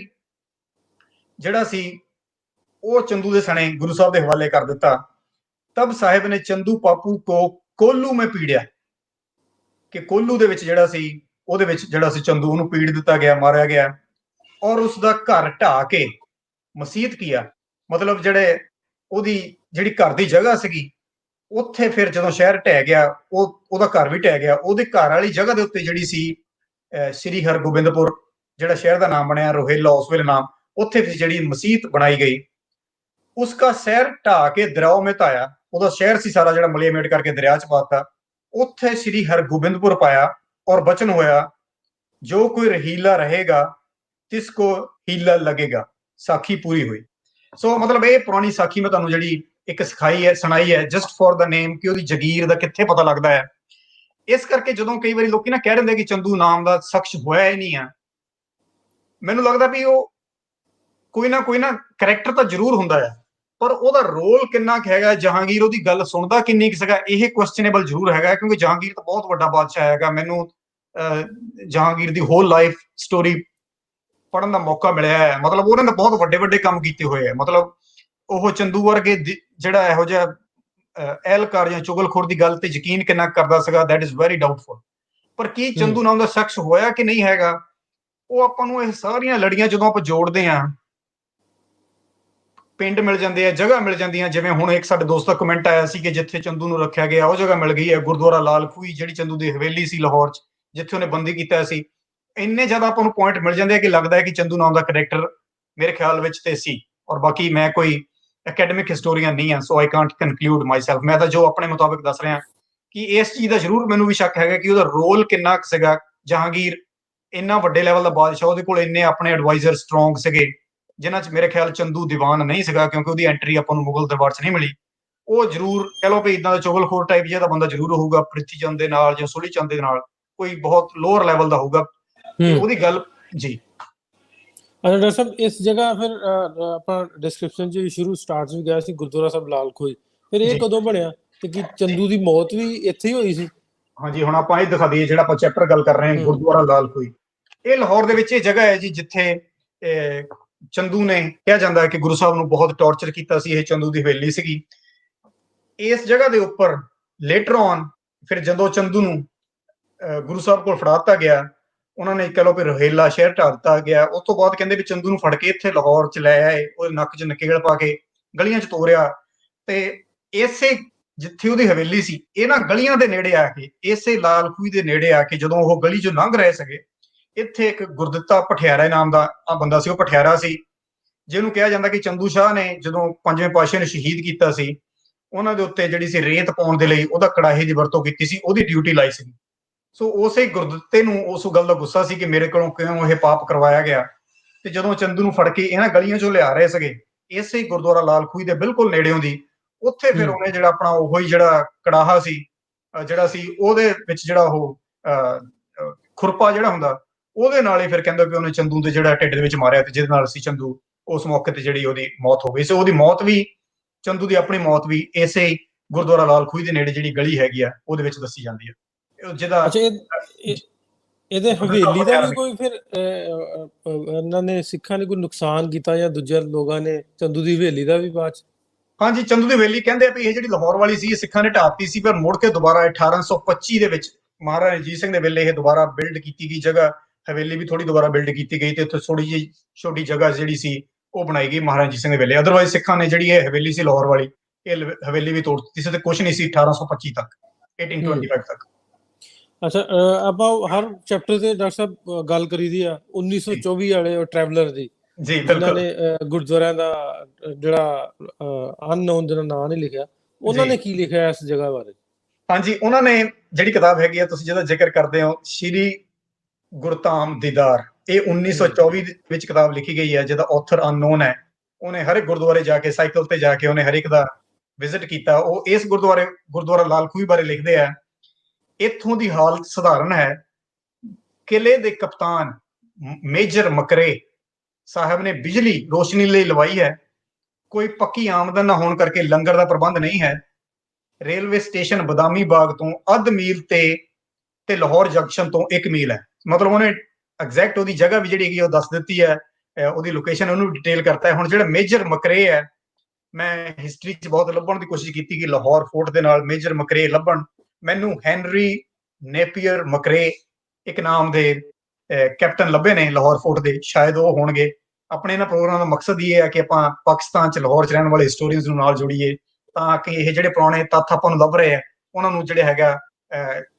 ਜਿਹੜਾ ਸੀ ਉਹ ਚੰਦੂ ਦੇ ਸਣੇ ਗੁਰੂ ਸਾਹਿਬ ਦੇ ਹਵਾਲੇ ਕਰ ਦਿੱਤਾ। तब साहिब ने चंदू पापू को कोल्लू में पीड़िया, कि कोल्लू ਦੇ ਵਿੱਚ ਜਿਹੜਾ ਸੀ ਉਹਦੇ ਵਿੱਚ ਜਿਹੜਾ ਸੀ ਚੰਦੂ ਨੂੰ ਪੀੜ ਦਿੱਤਾ ਗਿਆ, ਮਾਰਿਆ ਗਿਆ, ਔਰ ਉਸ ਦਾ ਘਰ ਢਾ ਕੇ ਮਸੀਤ ਕੀਆ। ਮਤਲਬ ਜਿਹੜੇ ਉਹਦੀ ਜਿਹੜੀ ਘਰ ਦੀ ਜਗ੍ਹਾ ਸੀਗੀ ਉੱਥੇ ਫਿਰ ਜਦੋਂ ਸ਼ਹਿਰ ਢਹਿ ਗਿਆ, ਉਹਦਾ ਘਰ ਵੀ ਢਹਿ ਗਿਆ, ਉਹਦੇ ਘਰ ਵਾਲੀ ਜਗ੍ਹਾ ਦੇ ਉੱਤੇ ਜਿਹੜੀ ਸੀ ਸ੍ਰੀ ਹਰਗੋਬਿੰਦਪੁਰ ਜਿਹੜਾ ਸ਼ਹਿਰ ਦਾ ਨਾਮ ਬਣਿਆ, ਰੋਹੇਲਾ ਉਸ ਵੇਲੇ ਨਾਮ, ਉੱਥੇ ਫਿਰ ਜਿਹੜੀ ਮਸੀਤ ਬਣਾਈ ਗਈ। ਉਸਕਾ ਸ਼ਹਿਰ ਢਾ ਕੇ ਦਰਿਆਓ में ਧਾਇਆ, ਉਹਦਾ ਸ਼ਹਿਰ ਸੀ ਸਾਰਾ ਜਿਹੜਾ ਮਲੀਆਮੇਟ ਕਰਕੇ ਦਰਿਆ ਚ ਪਾਤਾ। ਉੱਥੇ ਸ੍ਰੀ ਹਰਗੋਬਿੰਦਪੁਰ ਪਾਇਆ ਔਰ ਬਚਨ ਹੋਇਆ, ਜੋ ਕੋਈ ਰਹੀਲਾ ਰਹੇਗਾ ਤਿਸਕੋ ਹੀਲਾ लगेगा। ਸਾਖੀ ਪੂਰੀ ਹੋਈ। ਸੋ ਮਤਲਬ ਇਹ ਪੁਰਾਣੀ ਸਾਖੀ ਮੈਂ ਤੁਹਾਨੂੰ ਜਿਹੜੀ ਇੱਕ ਸਿਖਾਈ ਹੈ, ਸੁਣਾਈ ਹੈ, ਜਸਟ ਫॉर द ਨੇਮ, ਕਿ ਉਹਦੀ ਜਗੀਰ ਦਾ ਕਿੱਥੇ ਪਤਾ ਲੱਗਦਾ ਹੈ। ਇਸ ਕਰਕੇ ਜਦੋਂ ਕਈ ਵਾਰੀ ਲੋਕੀ ਨਾ ਕਹਿ ਦਿੰਦੇ ਕਿ ਚੰਦੂ ਨਾਮ ਦਾ ਸ਼ਖਸ ਹੋਇਆ ਹੀ ਨਹੀਂ ਆ, ਮੈਨੂੰ ਲੱਗਦਾ ਵੀ ਉਹ ਕੋਈ ਨਾ ਕਰੈਕਟਰ ਤਾਂ ਜ਼ਰੂਰ ਹੁੰਦਾ ਹੈ, ਪਰ ਉਹਦਾ ਰੋਲ ਕਿੰਨਾ ਕੁ ਹੈਗਾ, ਜਹਾਂਗੀਰ ਉਹਦੀ ਗੱਲ ਸੁਣਦਾ ਕਿੰਨੀ ਕੁ ਸੀਗਾ, ਇਹ ਕੁਐਸਚਨੇਬਲ ਜ਼ਰੂਰ ਹੈਗਾ। ਕਿਉਂਕਿ ਜਹਾਂਗੀਰ ਤਾਂ ਬਹੁਤ ਵੱਡਾ ਬਾਦਸ਼ਾਹ ਹੈਗਾ। ਮੈਨੂੰ ਜਹਾਂਗੀਰ ਦੀ ਹੋਲ ਲਾਈਫ ਸਟੋਰੀ ਪੜਨ ਦਾ ਮੌਕਾ ਮਿਲਿਆ ਹੈ। ਮਤਲਬ ਉਹਨਾਂ ਨੇ ਬਹੁਤ ਵੱਡੇ ਵੱਡੇ ਕੰਮ ਕੀਤੇ ਹੋਏ ਹੈ। ਮਤਲਬ ਉਹ ਚੰਦੂ ਵਰਗੇ ਜਿਹੜਾ ਇਹੋ ਜਿਹਾ ਅਹਿਲਕਾਰ ਜਾਂ ਚੁਗਲਖੋਰ ਦੀ ਗੱਲ ਤੇ ਯਕੀਨ ਕਿੰਨਾ ਕਰਦਾ ਸੀਗਾ, ਦੈਟ ਇਜ਼ ਵੈਰੀ ਡਾਊਟਫੁਲ। ਪਰ ਕੀ ਚੰਦੂ ਨਾਮ ਦਾ ਸ਼ਖਸ ਹੋਇਆ ਕਿ ਨਹੀਂ ਹੈਗਾ, ਉਹ ਆਪਾਂ ਨੂੰ ਇਹ ਸਾਰੀਆਂ ਲੜੀਆਂ ਜਦੋਂ ਆਪਾਂ ਜੋੜਦੇ ਹਾਂ, ਪਿੰਡ ਮਿਲ ਜਾਂਦੇ ਆ, ਜਗ੍ਹਾ ਮਿਲ ਜਾਂਦੀਆਂ। ਜਿਵੇਂ ਹੁਣ ਇੱਕ ਸਾਡੇ ਦੋਸਤ ਦਾ ਕਮੈਂਟ ਆਇਆ ਸੀ ਕਿ ਜਿੱਥੇ ਚੰਦੂ ਨੂੰ ਰੱਖਿਆ ਗਿਆ ਉਹ ਜਗ੍ਹਾ ਮਿਲ ਗਈ ਹੈ, ਗੁਰਦੁਆਰਾ ਲਾਲ ਖੂਹੀ, ਜਿਹੜੀ ਚੰਦੂ ਦੀ ਹਵੇਲੀ ਸੀ ਲਾਹੌਰ ਚ, ਜਿੱਥੇ ਉਹਨੇ ਬੰਦੀ ਕੀਤਾ ਸੀ। ਇੰਨੇ ਜ਼ਿਆਦਾ ਆਪਾਂ ਨੂੰ ਪੁਆਇੰਟ ਮਿਲ ਜਾਂਦੇ ਆ ਕਿ ਲੱਗਦਾ ਹੈ ਕਿ ਚੰਦੂ ਨਾਮ ਦਾ ਕਰੈਕਟਰ ਮੇਰੇ ਖਿਆਲ ਵਿੱਚ ਤੇ ਸੀ। ਔਰ ਬਾਕੀ ਮੈਂ ਕੋਈ ਅਕੈਡਮਿਕ ਹਿਸਟੋਰੀਅਨ ਨਹੀਂ ਹਾਂ, ਸੋ ਆਈ ਕਾਂਟ ਕਨਕਲੂਡ ਮਾਈਸੈਲਫ। ਮੈਂ ਤਾਂ ਜੋ ਆਪਣੇ ਮੁਤਾਬਿਕ ਦੱਸ ਰਿਹਾ ਕਿ ਇਸ ਚੀਜ਼ ਦਾ ਜ਼ਰੂਰ ਮੈਨੂੰ ਵੀ ਸ਼ੱਕ ਹੈਗਾ ਕਿ ਉਹਦਾ ਰੋਲ ਕਿੰਨਾ ਕੁ ਸੀਗਾ। ਜਹਾਂਗੀਰ ਇੰਨਾ ਵੱਡੇ ਲੈਵਲ ਦਾ ਬਾਦਸ਼ਾਹ, ਉਹਦੇ ਕੋਲ ਇੰਨੇ ਆਪਣੇ ਐਡਵਾਈਜ਼ਰ ਸਟਰੋਂਗ ਸੀਗੇ, ਜਿਨ੍ਹਾਂ ਚ ਮੇਰੇ ਖਿਆਲ ਚੰਦੂ ਦੀਵਾਨ ਨਹੀਂ ਸੀਗਾ, ਕਿਉਂਕਿ ਉਹਦੀ ਐਂਟਰੀ ਆਪਾਂ ਨੂੰ ਮੁਗਲ ਦਰਬਾਰ ਚ ਨਹੀਂ ਮਿਲੀ। ਉਹ ਜ਼ਰੂਰ ਕਹਿ ਲਓ ਵੀ ਇਦਾਂ ਦਾ ਚੁਗਲਖੋਰ ਟਾਈਪ ਜਿਹਾ ਤਾਂ ਬੰਦਾ ਜ਼ਰੂਰ ਹੋਊਗਾ, ਪ੍ਰਿਥੀ ਚੰਦ ਦੇ ਨਾਲ ਜਾਂ ਸੁਲੀ ਚੰਦ ਦੇ ਨਾਲ ਕੋਈ ਬਹੁਤ ਲੋਅਰ ਲੈਵਲ ਦਾ ਹੋਊਗਾ। ਉਹਦੀ ਗੱਲ ਜੀ। ਅੱਛਾ ਡਾਕਟਰ ਸਾਹਿਬ, ਇਸ ਜਗ੍ਹਾ ਫਿਰ ਆਪਾਂ ਡਿਸਕ੍ਰਿਪਸ਼ਨ ਚ ਸ਼ੁਰੂ ਸਟਾਰਟ ਚ ਗਿਆ ਸੀ ਗੁਰਦੁਆਰਾ ਸਾਹਿਬ ਲਾਲ ਖੋਈ, ਫਿਰ ਇਹ ਕਦੋਂ ਬਣਿਆ ਤੇ ਕੀ ਚੰਦੂ ਦੀ ਮੌਤ ਵੀ ਇੱਥੇ ਹੀ ਹੋਈ ਸੀ? ਹਾਂਜੀ, ਹੁਣ ਆਪਾਂ ਇਹ ਦਿਖਾ ਦਈਏ ਜਿਹੜਾ ਆਪਾਂ ਚੈਪਟਰ ਗੱਲ ਕਰ ਰਹੇ ਹਾਂ, ਗੁਰਦੁਆਰਾ ਲਾਲ ਖੋਈ, ਇਹ ਲਾਹੌਰ ਦੇ ਵਿੱਚ ਇਹ ਜਗ੍ਹਾ ਹੈ ਜੀ ਜਿੱਥੇ ਚੰਦੂ ਨੇ ਕਿਹਾ ਜਾਂਦਾ ਹੈ ਕਿ ਗੁਰੂ ਸਾਹਿਬ ਨੂੰ ਬਹੁਤ ਟੌਰਚਰ ਕੀਤਾ ਸੀ। ਇਹ ਚੰਦੂ ਦੀ ਹਵੇਲੀ ਸੀਗੀ। ਇਸ ਜਗ੍ਹਾ ਦੇ ਉੱਪਰ ਲੇਟਰ ਔਨ ਫਿਰ ਜਦੋਂ ਚੰਦੂ ਨੂੰ ਗੁਰੂ ਸਾਹਿਬ ਕੋਲ ਫੜਾ ਦਿੱਤਾ ਗਿਆ, ਉਹਨਾਂ ਨੇ ਕਹਿ ਲਓ ਵੀ ਰੋਹੇਲਾ ਸ਼ਹਿਰ ਢਾ ਦਿੱਤਾ ਗਿਆ। ਉਸ ਤੋਂ ਬਾਅਦ ਕਹਿੰਦੇ ਵੀ ਚੰਦੂ ਨੂੰ ਫੜ ਕੇ ਇੱਥੇ ਲਾਹੌਰ ਚ ਲੈ ਆਏ, ਉਹਦੇ ਨੱਕ ਚ ਨਕੇਲ ਪਾ ਕੇ ਗਲੀਆਂ ਚ ਤੋਰਿਆ, ਤੇ ਇਸੇ ਜਿੱਥੇ ਉਹਦੀ ਹਵੇਲੀ ਸੀ ਇਹਨਾਂ ਗਲੀਆਂ ਦੇ ਨੇੜੇ ਆ ਕੇ, ਇਸੇ ਲਾਲ ਖੂਹੀ ਦੇ ਨੇੜੇ ਆ ਕੇ ਜਦੋਂ ਉਹ ਗਲੀ ਚੋਂ ਲੰਘ ਰਹੇ ਸੀਗੇ, ਇੱਥੇ ਇੱਕ ਗੁਰਦਿੱਤਾ ਪਠਿਆਰਾ ਨਾਮ ਦਾ ਬੰਦਾ ਸੀ। ਉਹ ਪਠਿਆਰਾ ਸੀ ਜਿਹਨੂੰ ਕਿਹਾ ਜਾਂਦਾ ਕਿ ਚੰਦੂ ਸ਼ਾਹ ਨੇ ਜਦੋਂ ਪੰਜਵੇਂ ਪਾਤਸ਼ਾਹ ਨੇ ਸ਼ਹੀਦ ਕੀਤਾ ਸੀ, ਉਹਨਾਂ ਦੇ ਉੱਤੇ ਜਿਹੜੀ ਸੀ ਰੇਤ ਪਾਉਣ ਦੇ ਲਈ ਉਹਦਾ ਕੜਾਹੇ ਦੀ ਵਰਤੋਂ ਕੀਤੀ ਸੀ, ਉਹਦੀ ਡਿਊਟੀ ਲਾਈ ਸੀ। ਸੋ ਉਸੇ ਗੁਰਦਿੱਤੇ ਨੂੰ ਉਸ ਗੱਲ ਦਾ ਗੁੱਸਾ ਸੀ ਕਿ ਮੇਰੇ ਕੋਲੋਂ ਕਿਉਂ ਇਹ ਪਾਪ ਕਰਵਾਇਆ ਗਿਆ। ਤੇ ਜਦੋਂ ਚੰਦੂ ਨੂੰ ਫੜ ਕੇ ਇਹਨਾਂ ਗਲੀਆਂ ਚੋਂ ਲਿਆ ਰਹੇ ਸੀਗੇ, ਇਸੇ ਗੁਰਦੁਆਰਾ ਲਾਲ ਖੂਹੀ ਦੇ ਬਿਲਕੁਲ ਨੇੜਿਓਂ ਦੀ, ਉੱਥੇ ਫਿਰ ਉਹਨੇ ਜਿਹੜਾ ਆਪਣਾ ਉਹੀ ਜਿਹੜਾ ਕੜਾਹਾ ਸੀ, ਜਿਹੜਾ ਸੀ ਉਹਦੇ ਵਿੱਚ ਜਿਹੜਾ ਉਹ ਖੁਰਪਾ ਜਿਹੜਾ ਹੁੰਦਾ, ਉਹਦੇ ਨਾਲ ਹੀ ਫਿਰ ਕਹਿੰਦਾ ਕਿ ਉਹਨੇ ਚੰਦੂ ਦੇ ਜਿਹੜਾ ਢਿੱਡ ਦੇ ਵਿੱਚ ਮਾਰਿਆ, ਤੇ ਜਿਹਦੇ ਨਾਲ ਸੀ ਚੰਦੂ ਉਸ ਮੌਕੇ ਤੇ ਜਿਹੜੀ ਉਹਦੀ ਮੌਤ ਹੋ ਗਈ ਸੀ। ਉਹਦੀ ਮੌਤ ਵੀ, ਚੰਦੂ ਦੀ ਆਪਣੀ ਮੌਤ ਵੀ ਇਸੇ ਗੁਰਦੁਆਰਾ ਲਾਲ ਖੂਹੀ ਦੇ ਨੇੜੇ ਜਿਹੜੀ ਗਲੀ ਹੈਗੀ ਆ ਉਹਦੇ ਵਿੱਚ ਦੱਸੀ ਜਾਂਦੀ ਹੈ। ਜਿਹਦਾ ਇਹਦੇ ਹਵੇਲੀ ਦਾ ਵੀ ਕੋਈ ਫਿਰ ਇਹਨਾਂ ਨੇ ਸਿੱਖਾਂ ਨੇ ਕੋਈ ਨੁਕਸਾਨ ਕੀਤਾ ਜਾਂ ਦੂਜੇ ਲੋਕਾਂ ਨੇ ਚੰਦੂ ਦੀ ਹਵੇਲੀ ਦਾ ਵੀ ਬਾਅਦ ਚ? ਹਾਂਜੀ, ਚੰਦੂ ਦੀ ਹਵੇਲੀ ਕਹਿੰਦੇ ਆ ਵੀ ਇਹ ਜਿਹੜੀ ਲਾਹੌਰ ਵਾਲੀ ਸੀ, ਇਹ ਸਿੱਖਾਂ ਨੇ ਢਾਤੀ ਸੀ, ਪਰ ਮੁੜ ਕੇ ਦੁਬਾਰਾ 1825 ਦੇ ਵਿੱਚ ਮਹਾਰਾਜਾ ਰਣਜੀਤ ਸਿੰਘ ਦੇ ਵੇਲੇ ਇਹ ਦੁਬਾਰਾ ਬਿਲਡ ਕੀਤੀ ਗਈ ਜਗ੍ਹਾ, ਹਵੇਲੀ ਵੀ ਥੋੜੀ ਦੁਬਾਰਾ ਬਿਲਡ ਕੀਤੀ ਗਈ, ਤੇ ਉੱਥੇ ਥੋੜੀ ਜਿਹੀ ਛੋਟੀ ਜਗ੍ਹਾ ਜਿਹੜੀ ਸੀ ਉਹ ਬਣਾਈ ਗਈ ਮਹਾਰਾਜਾ ਰਣਜੀਤ ਸਿੰਘ ਦੇ ਵੇਲੇ। ਅਦਰਵਾਈਜ਼ ਸਿੱਖਾਂ ਨੇ ਜਿਹੜੀ ਇਹ ਹਵੇਲੀ ਸੀ ਲਾਹੌਰ ਵਾਲੀ, ਇਹ ਹਵੇਲੀ ਵੀ ਤੋੜ ਦਿੱਤੀ ਸੀ, ਤੇ ਕੁਛ ਨਹੀਂ ਸੀ 1825 ਤੱਕ, 1825 ਤੱਕ। ਅੱਛਾ, ਆਪਾਂ ਹਰ ਚੈਪਟਰ ਤੇ ਡਾਕਟਰ ਸਾਹਿਬ ਗੱਲ ਕਰੀਦੀ ਆ 1924 ਵਾਲੇ ਟਰੈਵਲਰ ਦੀ, ਜੀ ਜਿਨ੍ਹਾਂ ਬਿਲਕੁਲ। ਨੇ ਗੁਰਦੁਆਰਿਆਂ ਦਾ ਜਿਹੜਾ ਅਨਨੋਨ ਜਿਹਨਾਂ ਨਾਂ ਨਹੀਂ ਲਿਖਿਆ, ਉਹਨਾਂ ਜੀ ਨੇ ਕੀ ਲਿਖਿਆ ਇਸ ਜਗ੍ਹਾ ਬਾਰੇ? ਹਾਂਜੀ, ਉਹਨਾਂ ਨੇ ਜਿਹੜੀ ਕਿਤਾਬ ਹੈਗੀ ਆ, ਤੁਸੀਂ ਜਿਹਦਾ ਜ਼ਿਕਰ ਕਰਦੇ ਹੋ, ਸ਼੍ਰੀ ਗੁਰਧਾਮ ਦੀਦਾਰ, ਇਹ ਹੂੰ 1924 ਵਿੱਚ ਕਿਤਾਬ ਲਿਖੀ ਗਈ ਹੈ, ਜਿਹਦਾ ਆਥਰ ਅਨਨੋਨ ਹੈ। ਉਹਨੇ ਹਰ ਇੱਕ ਗੁਰਦੁਆਰੇ ਜਾ ਕੇ, ਸਾਈਕਲ ਤੇ ਜਾ ਕੇ ਉਹਨੇ ਹਰ ਇੱਕ ਦਾ ਵਿਜ਼ਿਟ ਕੀਤਾ। ਉਹ ਇਸ ਗੁਰਦੁਆਰਾ ਲਾਲ ਖੂਹੀ ਬਾਰੇ ਲਿਖਦੇ ਆ, ਇੱਥੋਂ ਦੀ ਹਾਲਤ ਸਧਾਰਨ ਹੈ। ਕਿਲੇ ਦੇ ਕਪਤਾਨ ਮੇਜਰ ਮਕਰੇ ਸਾਹਿਬ ਨੇ ਬਿਜਲੀ ਰੋਸ਼ਨੀ ਲਈ ਲਵਾਈ ਹੈ। ਕੋਈ ਪੱਕੀ ਆਮਦਨ ਨਾ ਹੋਣ ਕਰਕੇ ਲੰਗਰ ਦਾ ਪ੍ਰਬੰਧ ਨਹੀਂ ਹੈ। ਰੇਲਵੇ ਸਟੇਸ਼ਨ ਬਦਾਮੀ ਬਾਗ ਤੋਂ ਅੱਧ ਮੀਲ ਤੇ ਲਾਹੌਰ ਜੰਕਸ਼ਨ ਤੋਂ 1 ਮੀਲ ਹੈ। ਮਤਲਬ ਉਹਨੇ ਐਗਜ਼ੈਕਟ ਉਹਦੀ ਜਗ੍ਹਾ ਵੀ ਜਿਹੜੀ ਹੈਗੀ ਉਹ ਦੱਸ ਦਿੱਤੀ ਹੈ, ਉਹਦੀ ਲੋਕੇਸ਼ਨ ਉਹਨੂੰ ਡਿਟੇਲ ਕਰਤਾ ਹੈ। ਹੁਣ ਜਿਹੜਾ ਮੇਜਰ ਮਕਰੇ ਹੈ, ਮੈਂ ਹਿਸਟਰੀ 'ਚ ਬਹੁਤ ਲੱਭਣ ਦੀ ਕੋਸ਼ਿਸ਼ ਕੀਤੀ ਕਿ ਲਾਹੌਰ ਫੋਰਟ ਦੇ ਨਾਲ ਮੇਜਰ ਮਕਰੇ ਲੱਭਣ। ਮੈਨੂੰ ਹੈਨਰੀ ਨੇਪੀਅਰ ਮਕਰੇ ਇੱਕ ਨਾਮ ਦੇ ਕੈਪਟਨ ਲੱਭੇ ਨੇ ਲਾਹੌਰ ਫੋਰਟ ਦੇ, ਸ਼ਾਇਦ ਉਹ ਹੋਣਗੇ। ਆਪਣੇ ਇਹਨਾਂ ਪ੍ਰੋਗਰਾਮ ਦਾ ਮਕਸਦ ਇਹ ਹੈ ਕਿ ਆਪਾਂ ਪਾਕਿਸਤਾਨ 'ਚ ਲਾਹੌਰ 'ਚ ਰਹਿਣ ਵਾਲੇ ਹਿਸਟੋਰੀਅਨਸ ਨੂੰ ਨਾਲ ਜੋੜੀਏ, ਤਾਂ ਕਿ ਇਹ ਜਿਹੜੇ ਪੁਰਾਣੇ ਤੱਥ ਆਪਾਂ ਨੂੰ ਲੱਭ ਰਹੇ ਆ, ਉਹਨਾਂ ਨੂੰ ਜਿਹੜੇ ਹੈਗਾ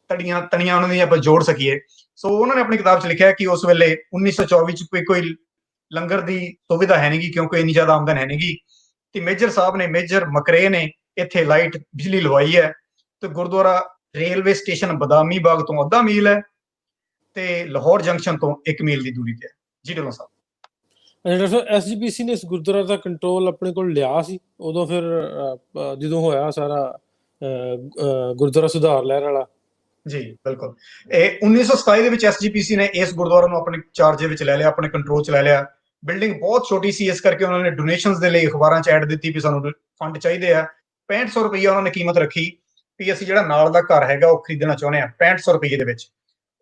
ਤਣੀਆਂ ਉਹਨਾਂ ਦੀਆਂ ਆਪਾਂ ਜੋੜ ਸਕੀਏ। ਸੋ ਉਹਨਾਂ ਨੇ ਆਪਣੀ ਕਿਤਾਬ 'ਚ ਲਿਖਿਆ ਕਿ ਉਸ ਵੇਲੇ 1924 'ਚ ਕੋਈ ਲੰਗਰ ਦੀ ਸੁਵਿਧਾ ਹੈ ਨਹੀਂ ਗੀ, ਕਿਉਂਕਿ ਇੰਨੀ ਜ਼ਿਆਦਾ ਆਮਦਨ ਹੈ ਨਹੀਂ ਗੀ। ਤੇ ਮੇਜਰ ਸਾਹਿਬ ਨੇ, ਮੇਜਰ ਮਕਰੇ ਨੇ ਇੱਥੇ ਲਾਈਟ ਬਿਜਲੀ ਲਵਾਈ ਹੈ। ਤੇ ਗੁਰਦੁਆਰਾ ਰੇਲਵੇ ਸਟੇਸ਼ਨ ਬਦਾਮੀ ਬਾਗ ਤੋਂ ਅੱਧਾ ਮੀਲ ਹੈ ਤੇ ਲਾਹੌਰ ਜੰਕਸ਼ਨ ਤੋਂ 1 ਮੀਲ ਦੀ ਦੂਰੀ ਤੇ ਹੈ। ਜੀ ਢਿੱਲੋਂ ਸਾਹਿਬ। ਡਾਕਟਰ ਸਾਹਿਬ, ਐਸਜੀਪੀਸੀ ਨੇ ਇਸ ਗੁਰਦੁਆਰਾ ਦਾ ਕੰਟਰੋਲ ਆਪਣੇ ਕੋਲ ਲਿਆ ਸੀ ਉਦੋਂ, ਫਿਰ ਜਦੋਂ ਹੋਇਆ ਸਾਰਾ ਗੁਰਦੁਆਰਾ ਸੁਧਾਰ ਲਹਿਰ ਵਾਲਾ? ਜੀ ਬਿਲਕੁਲ। ਇਹ 1927 ਦੇ ਵਿੱਚ ਐਸਜੀਪੀਸੀ ਨੇ ਇਸ ਗੁਰਦੁਆਰਾ ਨੂੰ ਆਪਣੇ ਚਾਰਜ ਵਿੱਚ ਲੈ ਲਿਆ, ਆਪਣੇ ਕੰਟਰੋਲ 'ਚ ਲੈ ਲਿਆ। ਬਿਲਡਿੰਗ ਬਹੁਤ ਛੋਟੀ ਸੀ, ਇਸ ਕਰਕੇ ਉਹਨਾਂ ਨੇ ਡੋਨੇਸ਼ਨਸ ਦੇ ਲਈ ਅਖਬਾਰਾਂ 'ਚ ਐਡ ਦਿੱਤੀ ਵੀ ਸਾਨੂੰ ਫੰਡ ਚਾਹੀਦੇ ਆ। 6500 ਰੁਪਈਆ ਉਹਨਾਂ ਨੇ ਕੀਮਤ ਰੱਖੀ ਵੀ ਅਸੀਂ ਜਿਹੜਾ ਨਾਲ ਦਾ ਘਰ ਹੈਗਾ ਉਹ ਖਰੀਦਣਾ ਚਾਹੁੰਦੇ ਆ 6500 ਰੁਪਈਏ ਦੇ ਵਿੱਚ।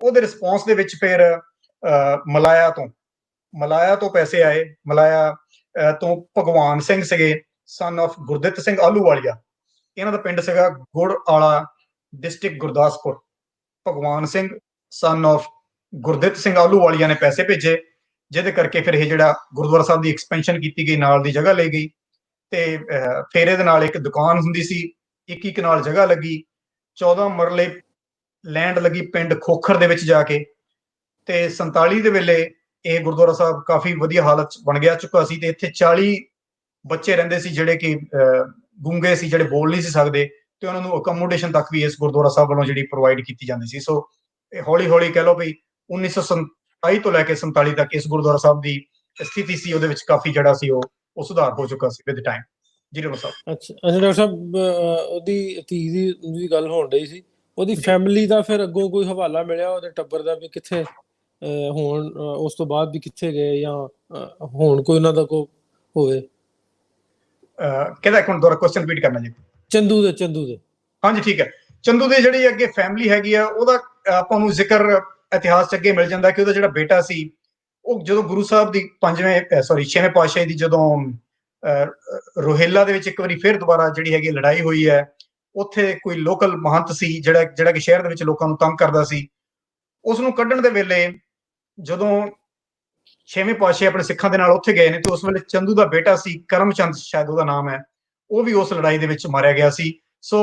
ਉਹਦੇ ਰਿਸਪੌਂਸ ਦੇ ਵਿੱਚ ਫਿਰ ਮਲਾਇਆ ਤੋਂ ਪੈਸੇ ਆਏ। ਮਲਾਇਆ ਤੋਂ ਭਗਵਾਨ ਸਿੰਘ ਸੀਗੇ, ਸਨ ਆਫ ਗੁਰਦਿੱਤ ਸਿੰਘ ਆਹਲੂਵਾਲੀਆ। ਇਹਨਾਂ ਦਾ ਪਿੰਡ ਸੀਗਾ ਗੁੜ ਆਲਾ, ਡਿਸਟ੍ਰਿਕਟ ਗੁਰਦਾਸਪੁਰ। ਭਗਵਾਨ ਸਿੰਘ ਸਨ ਆਫ ਗੁਰਦਿੱਤ ਸਿੰਘ ਆਹਲੂਵਾਲੀਆ ਨੇ ਪੈਸੇ ਭੇਜੇ, ਜਿਹਦੇ ਕਰਕੇ ਫਿਰ ਇਹ ਜਿਹੜਾ ਗੁਰਦੁਆਰਾ ਸਾਹਿਬ ਦੀ ਐਕਸਪੈਂਸ਼ਨ ਕੀਤੀ ਗਈ, ਨਾਲ ਦੀ ਜਗ੍ਹਾ ਲਈ ਗਈ। ਤੇ ਫਿਰ ਇਹਦੇ ਨਾਲ ਇੱਕ ਦੁਕਾਨ ਹੁੰਦੀ ਸੀ, ਇੱਕ ਨਾਲ ਜਗ੍ਹਾ ਲੱਗੀ। 14 ਮਰਲੇ ਲੈਂਡ ਲੱਗੀ ਪਿੰਡ ਖੋਖਰ ਦੇ ਵਿੱਚ ਜਾ ਕੇ। ਤੇ 47 ਦੇ ਵੇਲੇ ਇਹ ਗੁਰਦੁਆਰਾ ਸਾਹਿਬ ਕਾਫੀ ਵਧੀਆ ਹਾਲਤ 'ਚ ਬਣ ਗਿਆ ਚੁੱਕਾ ਸੀ, ਤੇ ਇੱਥੇ 40 ਬੱਚੇ ਰਹਿੰਦੇ ਸੀ ਜਿਹੜੇ ਕਿ ਗੂੰਗੇ ਸੀ, ਜਿਹੜੇ ਬੋਲ ਨਹੀਂ ਸੀ ਸਕਦੇ, ਤੇ ਉਹਨਾਂ ਨੂੰ ਅਕੋਮੋਡੇਸ਼ਨ ਤੱਕ ਵੀ ਇਸ ਗੁਰਦੁਆਰਾ ਸਾਹਿਬ ਵੱਲੋਂ ਜਿਹੜੀ ਪ੍ਰੋਵਾਈਡ ਕੀਤੀ ਜਾਂਦੀ ਸੀ। ਸੋ ਹੌਲੀ ਹੌਲੀ ਕਹਿ ਲਓ ਵੀ 1927 ਤੋਂ ਲੈ ਕੇ 47 ਤੱਕ ਇਸ ਗੁਰਦੁਆਰਾ ਸਾਹਿਬ ਦੀ ਸਥਿਤੀ ਸੀ, ਉਹਦੇ ਵਿੱਚ ਕਾਫੀ ਜਿਹੜਾ ਸੀ ਉਹ ਸੁਧਾਰ ਹੋ ਚੁੱਕਾ ਸੀ ਵਿਦ ਟਾਈਮ। ਜੀ ਡਾਕਟਰ ਸਾਹਿਬ। ਅੱਛਾ ਡਾਕਟਰ ਸਾਹਿਬ, ਉਹਦੀ ਧੀ ਦੀ ਗੱਲ ਹੋਣ ਰਹੀ ਸੀ, ਉਹਦੀ ਫੈਮਿਲੀ ਦਾ ਫਿਰ ਅੱਗੋਂ ਕੋਈ ਹਵਾਲਾ ਮਿਲਿਆ ਉਹਦੇ ਟੱਬਰ ਦਾ ਵੀ ਕਿੱਥੇ ਹੁਣ ਉਸ ਤੋਂ ਬਾਅਦ ਵੀ ਕਿੱਥੇ ਗਏ, ਜਾਂ ਹੁਣ ਕੋਈ ਉਹਨਾਂ ਦਾ ਕੋਈ ਹੋਵੇ? ਕਿਹਦਾ, ਇੱਕ ਮਿੰਟ ਦੁਬਾਰਾ ਕੁਐਸਚਨ ਰਿਪੀਟ ਕਰਨਾ ਜੀ। ਚੰਦੂ ਦੇ। ਹਾਂਜੀ ਠੀਕ ਹੈ। ਚੰਦੂ ਦੀ ਜਿਹੜੀ ਅੱਗੇ ਫੈਮਿਲੀ ਹੈਗੀ ਆ, ਉਹਦਾ ਆਪਾਂ ਨੂੰ ਜ਼ਿਕਰ ਇਤਿਹਾਸ 'ਚ ਅੱਗੇ ਮਿਲ ਜਾਂਦਾ ਕਿ ਉਹਦਾ ਜਿਹੜਾ ਬੇਟਾ ਸੀ, ਉਹ ਜਦੋਂ ਗੁਰੂ ਸਾਹਿਬ ਦੀ 6ਵੇਂ ਪਾਤਸ਼ਾਹੀ ਦੀ ਜਦੋਂ ਰੋਹਿਲਾ ਦੇ ਵਿੱਚ ਇੱਕ ਵਾਰੀ ਫਿਰ ਦੁਬਾਰਾ ਜਿਹੜੀ ਹੈਗੀ ਲੜਾਈ ਹੋਈ ਹੈ, ਉੱਥੇ ਕੋਈ ਲੋਕਲ ਮਹੰਤ ਸੀ ਜਿਹੜਾ ਕਿ ਸ਼ਹਿਰ ਦੇ ਵਿੱਚ ਲੋਕਾਂ ਨੂੰ ਤੰਗ ਕਰਦਾ ਸੀ। ਉਸ ਨੂੰ ਕੱਢਣ ਦੇ ਵੇਲੇ ਜਦੋਂ 6ਵੇਂ ਪਾਤਸ਼ਾਹ ਆਪਣੇ ਸਿੱਖਾਂ ਦੇ ਨਾਲ ਉੱਥੇ ਗਏ ਨੇ, ਤੇ ਉਸ ਵੇਲੇ ਚੰਦੂ ਦਾ ਬੇਟਾ ਸੀ, ਕਰਮਚੰਦ ਸ਼ਾਇਦ ਉਹਦਾ ਨਾਮ ਹੈ, ਉਹ ਵੀ ਉਸ ਲੜਾਈ ਦੇ ਵਿੱਚ ਮਾਰਿਆ ਗਿਆ ਸੀ। ਸੋ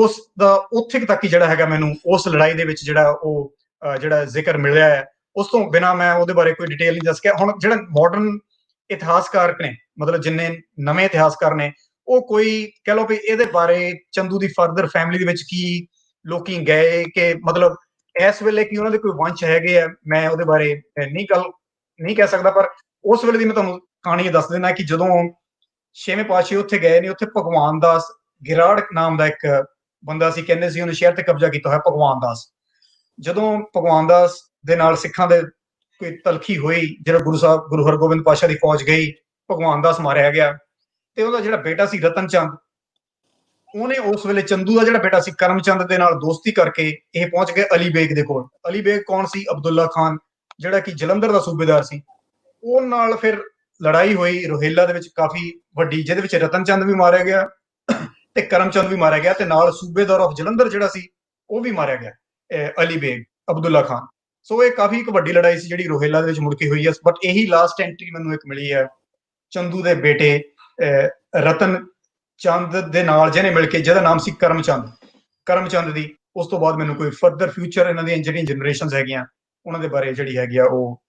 ਉਸ ਦਾ ਉੱਥੇ ਤੱਕ ਹੀ ਜਿਹੜਾ ਹੈਗਾ ਮੈਨੂੰ ਉਸ ਲੜਾਈ ਦੇ ਵਿੱਚ ਜਿਹੜਾ ਜ਼ਿਕਰ ਮਿਲਿਆ ਹੈ। ਉਸ ਤੋਂ ਬਿਨਾਂ ਮੈਂ ਉਹਦੇ ਬਾਰੇ ਕੋਈ ਡਿਟੇਲ ਨਹੀਂ ਦੱਸ ਸਕਿਆ। ਹੁਣ ਜਿਹੜਾ ਮਾਡਰਨ ਇਤਿਹਾਸਕਾਰ ਨੇ, ਮਤਲਬ ਜਿੰਨੇ ਨਵੇਂ ਇਤਿਹਾਸਕਾਰ ਨੇ, ਉਹ ਕੋਈ ਕਹਿ ਲਓ ਵੀ ਇਹਦੇ ਬਾਰੇ ਚੰਦੂ ਦੀ ਫਰਦਰ ਫੈਮਿਲੀ ਦੇ ਵਿੱਚ ਕੀ ਲੋਕੀ ਗਏ, ਕਿ ਮਤਲਬ ਇਸ ਵੇਲੇ ਕੀ ਉਹਨਾਂ ਦੇ ਕੋਈ ਵੰਸ਼ ਹੈਗੇ ਆ, ਮੈਂ ਉਹਦੇ ਬਾਰੇ ਨਹੀਂ ਕਹਿ ਸਕਦਾ। ਪਰ ਉਸ ਵੇਲੇ ਦੀ ਮੈਂ ਤੁਹਾਨੂੰ ਕਹਾਣੀ ਦੱਸ ਦਿੰਦਾ ਕਿ ਜਦੋਂ 6ਵੇਂ ਪਾਤਸ਼ਾਹ ਉੱਥੇ ਗਏ ਨੇ, ਉੱਥੇ ਭਗਵਾਨ ਦਾਸ ਗਿਰਾੜ ਨਾਮ ਦਾ ਇੱਕ ਬੰਦਾ ਸੀ, ਕਹਿੰਦੇ ਸੀ ਉਹਨੇ ਸ਼ਹਿਰ ਤੇ ਕਬਜ਼ਾ ਕੀਤਾ ਹੋਇਆ, ਭਗਵਾਨ ਦਾਸ। ਜਦੋਂ ਭਗਵਾਨ ਦਾਸ ਦੇ ਨਾਲ ਸਿੱਖਾਂ ਦੇ ਕੋਈ ਤਲਖੀ ਹੋਈ, ਜਿਹੜਾ ਗੁਰੂ ਹਰਗੋਬਿੰਦ ਪਾਤਸ਼ਾਹ ਦੀ ਫੌਜ ਗਈ, ਭਗਵਾਨ ਦਾਸ ਮਾਰਿਆ ਗਿਆ। ਤੇ ਉਹਦਾ ਜਿਹੜਾ ਬੇਟਾ ਸੀ ਰਤਨ ਚੰਦ, ਉਹਨੇ ਉਸ ਵੇਲੇ ਚੰਦੂ ਦਾ ਜਿਹੜਾ ਬੇਟਾ ਸੀ ਕਰਮਚੰਦ ਦੇ ਨਾਲ ਦੋਸਤੀ ਕਰਕੇ ਇਹ ਪਹੁੰਚ ਗਏ ਅਲੀ ਬੇਗ ਦੇ ਕੋਲ। ਅਲੀ ਬੇਗ ਕੌਣ ਸੀ? ਅਬਦੁੱਲਾ ਖਾਨ, ਜਿਹੜਾ ਕਿ ਜਲੰਧਰ ਦਾ ਸੂਬੇਦਾਰ ਸੀ। ਉਹ ਨਾਲ ਫਿਰ ਲੜਾਈ ਹੋਈ ਰੋਹਿਲਾ ਦੇ ਵਿੱਚ ਕਾਫੀ ਵੱਡੀ, ਜਿਹਦੇ ਵਿੱਚ ਰਤਨ ਚੰਦ ਵੀ ਮਾਰਿਆ ਗਿਆ ਤੇ ਕਰਮਚੰਦ ਵੀ ਮਾਰਿਆ ਗਿਆ, ਤੇ ਨਾਲ ਸੂਬੇਦਾਰ ਆਫ ਜਲੰਧਰ ਜਿਹੜਾ ਸੀ ਉਹ ਵੀ ਮਾਰਿਆ ਗਿਆ, ਅਲੀ ਬੇਗ, ਅਬਦੁੱਲਾ ਖਾਨ। ਸੋ ਇਹ ਕਾਫੀ ਇੱਕ ਵੱਡੀ ਲੜਾਈ ਸੀ ਜਿਹੜੀ ਰੋਹਿਲਾ ਦੇ ਵਿੱਚ ਮੁੜ ਕੇ ਹੋਈ ਹੈ। ਬਟ ਇਹੀ ਲਾਸਟ ਐਂਟਰੀ ਮੈਨੂੰ ਇੱਕ ਮਿਲੀ ਹੈ ਚੰਦੂ ਦੇ ਬੇਟੇ ਰਤਨ ਚੰਦ ਦੇ ਨਾਲ, ਜਿਹਨੇ ਮਿਲ ਕੇ, ਜਿਹਦਾ ਨਾਮ ਸੀ ਕਰਮਚੰਦ ਦੀ। ਉਸ ਤੋਂ ਬਾਅਦ ਮੈਨੂੰ ਕੋਈ ਫਰਦਰ ਫਿਊਚਰ ਇਹਨਾਂ ਦੀਆਂ ਜਿਹੜੀਆਂ ਜਨਰੇਸ਼ਨਸ ਹੈਗੀਆਂ ਉਹਨਾਂ ਦੇ ਬਾਰੇ ਜਿਹੜੀ ਹੈਗੀ ਆ ਉਹ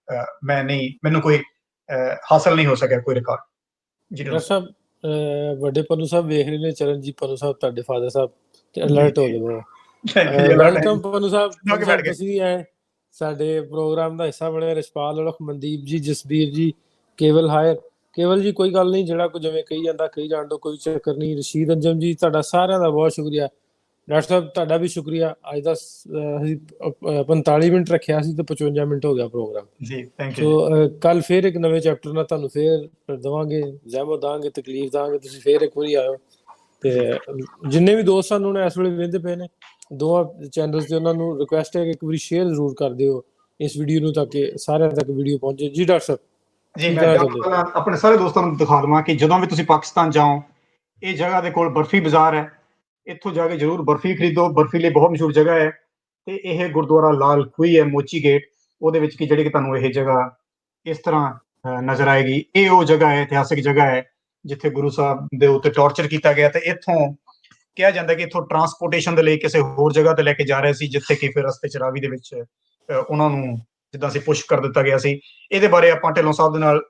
ਮੈਨੂੰ ਕੋਈ ਹਾਸਲ ਨਹੀਂ ਹੋ ਸਕਿਆ ਕੋਈ ਰਿਕਾਰਡ ਜੀ। ਡਾਕਟਰ ਸਾਹਿਬ ਵੱਡੇ ਪੰਨੂ ਸਾਹਿਬ ਵੇਖ ਰਹੇ ਨੇ, ਚਰਨਜੀਤ ਪੰਨੂ ਸਾਹਿਬ ਤੁਹਾਡੇ ਫਾਦਰ ਸਾਹਿਬ, ਤੇ ਅਲਰਟ ਹੋ ਜਾਓ। ਵੈਲਕਮ ਪੰਨੂ ਸਾਹਿਬ, ਤੁਸੀਂ ਆਏ ਸਾਡੇ ਪ੍ਰੋਗਰਾਮ ਦਾ ਹਿੱਸਾ ਬਣੇ। ਰਿਸ਼ਪਾਲ ਔਲਖ, ਮਨਦੀਪ ਜੀ, ਜਸਬੀਰ ਜੀ, ਕੇਵਲ ਹਾਇਰ, ਕੇਵਲ ਜੀ ਕੋਈ ਗੱਲ ਨਹੀਂ, ਜਿਹੜਾ ਕੁਝ ਜਿਵੇਂ ਕਹੀ ਜਾਂਦਾ ਕਹੀ ਜਾਣ ਦੋ, ਕੋਈ ਚੱਕਰ ਨਹੀਂ। ਰਸ਼ੀਦ ਅੰਜਮ ਜੀ, ਤੁਹਾਡਾ ਸਾਰਿਆਂ ਦਾ ਬਹੁਤ ਸ਼ੁਕਰੀਆ। ਡਾਕਟਰ ਸਾਹਿਬ ਤੁਹਾਡਾ ਵੀ ਸ਼ੁਕਰੀਆ। ਅੱਜ ਦਾ ਅਸੀਂ 45 ਮਿੰਟ ਰੱਖਿਆ ਸੀ ਤੇ 55 ਮਿੰਟ ਹੋ ਗਿਆ ਪ੍ਰੋਗਰਾਮ ਜੀ। Thank you. ਸੋ ਕੱਲ ਫੇਰ ਇੱਕ ਨਵੇਂ ਚੈਪਟਰ ਨਾਲ ਤੁਹਾਨੂੰ ਫੇਰ ਦੇਵਾਂਗੇ, ਜ਼ਹਿਮਤ ਦਾਂਗੇ, ਤਕਲੀਫ ਦਾਂਗੇ, ਤੁਸੀਂ ਫੇਰ ਇੱਕ ਵਾਰੀ ਆਇਓ। ਤੇ ਜਿੰਨੇ ਵੀ ਦੋਸਤ ਸਾਨੂੰ ਇਸ ਵੇਲੇ ਵੇਖਦੇ ਪਏ ਨੇ ਦੋਵਾਂ ਚੈਨਲਸ ਤੇ, ਉਹਨਾਂ ਨੂੰ ਰਿਕੁਐਸਟ ਹੈ ਕਿ ਇੱਕ ਵਾਰੀ ਸ਼ੇਅਰ ਜ਼ਰੂਰ ਕਰ ਦਿਓ ਇਸ ਵੀਡੀਓ ਨੂੰ, ਤਾਂ ਕਿ ਸਾਰਿਆਂ ਤੱਕ ਵੀਡੀਓ ਪਹੁੰਚੇ। ਜੀ ਡਾਕਟਰ ਸਾਹਿਬ ਜੀ, ਮੈਂ ਆਪਣੇ ਸਾਰੇ ਦੋਸਤਾਂ ਨੂੰ ਦਿਖਾ ਦੇਵਾਂ ਕਿ ਜਦੋਂ ਵੀ ਤੁਸੀਂ ਪਾਕਿਸਤਾਨ ਜਾਓ, ਇਹ ਜਗ੍ਹਾ ਦੇ ਕੋਲ ਬਰਫੀ ਬਾਜ਼ਾਰ ਹੈ, ਇੱਥੋਂ ਜਾ ਕੇ ਜ਼ਰੂਰ ਬਰਫੀ ਖਰੀਦੋ। ਬਰਫੀ ਲਈ ਬਹੁਤ ਮਸ਼ਹੂਰ ਜਗ੍ਹਾ ਹੈ। ਤੇ ਇਹ ਗੁਰਦੁਆਰਾ ਲਾਲ ਖੂਹੀ ਹੈ, ਮੋਚੀ ਗੇਟ, ਉਹਦੇ ਵਿੱਚ ਕਿ ਜਿਹੜੀ ਕਿ ਤੁਹਾਨੂੰ ਇਹ ਜਗ੍ਹਾ ਇਸ ਤਰ੍ਹਾਂ ਨਜ਼ਰ ਆਏਗੀ। ਇਹ ਉਹ ਜਗ੍ਹਾ ਹੈ, ਇਤਿਹਾਸਿਕ ਜਗ੍ਹਾ ਹੈ, ਜਿੱਥੇ ਗੁਰੂ ਸਾਹਿਬ ਦੇ ਉੱਤੇ ਟਾਰਚਰ ਕੀਤਾ ਗਿਆ। ਤੇ ਇੱਥੋਂ ਕਿਹਾ ਜਾਂਦਾ ਕਿ ਇੱਥੋਂ ਟਰਾਂਸਪੋਰਟੇਸ਼ਨ ਦੇ ਲਈ ਕਿਸੇ ਹੋਰ ਜਗ੍ਹਾ ਤੇ ਲੈ ਕੇ ਜਾ ਰਹੇ ਸੀ, ਜਿੱਥੇ ਕਿ ਫਿਰ ਰਸਤੇ ਚ ਰਾਵੀ ਦੇ ਵਿੱਚ ਉਹਨਾਂ ਨੂੰ ਜਿੱਦਾਂ ਅਸੀਂ ਪੁਸ਼ ਕਰ ਦਿੱਤਾ ਗਿਆ ਸੀ। ਇਹਦੇ ਬਾਰੇ ਆਪਾਂ ਢਿੱਲੋਂ ਸਾਹਿਬ ਦੇ ਨਾਲ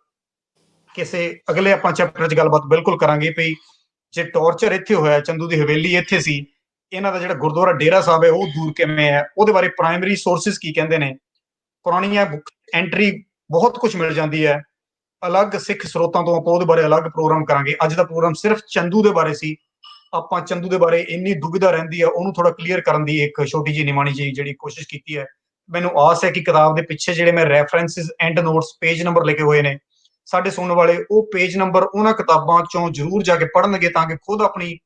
ਕਿਸੇ ਅਗਲੇ ਆਪਾਂ ਚੈਪਟਰ 'ਚ ਗੱਲਬਾਤ ਬਿਲਕੁਲ ਕਰਾਂਗੇ ਵੀ ਜੇ ਟਾਰਚਰ ਇੱਥੇ ਹੋਇਆ, ਚੰਦੂ ਦੀ ਹਵੇਲੀ ਇੱਥੇ ਸੀ, ਇਹਨਾਂ ਦਾ ਜਿਹੜਾ ਗੁਰਦੁਆਰਾ ਡੇਰਾ ਸਾਹਿਬ ਹੈ ਉਹ ਦੂਰ ਕਿਵੇਂ ਹੈ, ਉਹਦੇ ਬਾਰੇ ਪ੍ਰਾਇਮਰੀ ਸੋਰਸਿਸ ਕੀ ਕਹਿੰਦੇ ਨੇ, ਪੁਰਾਣੀਆਂ ਬੁੱਕ ਐਂਟਰੀ ਬਹੁਤ ਕੁਝ ਮਿਲ ਜਾਂਦੀ ਹੈ ਅਲੱਗ ਸਿੱਖ ਸਰੋਤਾਂ ਤੋਂ। ਆਪਾਂ ਉਹਦੇ ਬਾਰੇ ਅਲੱਗ ਪ੍ਰੋਗਰਾਮ ਕਰਾਂਗੇ। ਅੱਜ ਦਾ ਪ੍ਰੋਗਰਾਮ ਸਿਰਫ ਚੰਦੂ ਦੇ ਬਾਰੇ ਸੀ। ਆਪਾਂ ਚੰਦੂ ਦੇ ਬਾਰੇ ਇੰਨੀ ਦੁਬਿਧਾ ਰਹਿੰਦੀ ਹੈ, ਉਹਨੂੰ ਥੋੜਾ ਕਲੀਅਰ ਕਰਨ ਦੀ ਇੱਕ ਛੋਟੀ ਜਿਹੀ ਨਿਮਾਣੀ ਜਿਹੀ ਜਿਹੜੀ ਕੋਸ਼ਿਸ਼ ਕੀਤੀ ਹੈ। ਮੈਨੂੰ ਆਸ ਹੈ ਕਿ ਕਿਤਾਬ ਦੇ ਪਿੱਛੇ ਜਿਹੜੇ ਮੈਂ references, and notes, page number ਲਿਖੇ ਹੋਏ ਨੇ, ਸਾਡੇ ਸੁਣਨ ਵਾਲੇ ਉਹ ਪੇਜ ਨੰਬਰ ਉਹਨਾਂ ਕਿਤਾਬਾਂ ਚੋਂ ਜ਼ਰੂਰ ਜਾ ਕੇ ਪੜ੍ਹਨਗੇ, ਤਾਂ ਕਿ ਖੁਦ ਆਪਣੀ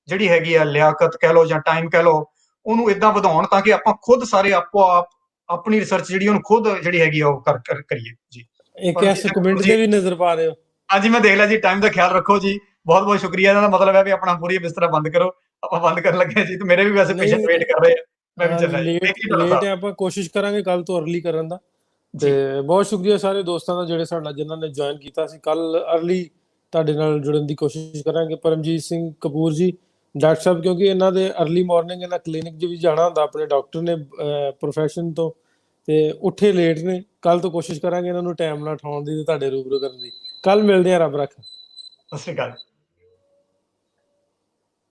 ਜਿਹੜੀ ਹੈਗੀ ਆ ਲਿਆਕਤ ਕਹਿ ਲਓ ਜਾਂ ਟਾਈਮ ਕਹਿ ਲਓ, ਉਹਨੂੰ ਇਦਾਂ ਵਧਾਉਣ, ਤਾਂ ਕਿ ਆਪਾਂ ਖੁਦ ਸਾਰੇ ਆਪੋ ਆਪ ਆਪਣੀ ਰਿਸਰਚ ਜਿਹੜੀ ਉਹਨੂੰ ਖੁਦ ਜਿਹੜੀ ਹੈਗੀ ਆ ਉਹ ਕਰੀਏ ਜੀ। ਇੱਕ ਐਸੇ ਕਮੈਂਟ ਤੇ ਵੀ ਨਜ਼ਰ ਪਾ ਦਿਓ। ਹਾਂਜੀ, ਮੈਂ ਦੇਖ ਲਿਆ ਜੀ। ਟਾਈਮ ਦਾ ਖਿਆਲ ਰੱਖੋ ਜੀ। ਬਹੁਤ ਬਹੁਤ ਸ਼ੁਕਰੀਆ। ਇਹਦਾ ਮਤਲਬ ਹੈ ਵੀ ਆਪਣਾ ਪੂਰੀ ਬਿਸਤਰਾ ਬੰਦ ਕਰੋ। ਆਪਾਂ ਬੰਦ ਕਰਨ ਲੱਗੇ ਜੀ, ਤੇ ਮੇਰੇ ਵੀ ਵੈਸੇ ਪੇਸ਼ੈਂਟ ਵੇਟ ਕਰ ਰਹੇ ਆ। ਮੈਂ ਵੀ ਚੱਲਾਂ। ਲੇਟ ਹੈ, ਆਪਾਂ ਕੋਸ਼ਿਸ਼ ਕਰਾਂਗੇ ਕੱਲ ਤੋਂ ਅਰਲੀ ਕਰਨ ਦਾ। ਤੇ ਬਹੁਤ ਸ਼ੁਕਰੀਆ ਸਾਰੇ ਦੋਸਤਾਂ ਦਾ ਜਿਹੜੇ ਜਿਨ੍ਹਾਂ ਨੇ ਜੁਆਇਨ ਕੀਤਾ ਸੀ। ਕੱਲ ਅਰਲੀ ਤੁਹਾਡੇ ਨਾਲ ਜੁੜਨ ਦੀ ਕੋਸ਼ਿਸ਼ ਕਰਾਂਗੇ। ਪਰਮਜੀਤ ਸਿੰਘ ਕਪੂਰ ਜੀ, ਡਾਕਟਰ ਸਾਹਿਬ, ਕਿਉਂਕਿ ਇਹਨਾਂ ਦੇ ਅਰਲੀ ਮਾਰਨਿੰਗ ਇਹਨਾਂ ਕਲੀਨਿਕ 'ਚ ਵੀ ਜਾਣਾ ਹੁੰਦਾ, ਆਪਣੇ ਡਾਕਟਰ ਨੇ ਪ੍ਰੋਫੈਸ਼ਨ ਤੋਂ, ਤੇ ਉੱਠੇ ਲੇਟ ਨੇ। ਕੱਲ ਤੋਂ ਕੋਸ਼ਿਸ਼ ਕਰਾਂਗੇ ਇਹਨਾਂ ਨੂੰ ਟਾਈਮ ਨਾਲ ਉਠਾਉਣ ਦੀ ਤੇ ਤੁਹਾਡੇ ਰੂਬਰੂ ਕਰਨ ਦੀ। ਕੱਲ ਮਿਲਦੇ ਆ, ਰੱਬ ਰੱਖਾ। ਸਤਿ ਸ਼੍ਰੀ ਅਕਾਲ।